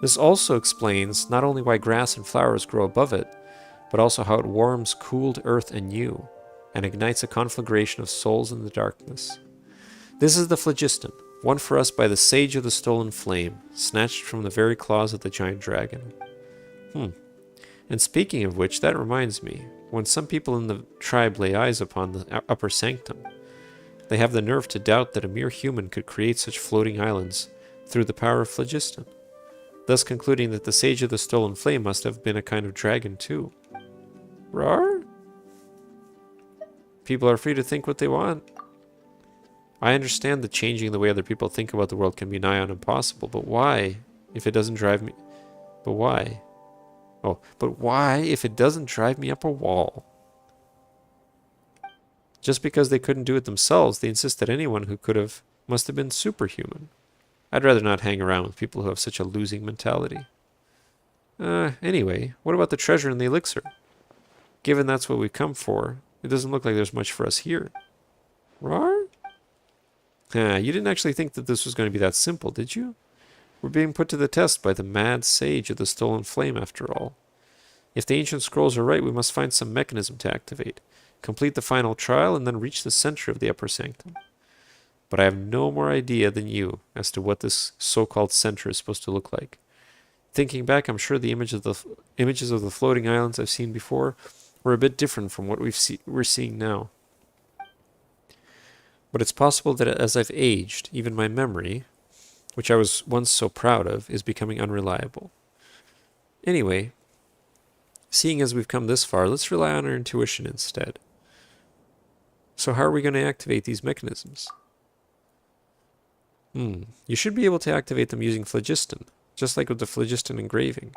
A: This also explains not only why grass and flowers grow above it, but also how it warms cooled earth and you, and ignites a conflagration of souls in the darkness. This is the phlogiston, won for us by the Sage of the Stolen Flame, snatched from the very claws of the giant dragon. And speaking of which, that reminds me, when some people in the tribe lay eyes upon the upper sanctum, they have the nerve to doubt that a mere human could create such floating islands through the power of phlogiston, thus concluding that the Sage of the Stolen Flame must have been a kind of dragon too. Rar? People are free to think what they want. I understand that changing the way other people think about the world can be nigh on impossible, but why, if it doesn't drive me... But why? Oh, but why if it doesn't drive me up a wall? Just because they couldn't do it themselves, they insist that anyone who could have must have been superhuman. I'd rather not hang around with people who have such a losing mentality. Anyway, what about the treasure and the elixir? Given that's what we've come for, it doesn't look like there's much for us here. Rar? You didn't actually think that this was going to be that simple, did you? We're being put to the test by the mad sage of the stolen flame, after all. If the ancient scrolls are right, we must find some mechanism to activate, complete the final trial, and then reach the center of the upper sanctum. But I have no more idea than you as to what this so-called center is supposed to look like. Thinking back, I'm sure the images of the floating islands I've seen before were a bit different from what we're seeing now. But it's possible that as I've aged, even my memory, which I was once so proud of, is becoming unreliable. Anyway, seeing as we've come this far, let's rely on our intuition instead. So how are we going to activate these mechanisms? You should be able to activate them using phlogiston, just like with the phlogiston engraving.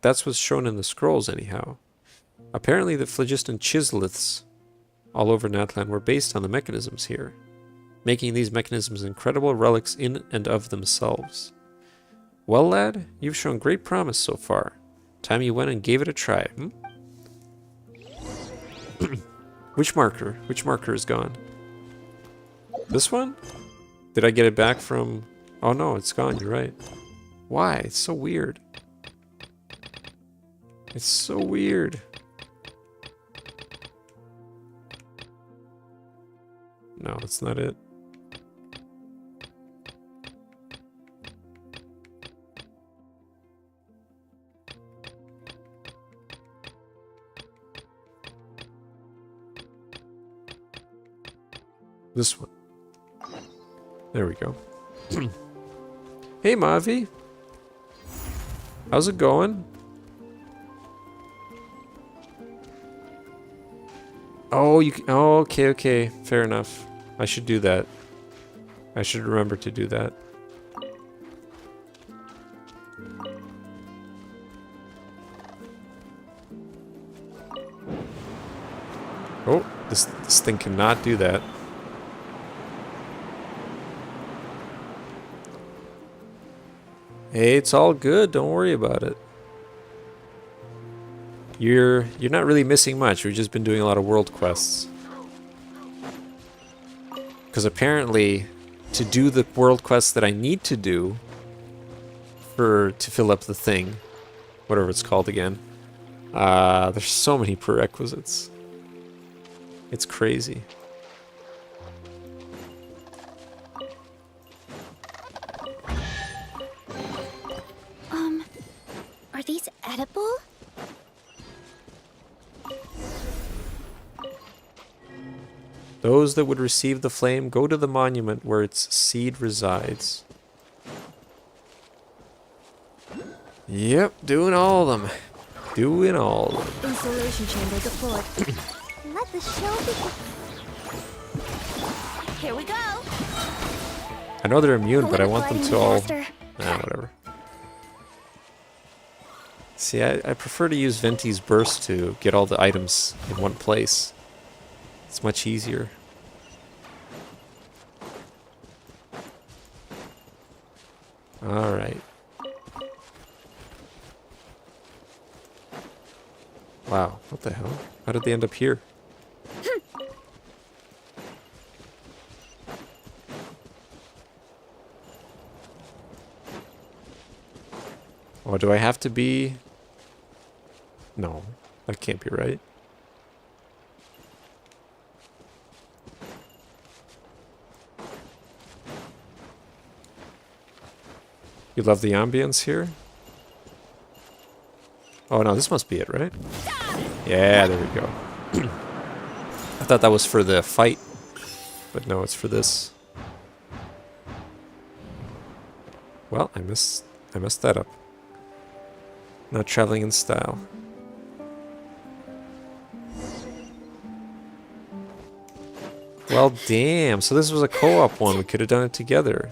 A: That's what's shown in the scrolls anyhow. Apparently the phlogiston chiseliths all over Natlan were based on the mechanisms here, making these mechanisms incredible relics in and of themselves. Well, lad, you've shown great promise so far. Time you went and gave it a try, Which marker? Which marker is gone? This one? Did I get it back from... Oh no, it's gone, you're right. Why? It's so weird. It's so weird. No, that's not it. This one. There we go. Hey, Mavi. How's it going? Oh, you can... Oh, okay, okay. Fair enough. I should do that. I should remember to do that. Oh, this thing cannot do that. Hey, it's all good. Don't worry about it. You're not really missing much. We've just been doing a lot of world quests. Because apparently, to do the world quests that I need to do to fill up the thing, whatever it's called again, there's so many prerequisites. It's crazy.
D: Are these edible?
A: Those that would receive the flame go to the monument where its seed resides. Yep, doing all of them. Doing all of them.
F: Installation chamber deployed.
D: Let the show begin. Here we go.
A: I know they're immune, but I want them
D: Gliding
A: to all...
D: faster.
A: whatever. See, I prefer to use Venti's Burst to get all the items in one place. It's much easier. Alright. Wow, what the hell? How did they end up here? Oh, do I have to be... No, that can't be right. You love the ambience here? Oh no, this must be it, right? Yeah, there we go. I thought that was for the fight, but no, it's for this. Well, I messed that up. Not traveling in style. Well, damn. So this was a co-op one. We could have done it together.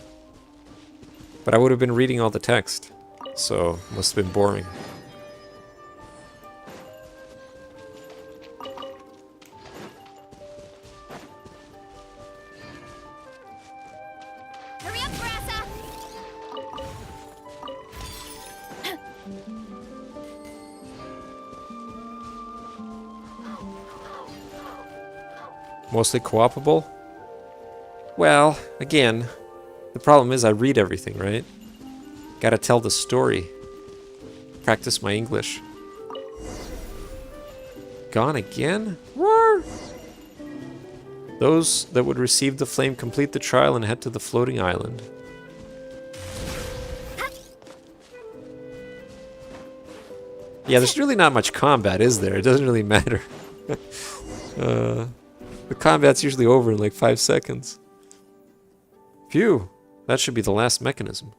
A: But I would have been reading all the text. So, must have been boring.
D: Hurry up, Grassa!
A: Mostly co-opable? Well, again, the problem is I read everything, right? Gotta tell the story. Practice my English. Gone again? Roar! Those that would receive the flame complete the trial and head to the floating island. Yeah, there's really not much combat, is there? It doesn't really matter. The combat's usually over in like 5 seconds. Phew, that should be the last mechanism.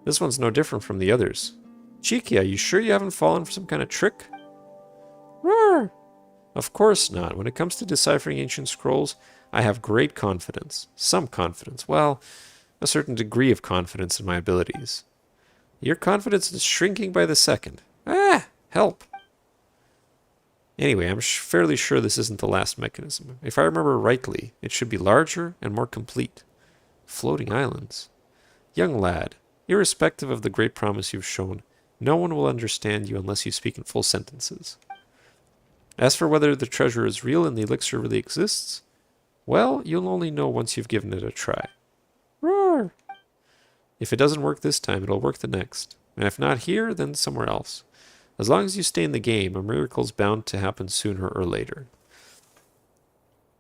A: This one's no different from the others. Cheeky, are you sure you haven't fallen for some kind of trick? Roar! Of course not. When it comes to deciphering ancient scrolls, I have great confidence. Some confidence. Well, a certain degree of confidence in my abilities. Your confidence is shrinking by the second. Ah! Help! Anyway, I'm fairly sure this isn't the last mechanism. If I remember rightly, it should be larger and more complete. Floating islands. Young lad, irrespective of the great promise you've shown, no one will understand you unless you speak in full sentences. As for whether the treasure is real and the elixir really exists, well, you'll only know once you've given it a try. Roar! If it doesn't work this time, it'll work the next. And if not here, then somewhere else. As long as you stay in the game, a miracle's bound to happen sooner or later.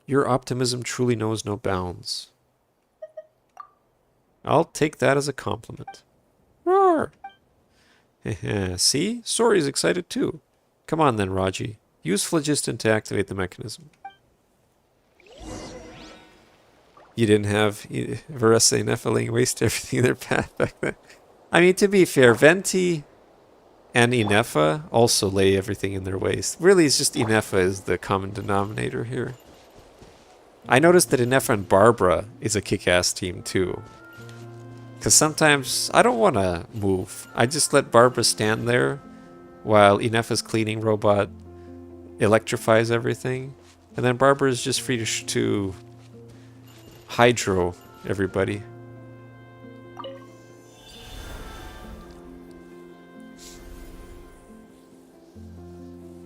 A: Your optimism truly knows no bounds. I'll take that as a compliment. Roar! See? Sori's excited too. Come on then, Raji. Use Phlogiston to activate the mechanism. You didn't have Varese and Nephilim waste everything in their path back then. I mean, to be fair, Venti and Inefa also lay everything in their waste. Really, it's just Inefa is the common denominator here. I noticed that Inefa and Barbara is a kick-ass team too. Because sometimes I don't want to move. I just let Barbara stand there while Inefa's cleaning robot electrifies everything. And then Barbara is just free to hydro everybody.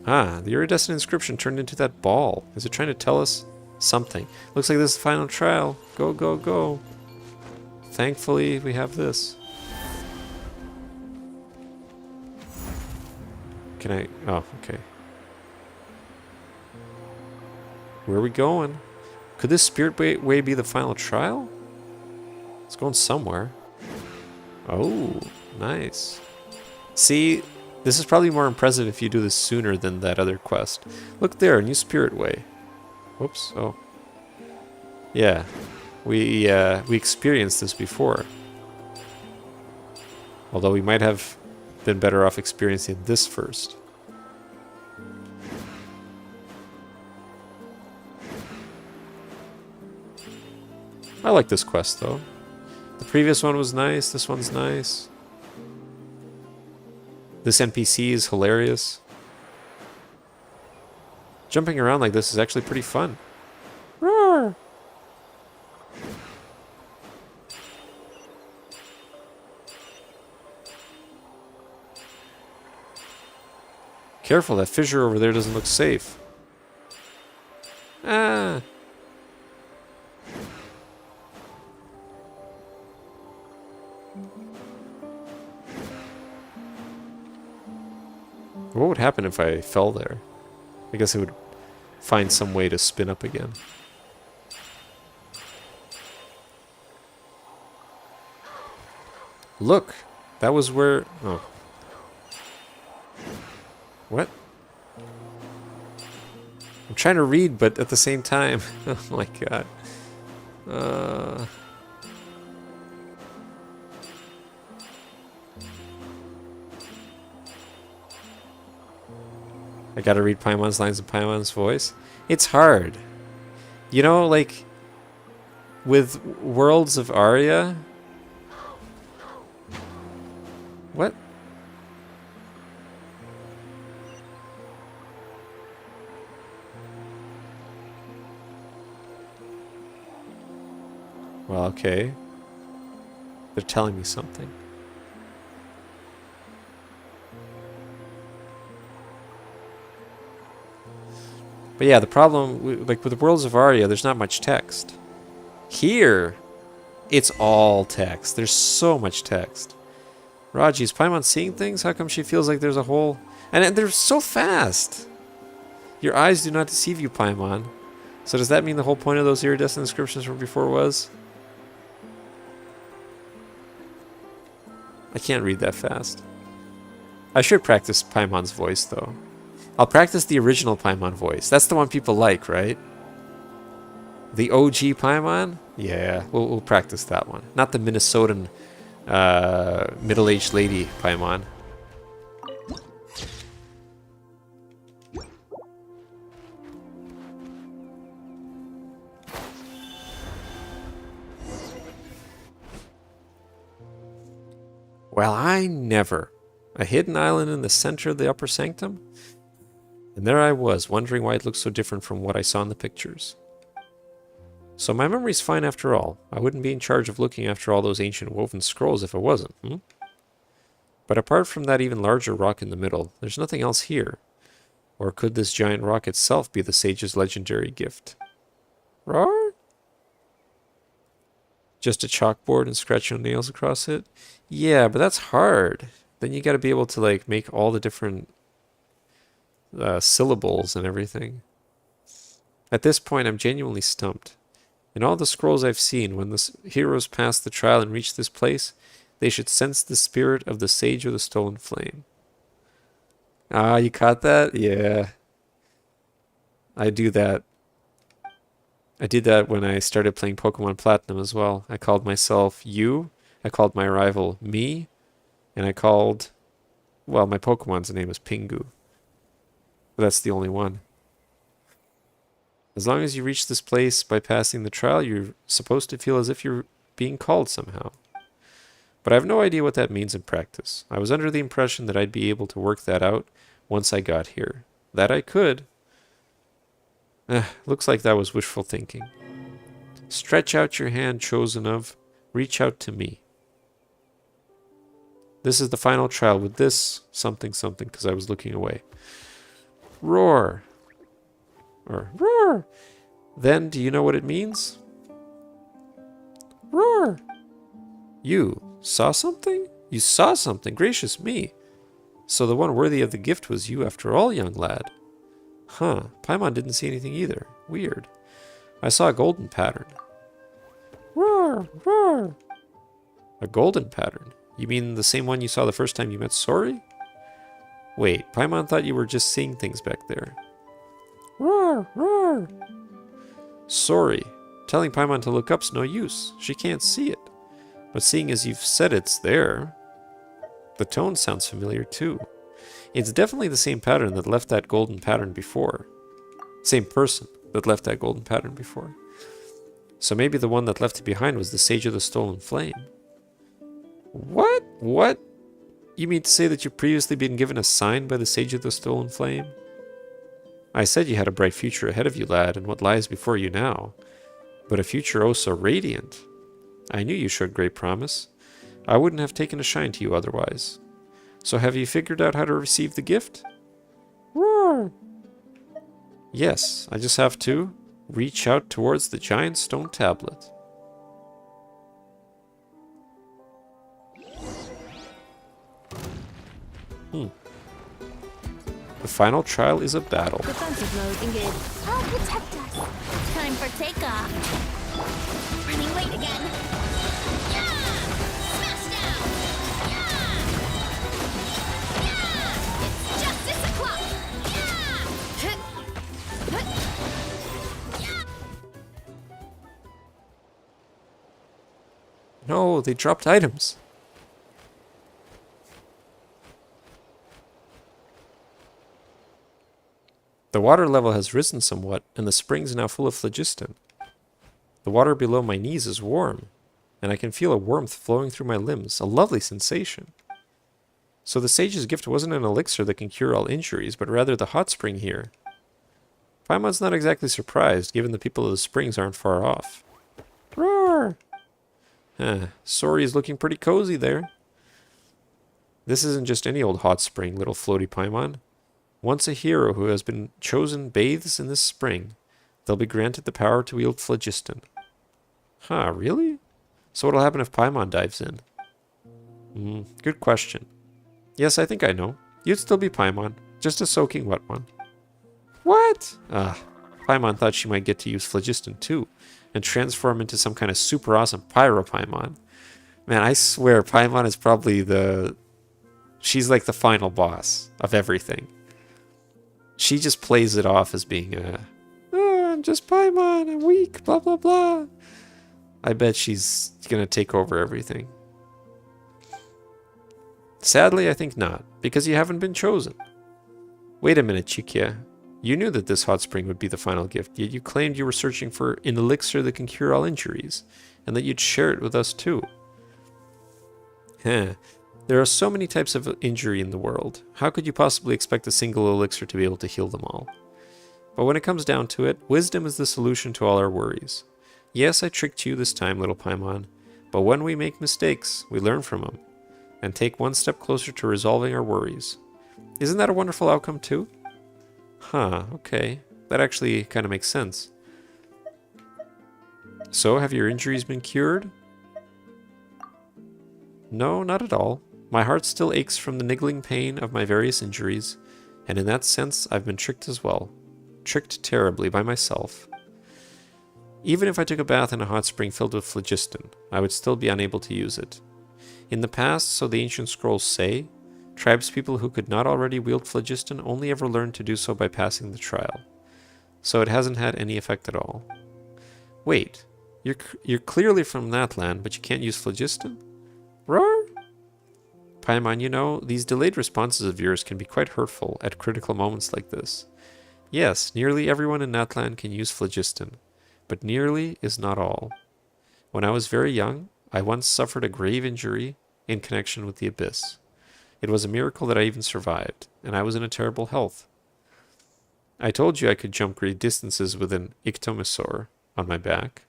A: Ah, the iridescent inscription turned into that ball. Is it trying to tell us something? Looks like this is the final trial. Go, go, go. Thankfully, we have this. Can I... Oh, okay. Where are we going? Could this spirit way be the final trial? It's going somewhere. Oh, nice. See... This is probably more impressive if you do this sooner than that other quest. Look there, a new spirit way. Whoops, oh. Yeah, we experienced this before. Although we might have been better off experiencing this first. I like this quest though. The previous one was nice, this one's nice. This NPC is hilarious. Jumping around like this is actually pretty fun. Roar! Careful, that fissure over there doesn't look safe. Ah! What would happen if I fell there? I guess it would find some way to spin up again. Look! That was where... Oh. What? I'm trying to read, but at the same time... Oh my god. I gotta read Paimon's lines in Paimon's voice. It's hard. You know, like, with Worlds of Aria... What? Well, okay. They're telling me something. But yeah, the problem, like with the Worlds of Aria, there's not much text. Here, it's all text. There's so much text. Raji, is Paimon seeing things? How come she feels like there's a whole... And they're so fast! Your eyes do not deceive you, Paimon. So does that mean the whole point of those iridescent inscriptions from before was? I can't read that fast. I should practice Paimon's voice, though. I'll practice the original Paimon voice. That's the one people like, right? The OG Paimon? Yeah, we'll practice that one. Not the Minnesotan middle-aged lady Paimon. Well, I never. A hidden island in the center of the upper sanctum? And there I was, wondering why it looked so different from what I saw in the pictures. So my memory's fine after all. I wouldn't be in charge of looking after all those ancient woven scrolls if it wasn't, But apart from that even larger rock in the middle, there's nothing else here. Or could this giant rock itself be the sage's legendary gift? Roar? Just a chalkboard and scratch your nails across it? Yeah, but that's hard. Then you gotta be able to, like, make all the different syllables and everything. At this point, I'm genuinely stumped. In all the scrolls I've seen, when the heroes pass the trial and reach this place, they should sense the spirit of the Sage of the Stolen Flame. Ah, you caught that? Yeah. I do that. I did that when I started playing Pokemon Platinum as well. I called myself You, I called my rival Me, and I called... Well, my Pokemon's name is Pingu. But that's the only one. As long as you reach this place by passing the trial, you're supposed to feel as if you're being called somehow. But I have no idea what that means in practice. I was under the impression that I'd be able to work that out once I got here. That I could. Looks like that was wishful thinking. Stretch out your hand, chosen of. Reach out to me. This is the final trial with this something something, because I was looking away. Roar. Or roar. Then, do you know what it means? Roar. You saw something? You saw something, gracious me. So the one worthy of the gift was you after all, young lad. Huh, Paimon didn't see anything either. Weird. I saw a golden pattern. Roar, roar. A golden pattern? You mean the same one you saw the first time you met Sori? Wait, Paimon thought you were just seeing things back there. Roar, roar. Sorry. Telling Paimon to look up's no use. She can't see it. But seeing as you've said it's there, the tone sounds familiar too. It's definitely the same pattern that left that golden pattern before. Same person that left that golden pattern before. So maybe the one that left it behind was the Sage of the Stolen Flame. What? What? You mean to say that you've previously been given a sign by the Sage of the Stolen Flame? I said you had a bright future ahead of you, lad, and what lies before you now. But a future oh so radiant. I knew you showed great promise. I wouldn't have taken a shine to you otherwise. So have you figured out how to receive the gift? Roar! Yes, I just have to reach out towards the giant stone tablet. The final trial is a battle.
F: Defensive mode engaged.
D: I'll protect us. Time for takeoff. Running late again. Yeah! Smash down! Yeah! It's justice o'clock! Yeah!
A: No, they dropped items. The water level has risen somewhat, and the spring's now full of phlogiston. The water below my knees is warm, and I can feel a warmth flowing through my limbs, a lovely sensation. So the sage's gift wasn't an elixir that can cure all injuries, but rather the hot spring here. Paimon's not exactly surprised, given the people of the springs aren't far off. Roar! Sori is looking pretty cozy there. This isn't just any old hot spring, little floaty Paimon. Once a hero who has been chosen bathes in this spring, they'll be granted the power to wield phlogiston. Huh, really? So what'll happen if Paimon dives in? Good question. Yes, I think I know. You'd still be Paimon, just a soaking wet one. What? Paimon thought she might get to use phlogiston too, and transform into some kind of super awesome Pyro Paimon. Man, I swear Paimon is probably she's like the final boss of everything. She just plays it off as being I'm just Paimon, I'm weak, blah blah blah. I bet she's gonna take over everything. Sadly, I think not, because you haven't been chosen. Wait a minute, Chikia. You knew that this hot spring would be the final gift, yet you claimed you were searching for an elixir that can cure all injuries, and that you'd share it with us too. There are so many types of injury in the world. How could you possibly expect a single elixir to be able to heal them all? But when it comes down to it, wisdom is the solution to all our worries. Yes, I tricked you this time, little Paimon, but when we make mistakes, we learn from them, and take one step closer to resolving our worries. Isn't that a wonderful outcome too? Huh, okay. That actually kind of makes sense. So, have your injuries been cured? No, not at all. My heart still aches from the niggling pain of my various injuries, and in that sense I've been tricked as well. Tricked terribly by myself. Even if I took a bath in a hot spring filled with phlogiston, I would still be unable to use it. In the past, so the ancient scrolls say, tribespeople who could not already wield phlogiston only ever learned to do so by passing the trial. So it hasn't had any effect at all. Wait, you're clearly from that land, but you can't use phlogiston? Roar? Paimon, you know, these delayed responses of yours can be quite hurtful at critical moments like this. Yes, nearly everyone in Natlan can use phlogiston, but nearly is not all. When I was very young, I once suffered a grave injury in connection with the abyss. It was a miracle that I even survived, and I was in a terrible health. I told you I could jump great distances with an ictomosaur on my back,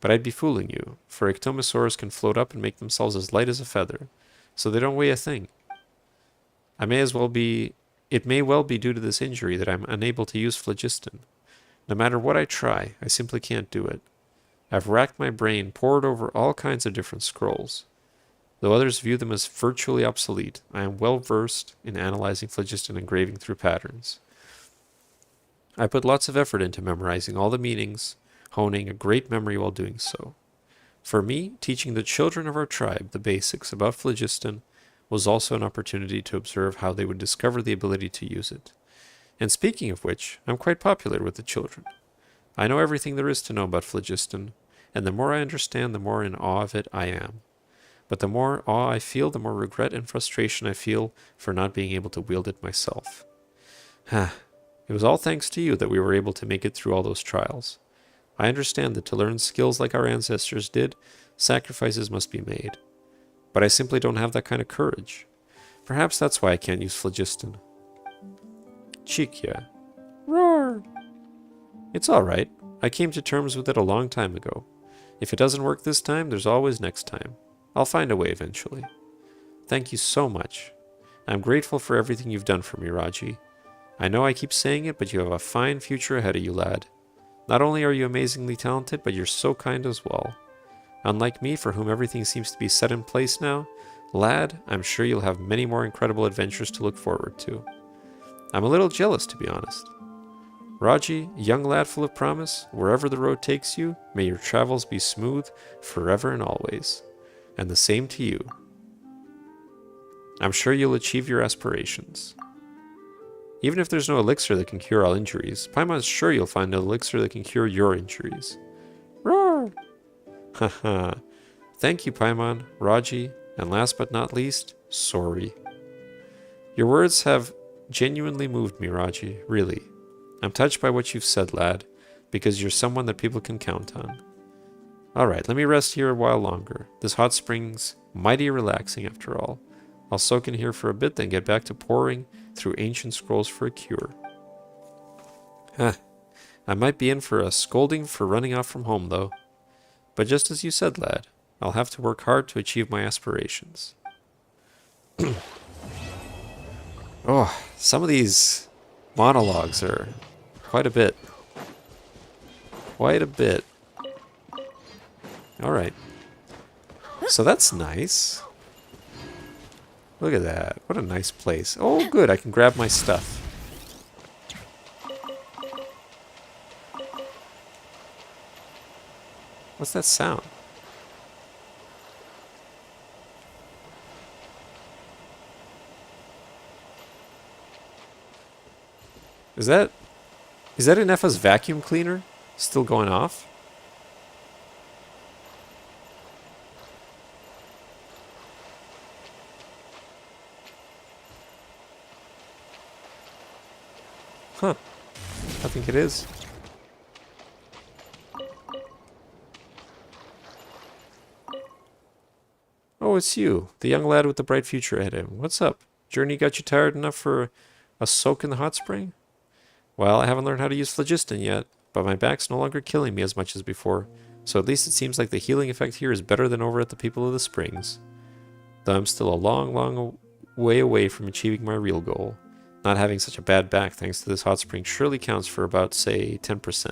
A: but I'd be fooling you, for ictomosaurs can float up and make themselves as light as a feather, so they don't weigh a thing. It may well be due to this injury that I'm unable to use phlogiston. No matter what I try, I simply can't do it. I've racked my brain, pored over all kinds of different scrolls. Though others view them as virtually obsolete, I am well versed in analyzing phlogiston engraving through patterns. I put lots of effort into memorizing all the meanings, honing a great memory while doing so. For me, teaching the children of our tribe the basics about phlogiston was also an opportunity to observe how they would discover the ability to use it. And speaking of which, I'm quite popular with the children. I know everything there is to know about phlogiston, and the more I understand, the more in awe of it I am. But the more awe I feel, the more regret and frustration I feel for not being able to wield it myself. It was all thanks to you that we were able to make it through all those trials. I understand that to learn skills like our ancestors did, sacrifices must be made. But I simply don't have that kind of courage. Perhaps that's why I can't use phlogiston. Chikia. Roar! It's alright. I came to terms with it a long time ago. If it doesn't work this time, there's always next time. I'll find a way eventually. Thank you so much. I'm grateful for everything you've done for me, Raji. I know I keep saying it, but you have a fine future ahead of you, lad. Not only are you amazingly talented, but you're so kind as well. Unlike me, for whom everything seems to be set in place now, lad, I'm sure you'll have many more incredible adventures to look forward to. I'm a little jealous, to be honest. Raji, young lad full of promise, wherever the road takes you, may your travels be smooth forever and always. And the same to you. I'm sure you'll achieve your aspirations. Even if there's no elixir that can cure all injuries, Paimon's sure you'll find an elixir that can cure your injuries. Roar! Haha. Thank you, Paimon, Raji, and last but not least, Sori. Your words have genuinely moved me, Raji, really. I'm touched by what you've said, lad, because you're someone that people can count on. Alright, let me rest here a while longer. This hot spring's mighty relaxing after all. I'll soak in here for a bit, then get back to poring through ancient scrolls for a cure. Huh. I might be in for a scolding for running off from home, though. But just as you said, lad, I'll have to work hard to achieve my aspirations. Oh, some of these monologues are quite a bit. Quite a bit. Alright. So that's nice. Look at that. What a nice place. Oh, good. I can grab my stuff. What's that sound? Is that an Effa's vacuum cleaner still going off? Huh. I think it is. Oh, it's you, the young lad with the bright future ahead of him. What's up? Journey got you tired enough for a soak in the hot spring? Well, I haven't learned how to use phlogiston yet, but my back's no longer killing me as much as before, so at least it seems like the healing effect here is better than over at the People of the Springs. Though I'm still a long, long way away from achieving my real goal. Not having such a bad back thanks to this hot spring surely counts for about, say, 10%.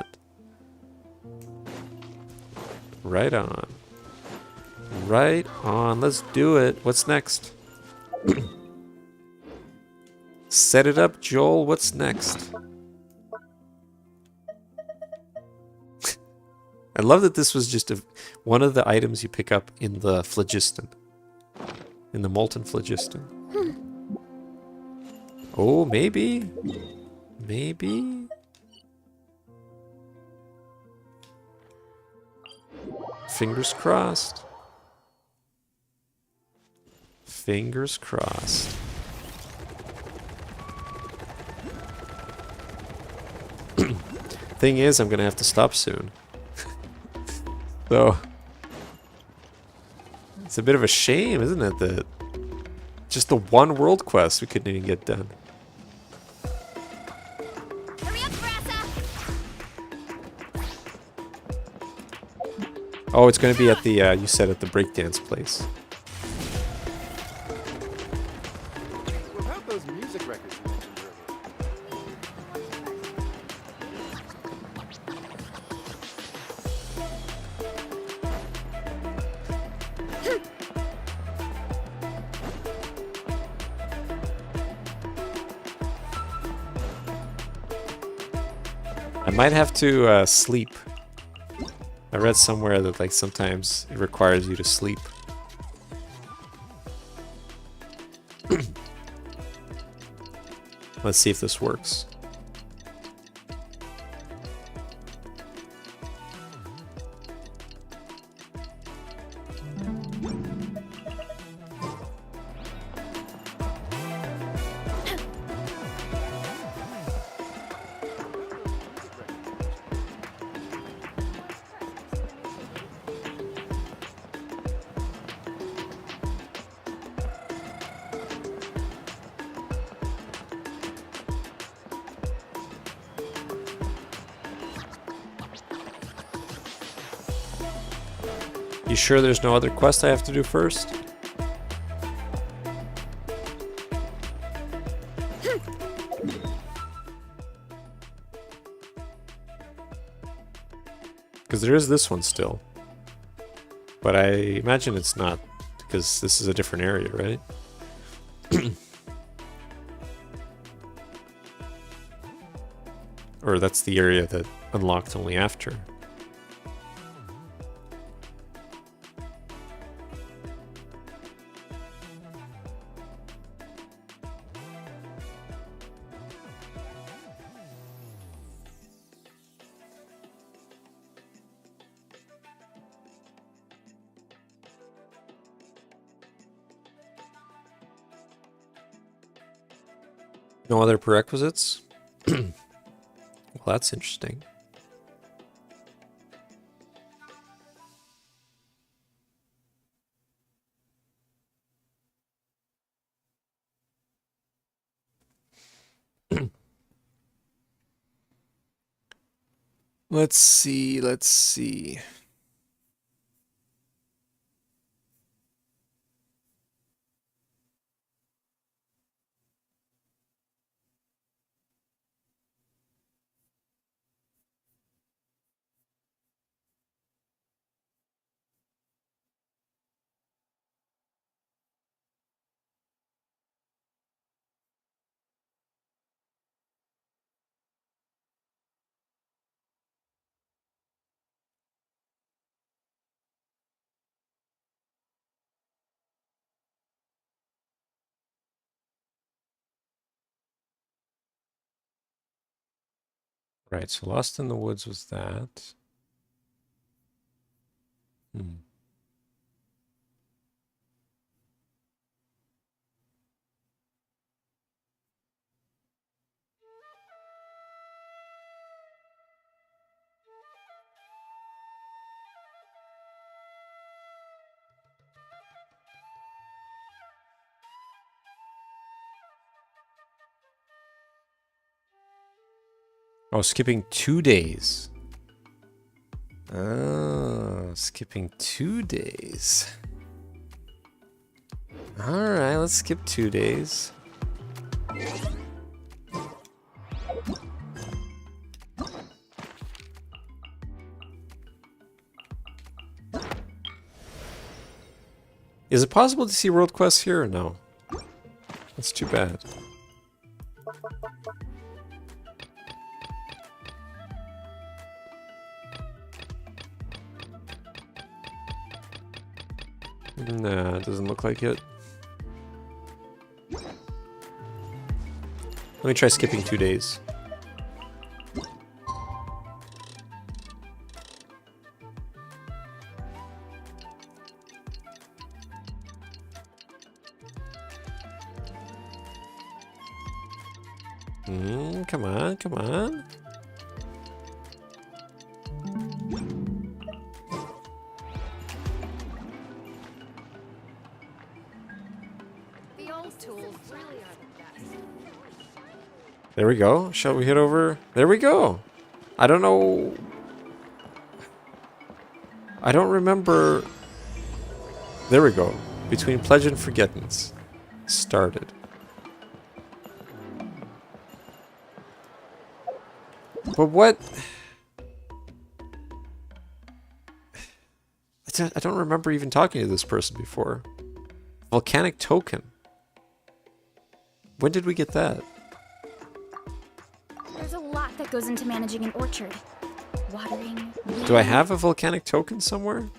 A: Right on. Right on. Let's do it. What's next? Set it up, Joel. What's next? I love that this was just one of the items you pick up in the phlogiston. In the molten phlogiston. Oh, maybe. Maybe. Fingers crossed. Fingers crossed. Thing is, I'm gonna have to stop soon. So it's a bit of a shame, isn't it, that just the one world quest we couldn't even get done.
D: Hurry up, Varka!
A: Oh, it's gonna be at the you said at the breakdance place.
G: What about those music records you mentioned earlier?
A: I might have to sleep. I read somewhere that like sometimes it requires you to sleep. Let's see if this works. You sure there's no other quest I have to do first? Because there is this one still. But I imagine it's not, because this is a different area, right? Or that's the area that unlocked only after. No other prerequisites? Well, that's interesting. Let's see, let's see. Right, so Lost in the Woods was that. Hmm. Oh, skipping 2 days. Oh, skipping 2 days. Alright, let's skip 2 days. Is it possible to see world quests here or no? That's too bad. Nah, it doesn't look like it. Let me try skipping 2 days. Come on, come on.
D: The old tools really are the best.
A: There we go. Shall we head over? There we go. I don't know. I don't remember. There we go. Between Pledge and Forgettance. Started. But what? I don't remember even talking to this person before. Volcanic token. When did we get that?
D: There's a lot that goes into managing an orchard. Watering.
A: Do I have a volcanic token somewhere?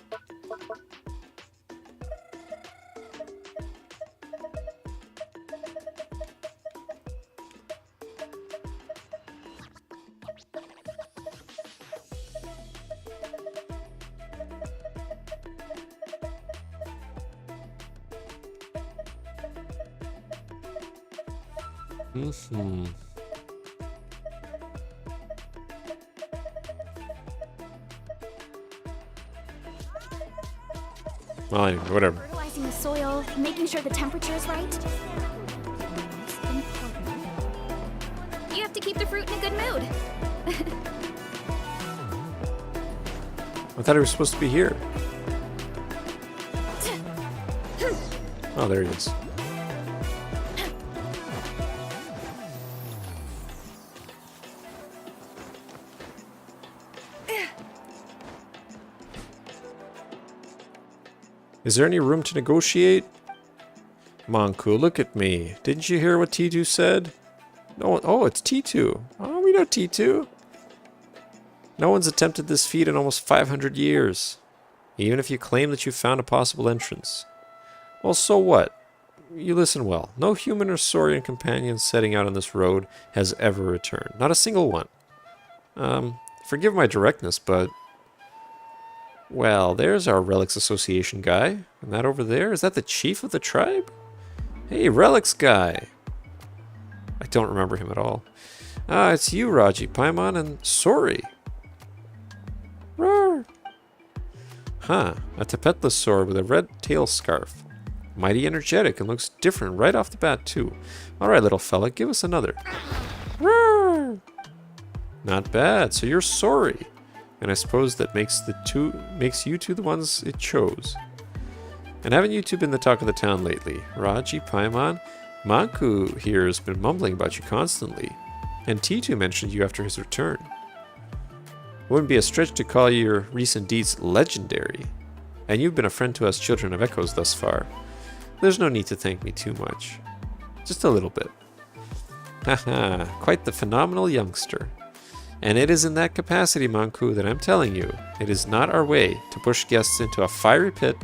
A: Mm-hmm. Well, anyway, whatever.
D: Fertilizing the soil, making sure the temperature is right. You have to keep the fruit in a good mood.
A: I thought he was supposed to be here. Oh, there he is. Is there any room to negotiate? Monku, look at me. Didn't you hear what T2 said? No, oh, it's T2. Oh, we know T2. No one's attempted this feat in almost 500 years. Even if you claim that you found a possible entrance. Well, so what? You listen well. No human or Saurian companion setting out on this road has ever returned. Not a single one. Forgive my directness, but... Well, there's our Relics Association guy. And that over there, is that the chief of the tribe? Hey, Relics guy. I don't remember him at all. Ah, it's you, Raji, Paimon, and sorry. Roar. Huh, a Tapetlosaur with a red tail scarf. Mighty energetic and looks different right off the bat, too. Alright, little fella, give us another. Roar. Not bad, so you're sorry. And I suppose that makes you two the ones it chose. And haven't you two been the talk of the town lately? Raji, Paimon, Manku here has been mumbling about you constantly. And T2 mentioned you after his return. It wouldn't be a stretch to call your recent deeds legendary. And you've been a friend to us children of Echoes thus far. There's no need to thank me too much. Just a little bit. Haha, quite the phenomenal youngster. And it is in that capacity, Manku, that I'm telling you, it is not our way to push guests into a fiery pit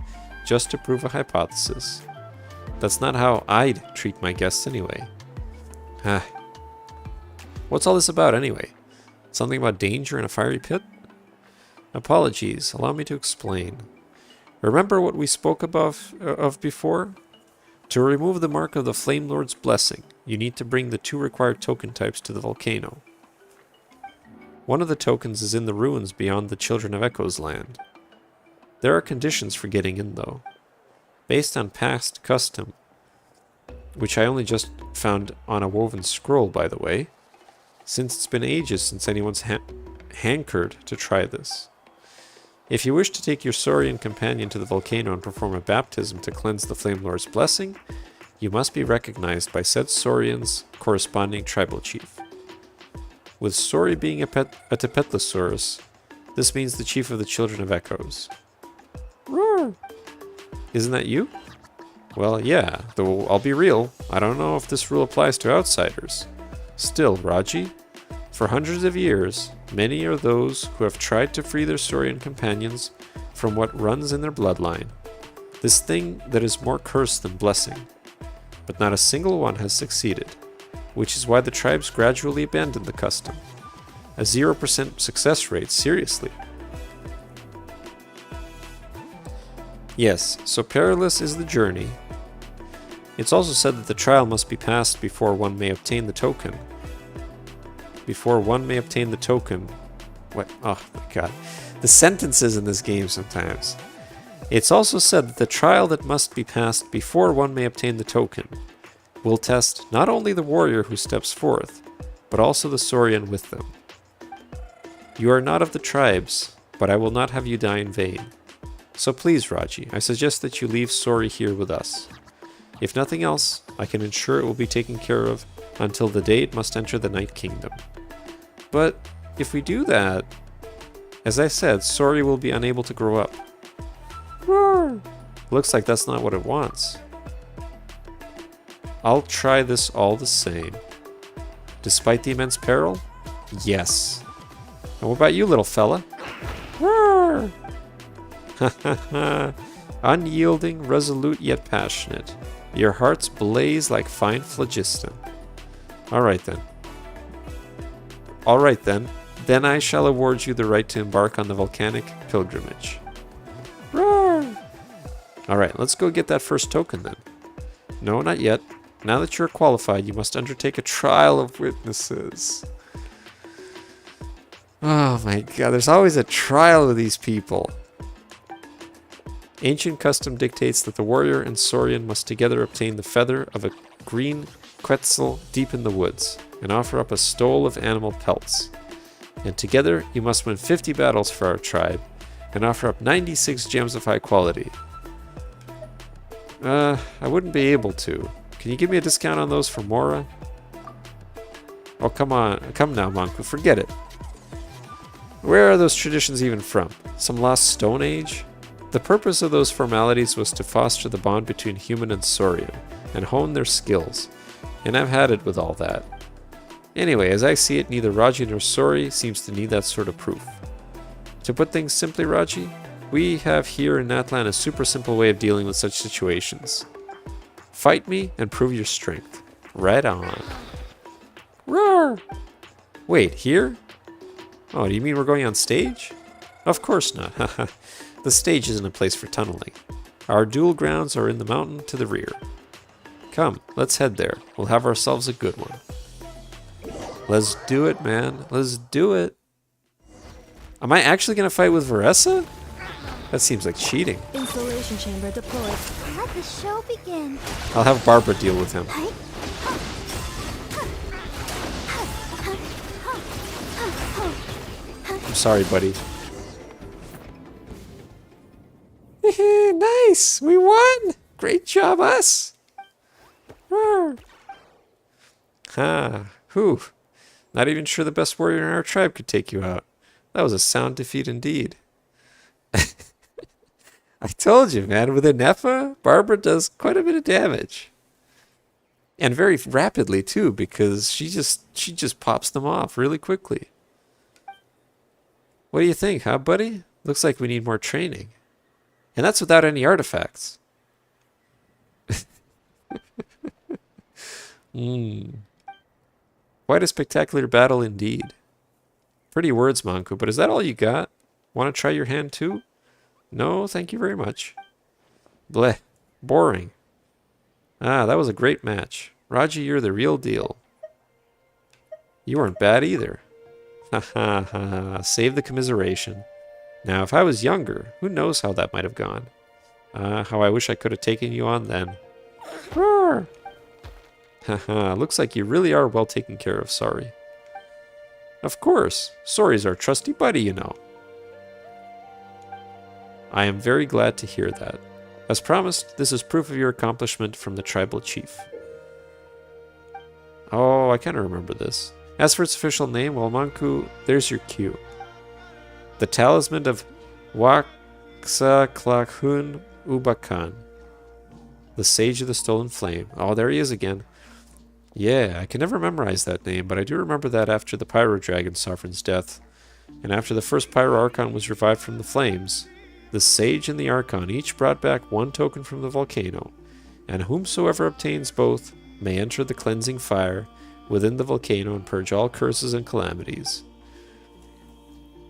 A: just to prove a hypothesis. That's not how I'd treat my guests anyway. Ah. What's all this about anyway? Something about danger in a fiery pit? Apologies, allow me to explain. Remember what we spoke of before? To remove the mark of the Flame Lord's blessing, you need to bring the 2 required token types to the volcano. One of the tokens is in the ruins beyond the Children of Echoes land. There are conditions for getting in, though. Based on past custom, which I only just found on a woven scroll, by the way, since it's been ages since anyone's hankered to try this. If you wish to take your Saurian companion to the volcano and perform a baptism to cleanse the Flame Lord's blessing, you must be recognized by said Saurian's corresponding tribal chief. With Sauri being a Tapetlosaurus, this means the chief of the Children of Echoes. Roar! Isn't that you? Well, yeah, though I'll be real, I don't know if this rule applies to outsiders. Still, Raji, for hundreds of years, many are those who have tried to free their Saurian companions from what runs in their bloodline, this thing that is more curse than blessing. But not a single one has succeeded, which is why the tribes gradually abandoned the custom. A 0% success rate, seriously. Yes, so perilous is the journey. It's also said that the trial must be passed before one may obtain the token. What? Oh my god. The sentences in this game sometimes. It's also said that the trial that must be passed before one may obtain the token will test not only the warrior who steps forth, but also the Saurian with them. You are not of the tribes, but I will not have you die in vain. So please, Raji, I suggest that you leave Sauri here with us. If nothing else, I can ensure it will be taken care of until the day it must enter the Night Kingdom. But if we do that, as I said, Sauri will be unable to grow up. Roar! Looks like that's not what it wants. I'll try this all the same. Despite the immense peril? Yes. And what about you, little fella? Roar! Unyielding, resolute, yet passionate. Your hearts blaze like fine phlogiston. Alright then. Then I shall award you the right to embark on the volcanic pilgrimage. Roar! Alright, let's go get that first token then. No, not yet. Now that you're qualified, you must undertake a trial of witnesses. Oh my god, there's always a trial with these people. Ancient custom dictates that the warrior and Saurian must together obtain the feather of a green quetzal deep in the woods, and offer up a stole of animal pelts. And together you must win 50 battles for our tribe, and offer up 96 gems of high quality. I wouldn't be able to. Can you give me a discount on those for Mora? Oh, come on. Come now, Manku. Forget it. Where are those traditions even from? Some lost Stone Age? The purpose of those formalities was to foster the bond between human and Saurian, and hone their skills. And I've had it with all that. Anyway, as I see it, neither Raji nor Sauri seems to need that sort of proof. To put things simply, Raji, we have here in Natlan a super simple way of dealing with such situations. Fight me and prove your strength. Right on. Roar! Wait, here? Oh, do you mean we're going on stage? Of course not. The stage isn't a place for tunneling. Our duel grounds are in the mountain to the rear. Come, let's head there. We'll have ourselves a good one. Let's do it, man. Let's do it. Am I actually going to fight with Varessa? That seems like cheating.
F: Installation chamber deployed.
D: Let the show begin.
A: I'll have Barbara deal with him. I'm sorry, buddy. Nice! We won! Great job, us! Whew. Not even sure the best warrior in our tribe could take you out. That was a sound defeat indeed. I told you, man, with a Nepha, Barbara does quite a bit of damage. And very rapidly, too, because she just pops them off really quickly. What do you think, huh, buddy? Looks like we need more training. And that's without any artifacts. Quite a spectacular battle indeed. Pretty words, Manku, but is that all you got? Want to try your hand too? No, thank you very much. Bleh. Boring. Ah, that was a great match. Raji, you're the real deal. You weren't bad either. Ha ha ha. Save the commiseration. Now, if I was younger, who knows how that might have gone. How I wish I could have taken you on then. Roar! Haha, looks like you really are well taken care of, Sorry. Of course, Sorry's our trusty buddy, you know. I am very glad to hear that. As promised, this is proof of your accomplishment from the tribal chief. Oh, I kind of remember this. As for its official name, well, Manku, there's your cue. The Talisman of Waxaklahun Ubakan. The Sage of the Stolen Flame. Oh, there he is again. Yeah, I can never memorize that name, but I do remember that after the Pyro Dragon Sovereign's death, and after the first Pyro Archon was revived from the flames, the Sage and the Archon each brought back one token from the volcano, and whomsoever obtains both may enter the cleansing fire within the volcano and purge all curses and calamities.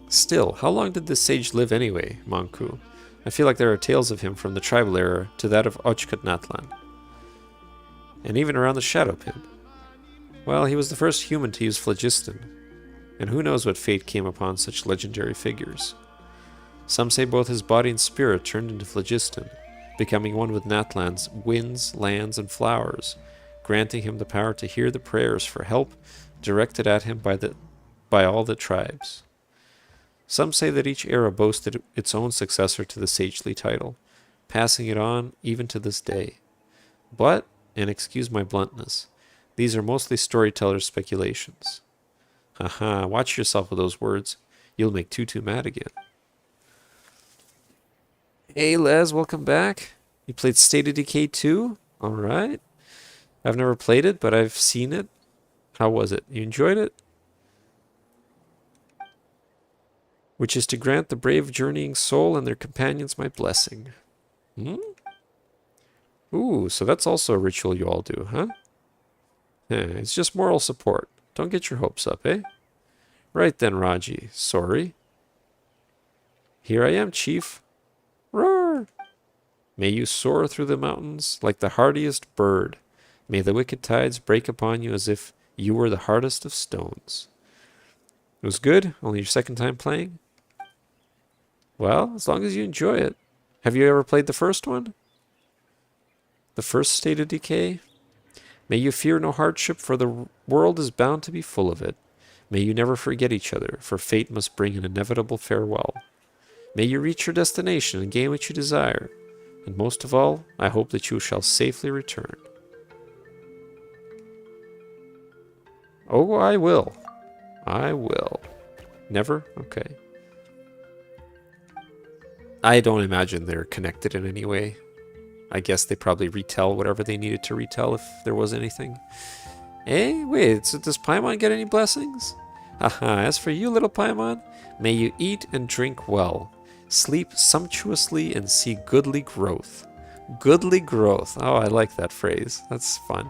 A: Still, how long did this sage live anyway, Manku? I feel like there are tales of him from the tribal era to that of Ochkatnatlan, and even around the Shadow Pit. Well, he was the first human to use phlogiston, and who knows what fate came upon such legendary figures. Some say both his body and spirit turned into phlogiston, becoming one with Natlan's winds, lands, and flowers, granting him the power to hear the prayers for help directed at him by all the tribes. Some say that each era boasted its own successor to the sagely title, passing it on even to this day. But, and excuse my bluntness, these are mostly storytellers' speculations. Haha, watch yourself with those words. You'll make Tutu mad again. Hey Les, welcome back. You played State of Decay 2? Alright. I've never played it, but I've seen it. How was it? You enjoyed it? Which is to grant the brave journeying soul and their companions my blessing. Ooh, so that's also a ritual you all do, huh? It's just moral support. Don't get your hopes up, eh? Right then, Raji. Sorry. Here I am, Chief. Roar! May you soar through the mountains like the hardiest bird. May the wicked tides break upon you as if you were the hardest of stones. It was good? Only your second time playing? Well, as long as you enjoy it. Have you ever played the first one? The first State of Decay? May you fear no hardship, for the world is bound to be full of it. May you never forget each other, for fate must bring an inevitable farewell. May you reach your destination and gain what you desire. And most of all, I hope that you shall safely return. Oh, I will. I will. Never? Okay. I don't imagine they're connected in any way. I guess they probably retell whatever they needed to retell if there was anything. Eh? Wait, so does Paimon get any blessings? Haha, as for you, little Paimon, may you eat and drink well, sleep sumptuously, and see goodly growth. Goodly growth. Oh, I like that phrase. That's fun.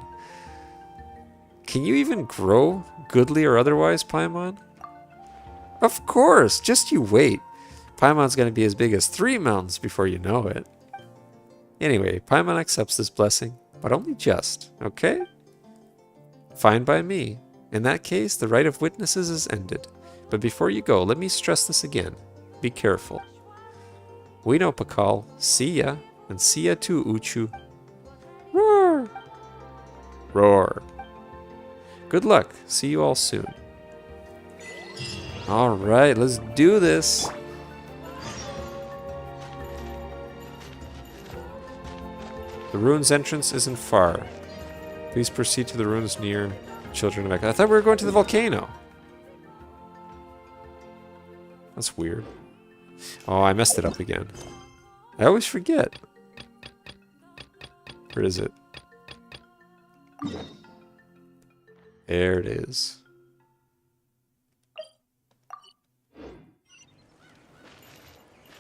A: Can you even grow, goodly or otherwise, Paimon? Of course! Just you wait. Paimon's going to be as big as 3 mountains before you know it. Anyway, Paimon accepts this blessing, but only just, okay? Fine by me. In that case, the right of witnesses is ended. But before you go, let me stress this again. Be careful. We know, Pakal. See ya. And see ya too, Uchu. Roar! Roar. Good luck. See you all soon. Alright, let's do this. The ruins entrance isn't far. Please proceed to the ruins near Children of Echo. I thought we were going to the volcano. That's weird. Oh, I messed it up again. I always forget. Where is it? There it is.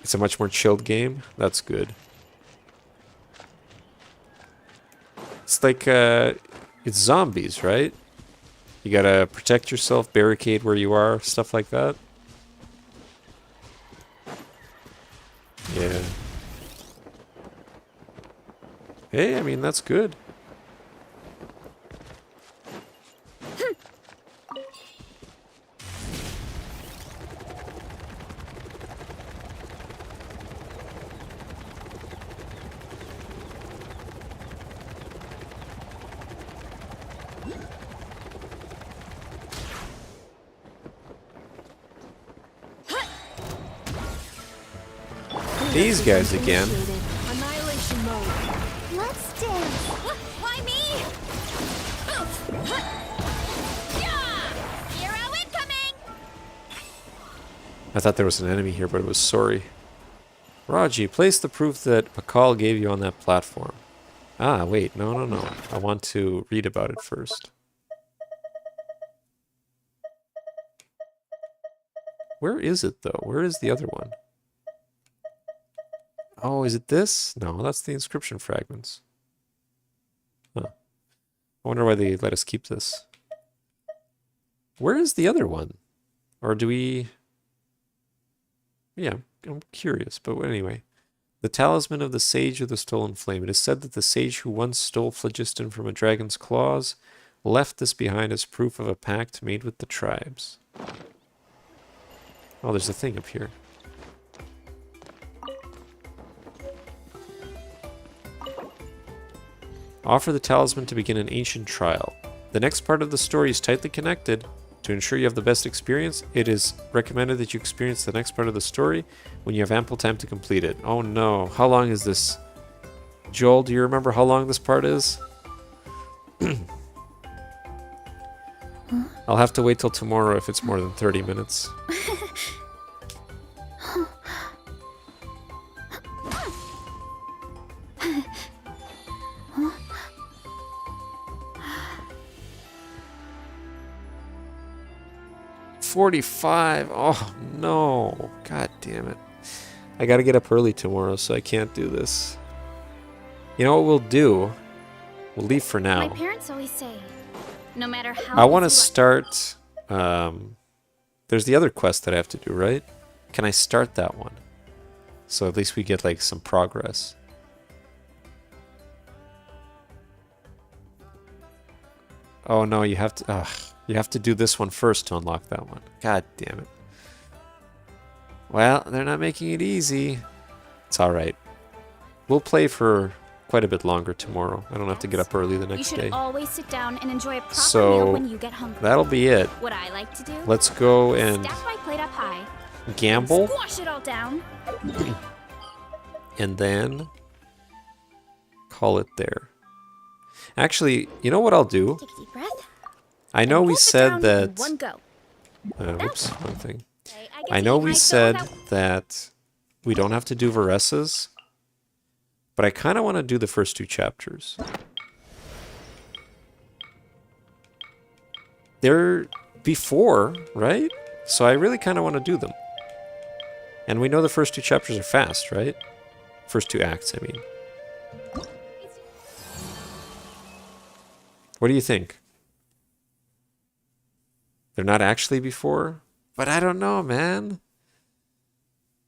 A: It's a much more chilled game. That's good. It's like, it's zombies, right? You gotta protect yourself, barricade where you are, stuff like that. Yeah. Hey, I mean, that's good. These guys again.
F: Annihilation mode.
D: Let's dance. Why me? Yeah! Hero incoming!
A: I thought there was an enemy here, but it was sorry. Raji, place the proof that Pakal gave you on that platform. Ah, wait, no. I want to read about it first. Where is it, though? Where is the other one? Oh, is it this? No, that's the inscription fragments. Huh. I wonder why they let us keep this. Where is the other one? Or do we... Yeah, I'm curious, but anyway. The talisman of the Sage of the Stolen Flame. It is said that the sage who once stole phlogiston from a dragon's claws left this behind as proof of a pact made with the tribes. Oh, there's a thing up here. Offer the talisman to begin an ancient trial. The next part of the story is tightly connected. To ensure you have the best experience, it is recommended that you experience the next part of the story when you have ample time to complete it. Oh no, how long is this? Joel, do you remember how long this part is? I'll have to wait till tomorrow if it's more than 30 minutes. $45. Oh no. God damn it. I gotta get up early tomorrow, so I can't do this. You know what we'll do? We'll leave for now.
D: My parents always say, no matter how
A: I want to
D: busy life-
A: start... there's the other quest that I have to do, right? Can I start that one? So at least we get like some progress. Oh no, you have to... you have to do this one first to unlock that one. God damn it. Well, they're not making it easy. It's alright. We'll play for quite a bit longer tomorrow. I don't have to get up early the
D: You
A: next
D: should
A: day.
D: always sit down and enjoy a proper
A: So,
D: meal when you get hungry.
A: That'll be it.
D: What I like to do?
A: Let's go and
D: Stack my plate up high.
A: gamble.
D: Squash it all down.
A: And then call it there. Actually, you know what I'll do?
D: Take a deep breath.
A: I know
D: and
A: we
D: gulp it
A: said
D: down in
A: that...
D: one go.
A: Whoops, wrong thing.
D: Okay, get
A: I
D: to
A: know
D: eat
A: we
D: my fill
A: said
D: without-
A: that we don't have to do Varesas, but I kind of want to do the first two chapters. They're before, right? So I really kind of want to do them. And we know the first two chapters are fast, right? First two acts, I mean. What do you think? They're not actually before? But I don't know, man.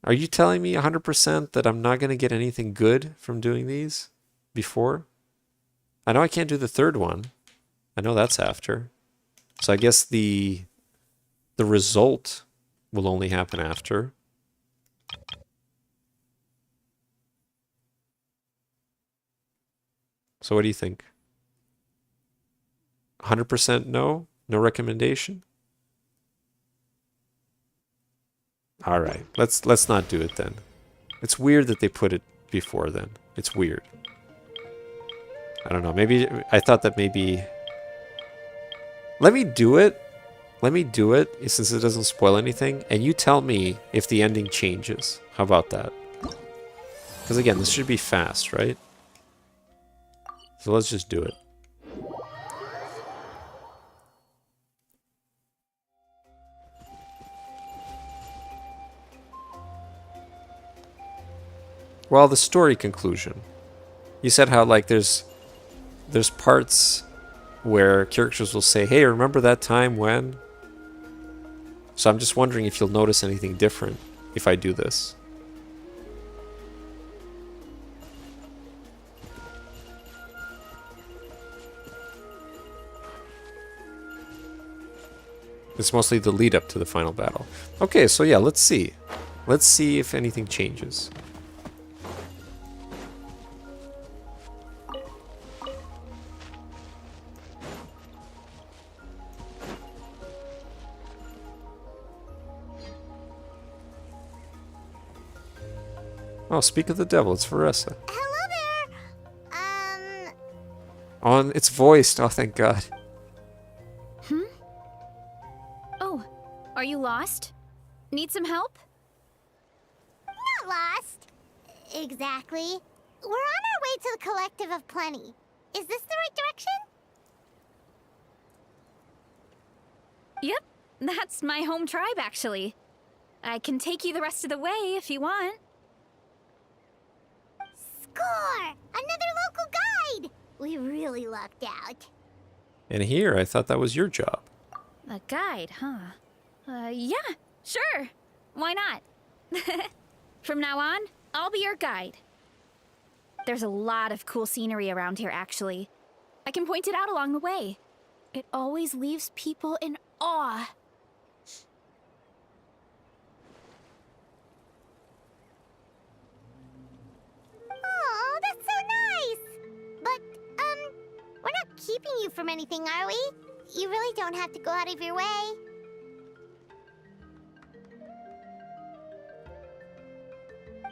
A: Are you telling me 100% that I'm not going to get anything good from doing these before? I know I can't do the third one. I know that's after. So I guess the result will only happen after. So what do you think? 100% no? No recommendation? All right. Let's not do it then. It's weird that they put it before then. It's weird. I don't know. Maybe I thought that maybe let me do it. Let me do it since it doesn't spoil anything, and you tell me if the ending changes. How about that? Because again, this should be fast, right? So let's just do it. Well, the story conclusion. You said how like there's parts where characters will say, "Hey, remember that time when?" So I'm just wondering if you'll notice anything different if I do this. It's mostly the lead up to the final battle. Okay, so yeah, let's see. Let's see if anything changes. Oh, speak of the devil, it's Varka.
D: Hello there.
A: Oh, it's voiced. Oh, thank God.
D: Oh, are you lost? Need some help? Not lost. Exactly. We're on our way to the Collective of Plenty. Is this the right direction?
H: Yep, that's my home tribe, actually. I can take you the rest of the way if you want.
D: Score! Another local guide! We really lucked out.
A: And here, I thought that was your job.
H: A guide, huh? Yeah, sure. Why not? From now on, I'll be your guide. There's a lot of cool scenery around here, actually. I can point it out along the way. It always leaves people in awe.
D: Oh, that's so nice! But, we're not keeping you from anything, are we? You really don't have to go out of your way.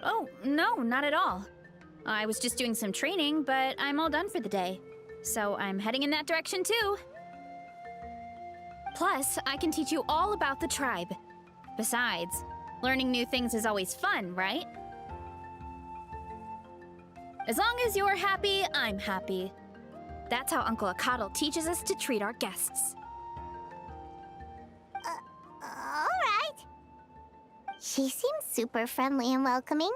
H: Oh, no, not at all. I was just doing some training, but I'm all done for the day. So I'm heading in that direction too. Plus, I can teach you all about the tribe. Besides, learning new things is always fun, right? As long as you're happy, I'm happy. That's how Uncle Akatl teaches us to treat our guests.
D: Alright. She seems super friendly and welcoming.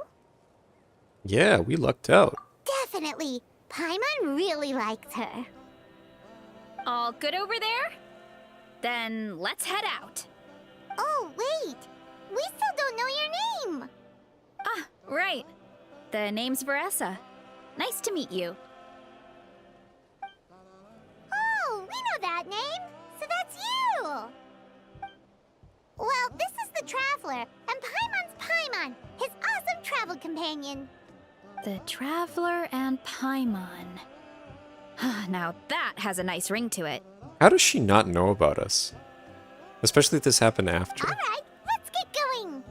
A: Yeah, we lucked out.
D: Definitely. Paimon really likes her.
H: All good over there? Then let's head out.
D: Oh, wait. We still don't know your name.
H: Ah, right. The name's Varka. Nice to meet you.
D: Oh, we know that name. So that's you. Well, this is the Traveler, and Paimon's Paimon, his awesome travel companion.
H: The Traveler and Paimon. Now that has a nice ring to it.
A: How does she not know about us? Especially if this happened after.
D: Alright, let's get going.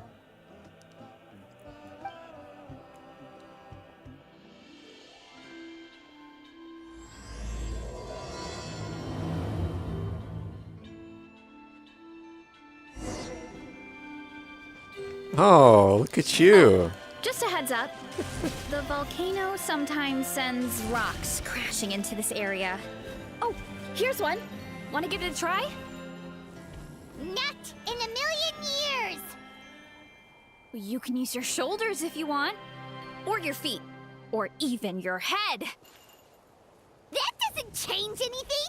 A: Oh, look at you.
H: Just a heads up. The volcano sometimes sends rocks crashing into this area. Oh, here's one. Want to give it a try?
D: Not in a million years.
H: You can use your shoulders if you want. Or your feet. Or even your head.
D: That doesn't change anything.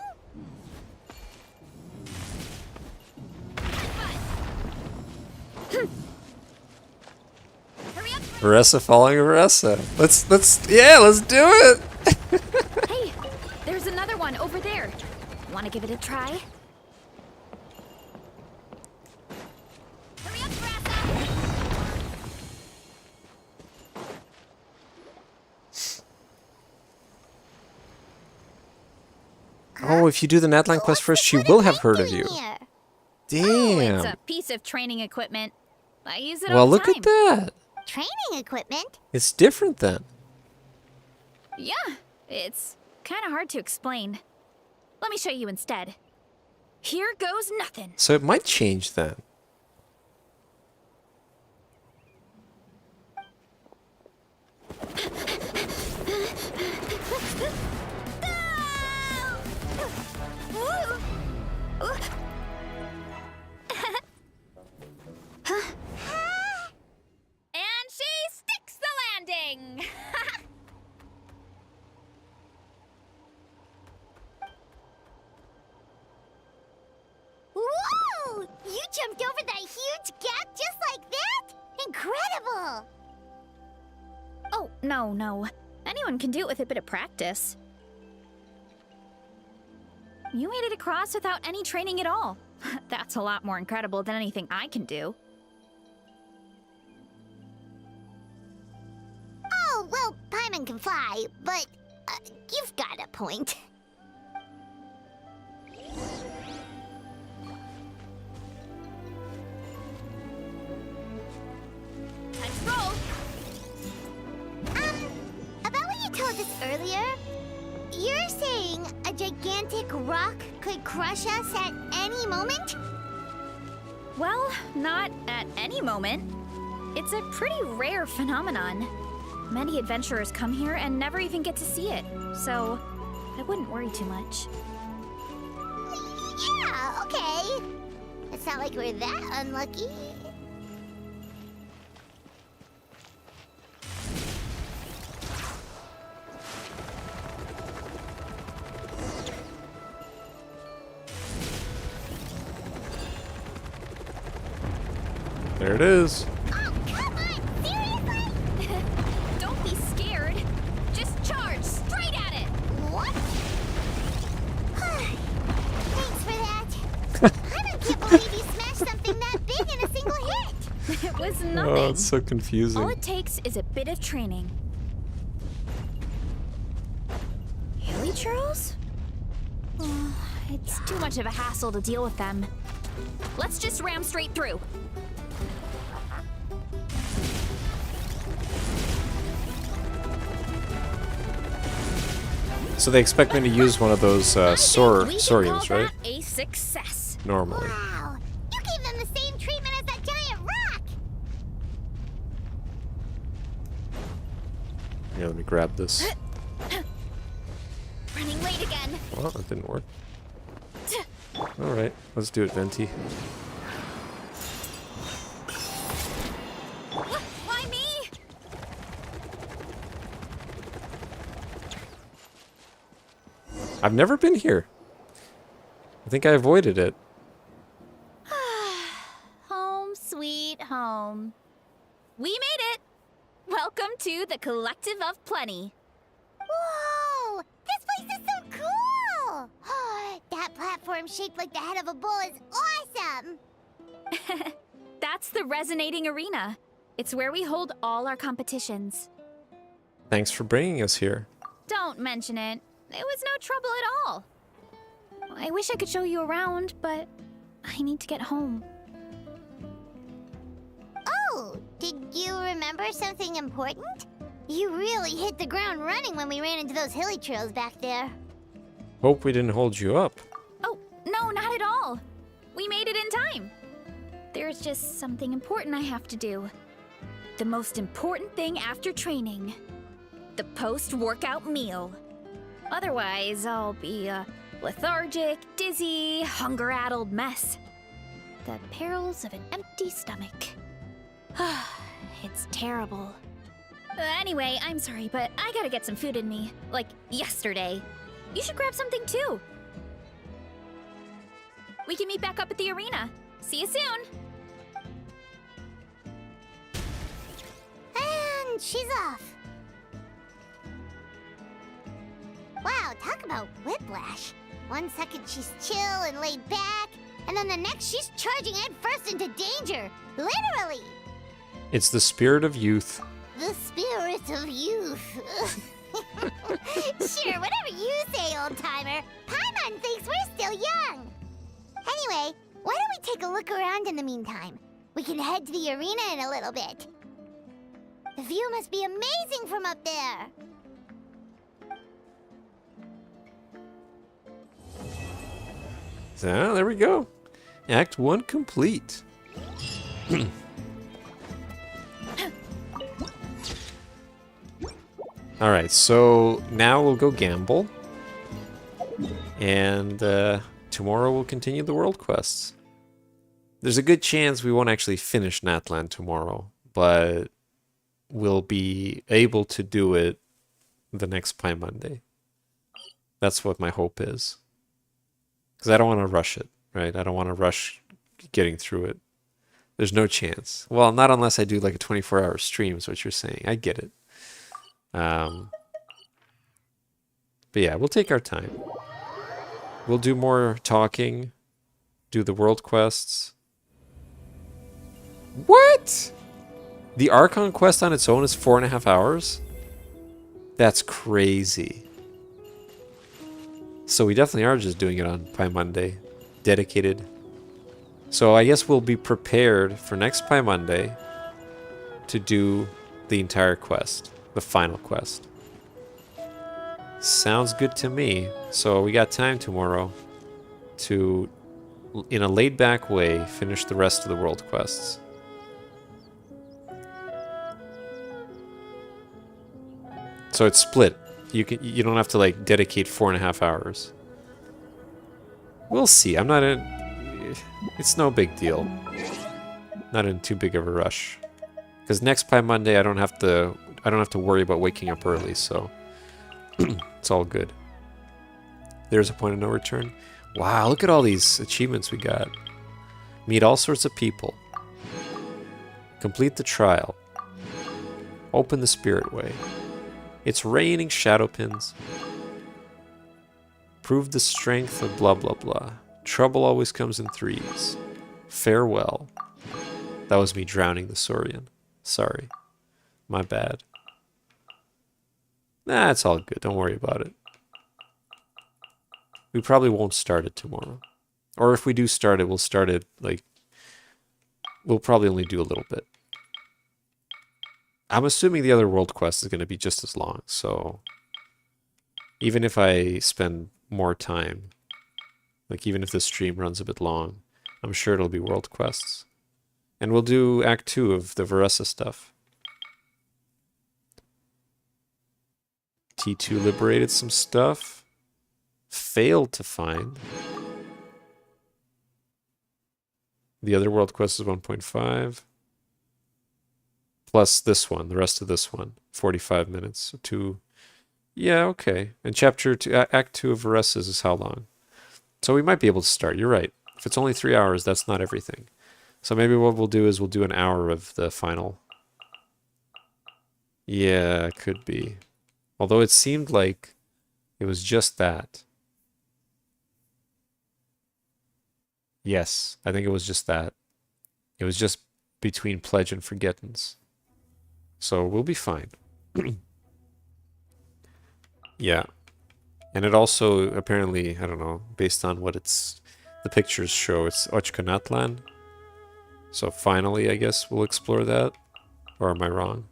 H: Hurry up!
A: Varka following Varka. Let's do it.
H: Hey, there's another one over there. Want to give it a try?
A: Oh, if you do the Natlan quest first, she will have heard of you.
D: Here?
H: Oh, it's
A: Damn.
H: a piece of training equipment. I use it
A: Well,
H: all the
A: look
H: time.
A: at that.
D: Training equipment?
A: It's different then.
H: Yeah, it's kind of hard to explain. Let me show you instead. Here goes nothing.
A: So it might change then.
H: And she sticks the landing.
D: Whoa! You jumped over that huge gap just like that? Incredible!
H: Oh, no. Anyone can do it with a bit of practice. You made it across without any training at all. That's a lot more incredible than anything I can do.
D: Oh, well, Paimon can fly, but you've got a point.
H: Time to roll.
D: About what you told us earlier, you're saying a gigantic rock could crush us at any moment?
H: Well, not at any moment. It's a pretty rare phenomenon. Many adventurers come here and never even get to see it, so I wouldn't worry too much.
D: Yeah, okay. It's not like we're that unlucky.
A: There it is.
D: Oh, come on! Seriously?
H: Don't be scared. Just charge straight at it.
D: What? Thanks for that. I can't believe you smashed something that big in a single hit.
H: It was nothing.
A: Oh, it's so
H: All
A: confusing.
H: it takes is a bit of training. Hilly churls? Oh, it's too much of a hassle to deal with them. Let's just ram straight through.
A: So they expect me to use one of those
H: We can
A: saurians,
H: call
A: right?
H: that a success.
A: Normally.
D: Wow! You gave them the same treatment as that giant rock!
A: Here, let me grab this.
H: Running late again.
A: Well, that didn't work. Alright, let's do it, Venti.
H: Why me?
A: I've never been here. I think I avoided it.
H: Home sweet home. We made it. Welcome to the Collective of Plenty.
D: Whoa! This place is so cool! That platform shaped like the head of a bull is awesome!
H: That's the Resonating Arena. It's where we hold all our competitions.
A: Thanks for bringing us here.
H: Don't mention it. It was no trouble at all. I wish I could show you around, but I need to get home.
D: Oh, did you remember something important? You really hit the ground running when we ran into those hilly trails back there.
A: Hope we didn't hold you up.
H: Oh, no, not at all. We made it in time. There's just something important I have to do. The most important thing after training. The post-workout meal. Otherwise, I'll be a lethargic, dizzy, hunger-addled mess. The perils of an empty stomach. It's terrible. Anyway, I'm sorry, but I gotta get some food in me. Like, yesterday. You should grab something too. We can meet back up at the arena. See you soon.
D: And she's off. Wow, talk about whiplash. 1 second she's chill and laid back, and then the next she's charging headfirst into danger. Literally.
A: It's the spirit of youth.
D: The spirit of youth. Sure, whatever you say, old-timer. Paimon thinks we're still young. Anyway, why don't we take a look around in the meantime? We can head to the arena in a little bit. The view must be amazing from up there.
A: So, there we go. Act 1 complete. Alright, so now we'll go gamble. And tomorrow we'll continue the world quests. There's a good chance we won't actually finish Natlan tomorrow, but we'll be able to do it the next Paimonday. That's what my hope is. Because I don't want to rush it, right? I don't want to rush getting through it. There's no chance. Well, not unless I do like a 24-hour stream is what you're saying. I get it. But yeah, we'll take our time. We'll do more talking, do the world quests. What? The Archon quest on its own is 4.5 hours? That's crazy. So we definitely are just doing it on Paimonday. Dedicated. So I guess we'll be prepared for next Paimonday to do the entire quest. The final quest. Sounds good to me. So we got time tomorrow to, in a laid-back way, finish the rest of the world quests. So it's split. You don't have to like dedicate 4.5 hours. We'll see. I'm not in. It's no big deal. Not in too big of a rush. Because next Paimonday I don't have to worry about waking up early, so it's all good. There's a point of no return. Wow, look at all these achievements we got. Meet all sorts of people. Complete the trial. Open the spirit way. It's raining shadow pins. Prove the strength of blah blah blah. Trouble always comes in threes. Farewell. That was me drowning the Saurian. Sorry. My bad. Nah, it's all good. Don't worry about it. We probably won't start it tomorrow. Or if we do start it, we'll start it, like... We'll probably only do a little bit. I'm assuming the other world quest is going to be just as long, so... Even if I spend more time, like even if the stream runs a bit long, I'm sure it'll be world quests. And we'll do Act 2 of the Varka stuff. T2 liberated some stuff. Failed to find. The other world quest is 1.5. Plus this one, the rest of this one. 45 minutes. So 2. Yeah, okay. And Chapter 2, Act 2 of Varka is how long? So we might be able to start. You're right. If it's only 3 hours, that's not everything. So maybe what we'll do is we'll do an hour of the final. Yeah, could be. Although it seemed like it was just that. Yes, I think it was just that. It was just between Pledge and Forgettance. So we'll be fine. Yeah. And it also, apparently, I don't know, based on what the pictures show, it's Ochkanatlan. So finally, I guess we'll explore that. Or am I wrong?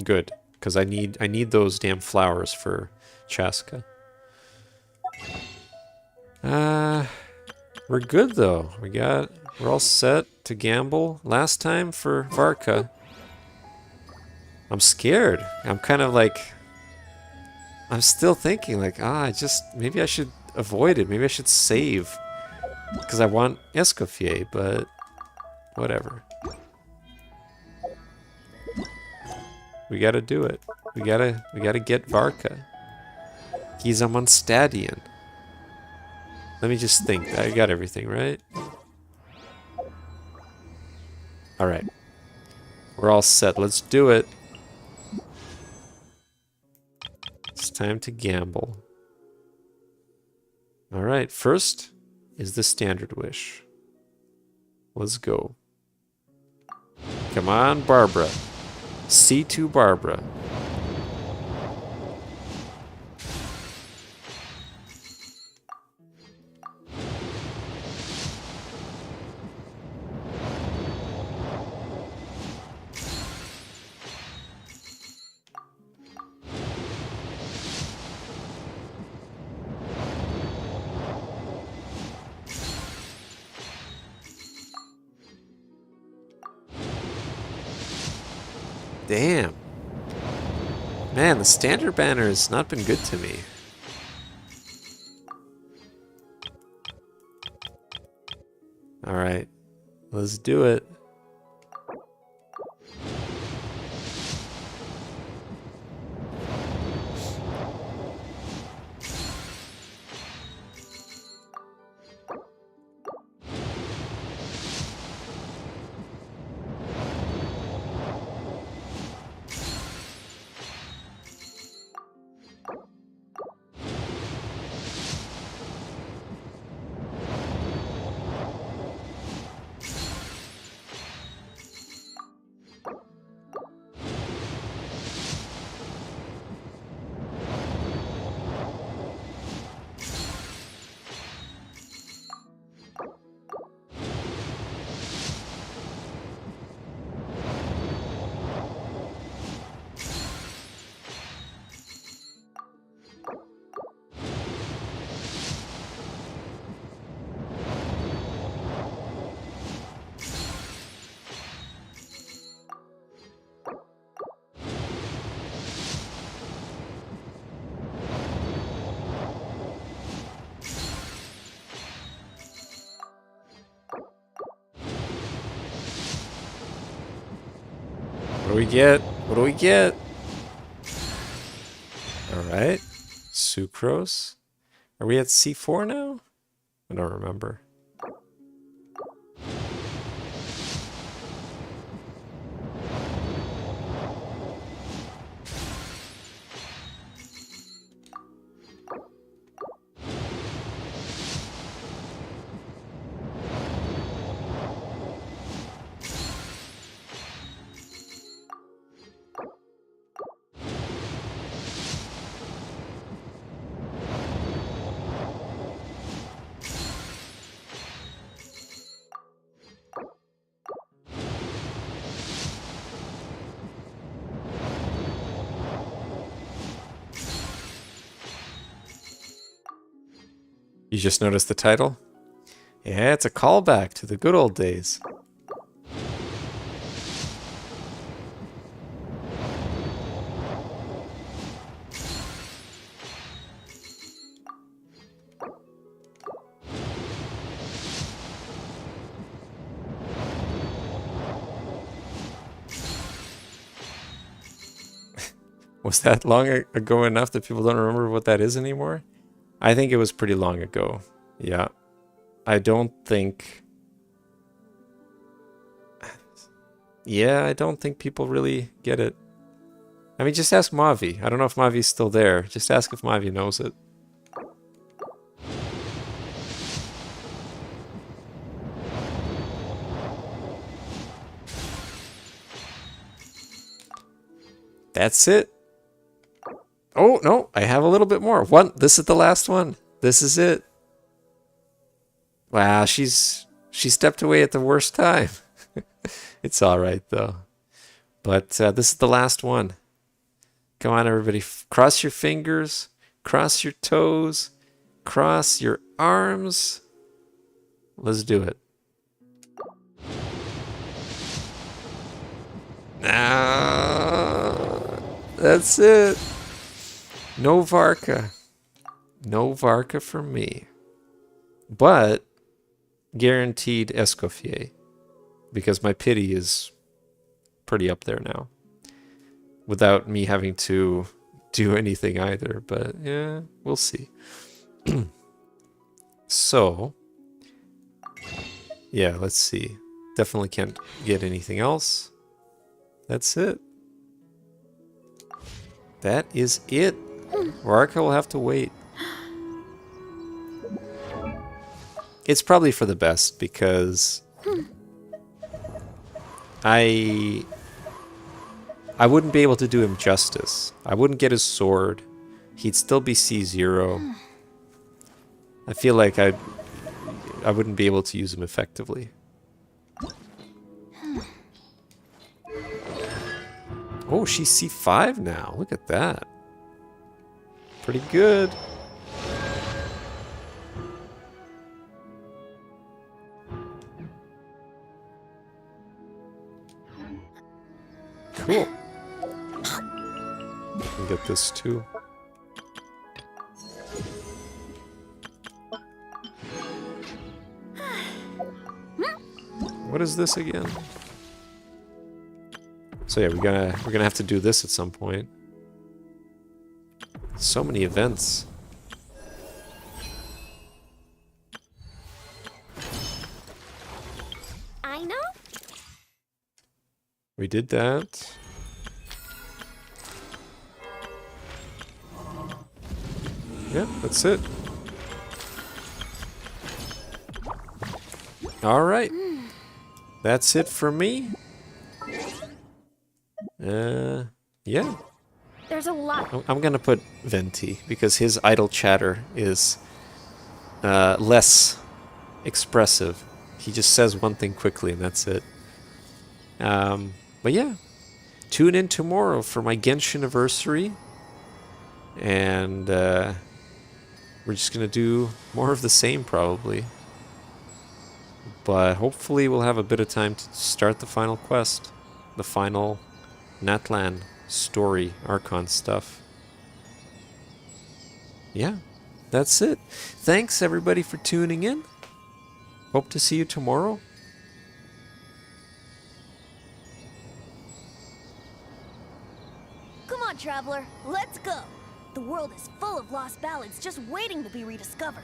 A: Good, because I need those damn flowers for Chaska. We're good though. We're all set to gamble last time for Varka. I'm scared. I'm kind of like, I'm still thinking like, maybe I should avoid it. Maybe I should save because I want Escoffier, but whatever. We gotta do it. We gotta get Varka. He's a Mondstadian. Let me just think. I got everything, right? Alright. We're all set. Let's do it. It's time to gamble. Alright, first is the standard wish. Let's go. Come on, Barbara. C2 Barbara. Damn. Man, the standard banner has not been good to me. Alright, let's do it. What do we get? What do we get? Alright. Sucrose. Are we at C4 now? I don't remember. You just noticed the title? Yeah, it's a callback to the good old days. Was that long ago enough that people don't remember what that is anymore? I think it was pretty long ago. Yeah. I don't think... Yeah, I don't think people really get it. I mean, just ask Mavi. I don't know if Mavi's still there. Just ask if Mavi knows it. That's it. Oh, no, I have a little bit more. This is the last one. This is it. Wow, she stepped away at the worst time. It's all right, though. But this is the last one. Come on, everybody. Cross your fingers. Cross your toes. Cross your arms. Let's do it. That's it. No Varka. No Varka for me. But guaranteed Escoffier. Because my pity is pretty up there now. Without me having to do anything either. But yeah, we'll see. So, yeah, let's see. Definitely can't get anything else. That's it. That is it. Varka will have to wait. It's probably for the best because I wouldn't be able to do him justice. I wouldn't get his sword. He'd still be C0. I feel like I wouldn't be able to use him effectively. Oh, she's C5 now. Look at that. Pretty good. Cool. I can get this too. What is this again? So yeah, we're gonna have to do this at some point. So many events.
D: I know.
A: We did that. Yeah, that's it. All right. That's it for me. Yeah.
H: There's a lot.
A: I'm gonna put Venti because his idle chatter is less expressive. He just says one thing quickly and that's it. But yeah, tune in tomorrow for my Genshin anniversary, and we're just gonna do more of the same probably. But hopefully we'll have a bit of time to start the final quest, the final Natlan story, Archon stuff. Yeah, that's it. Thanks everybody for tuning in. Hope to see you tomorrow.
F: Come on, traveler, let's go. The world is full of lost ballads just waiting to be rediscovered.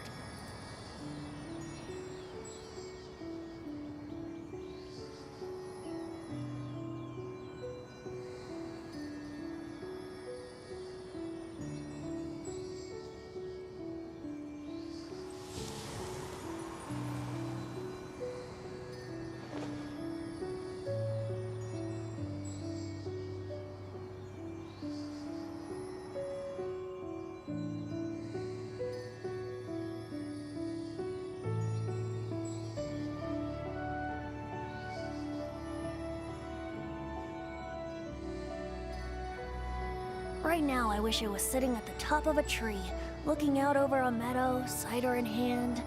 F: Right now, I wish I was sitting at the top of a tree, looking out over a meadow, cider in hand.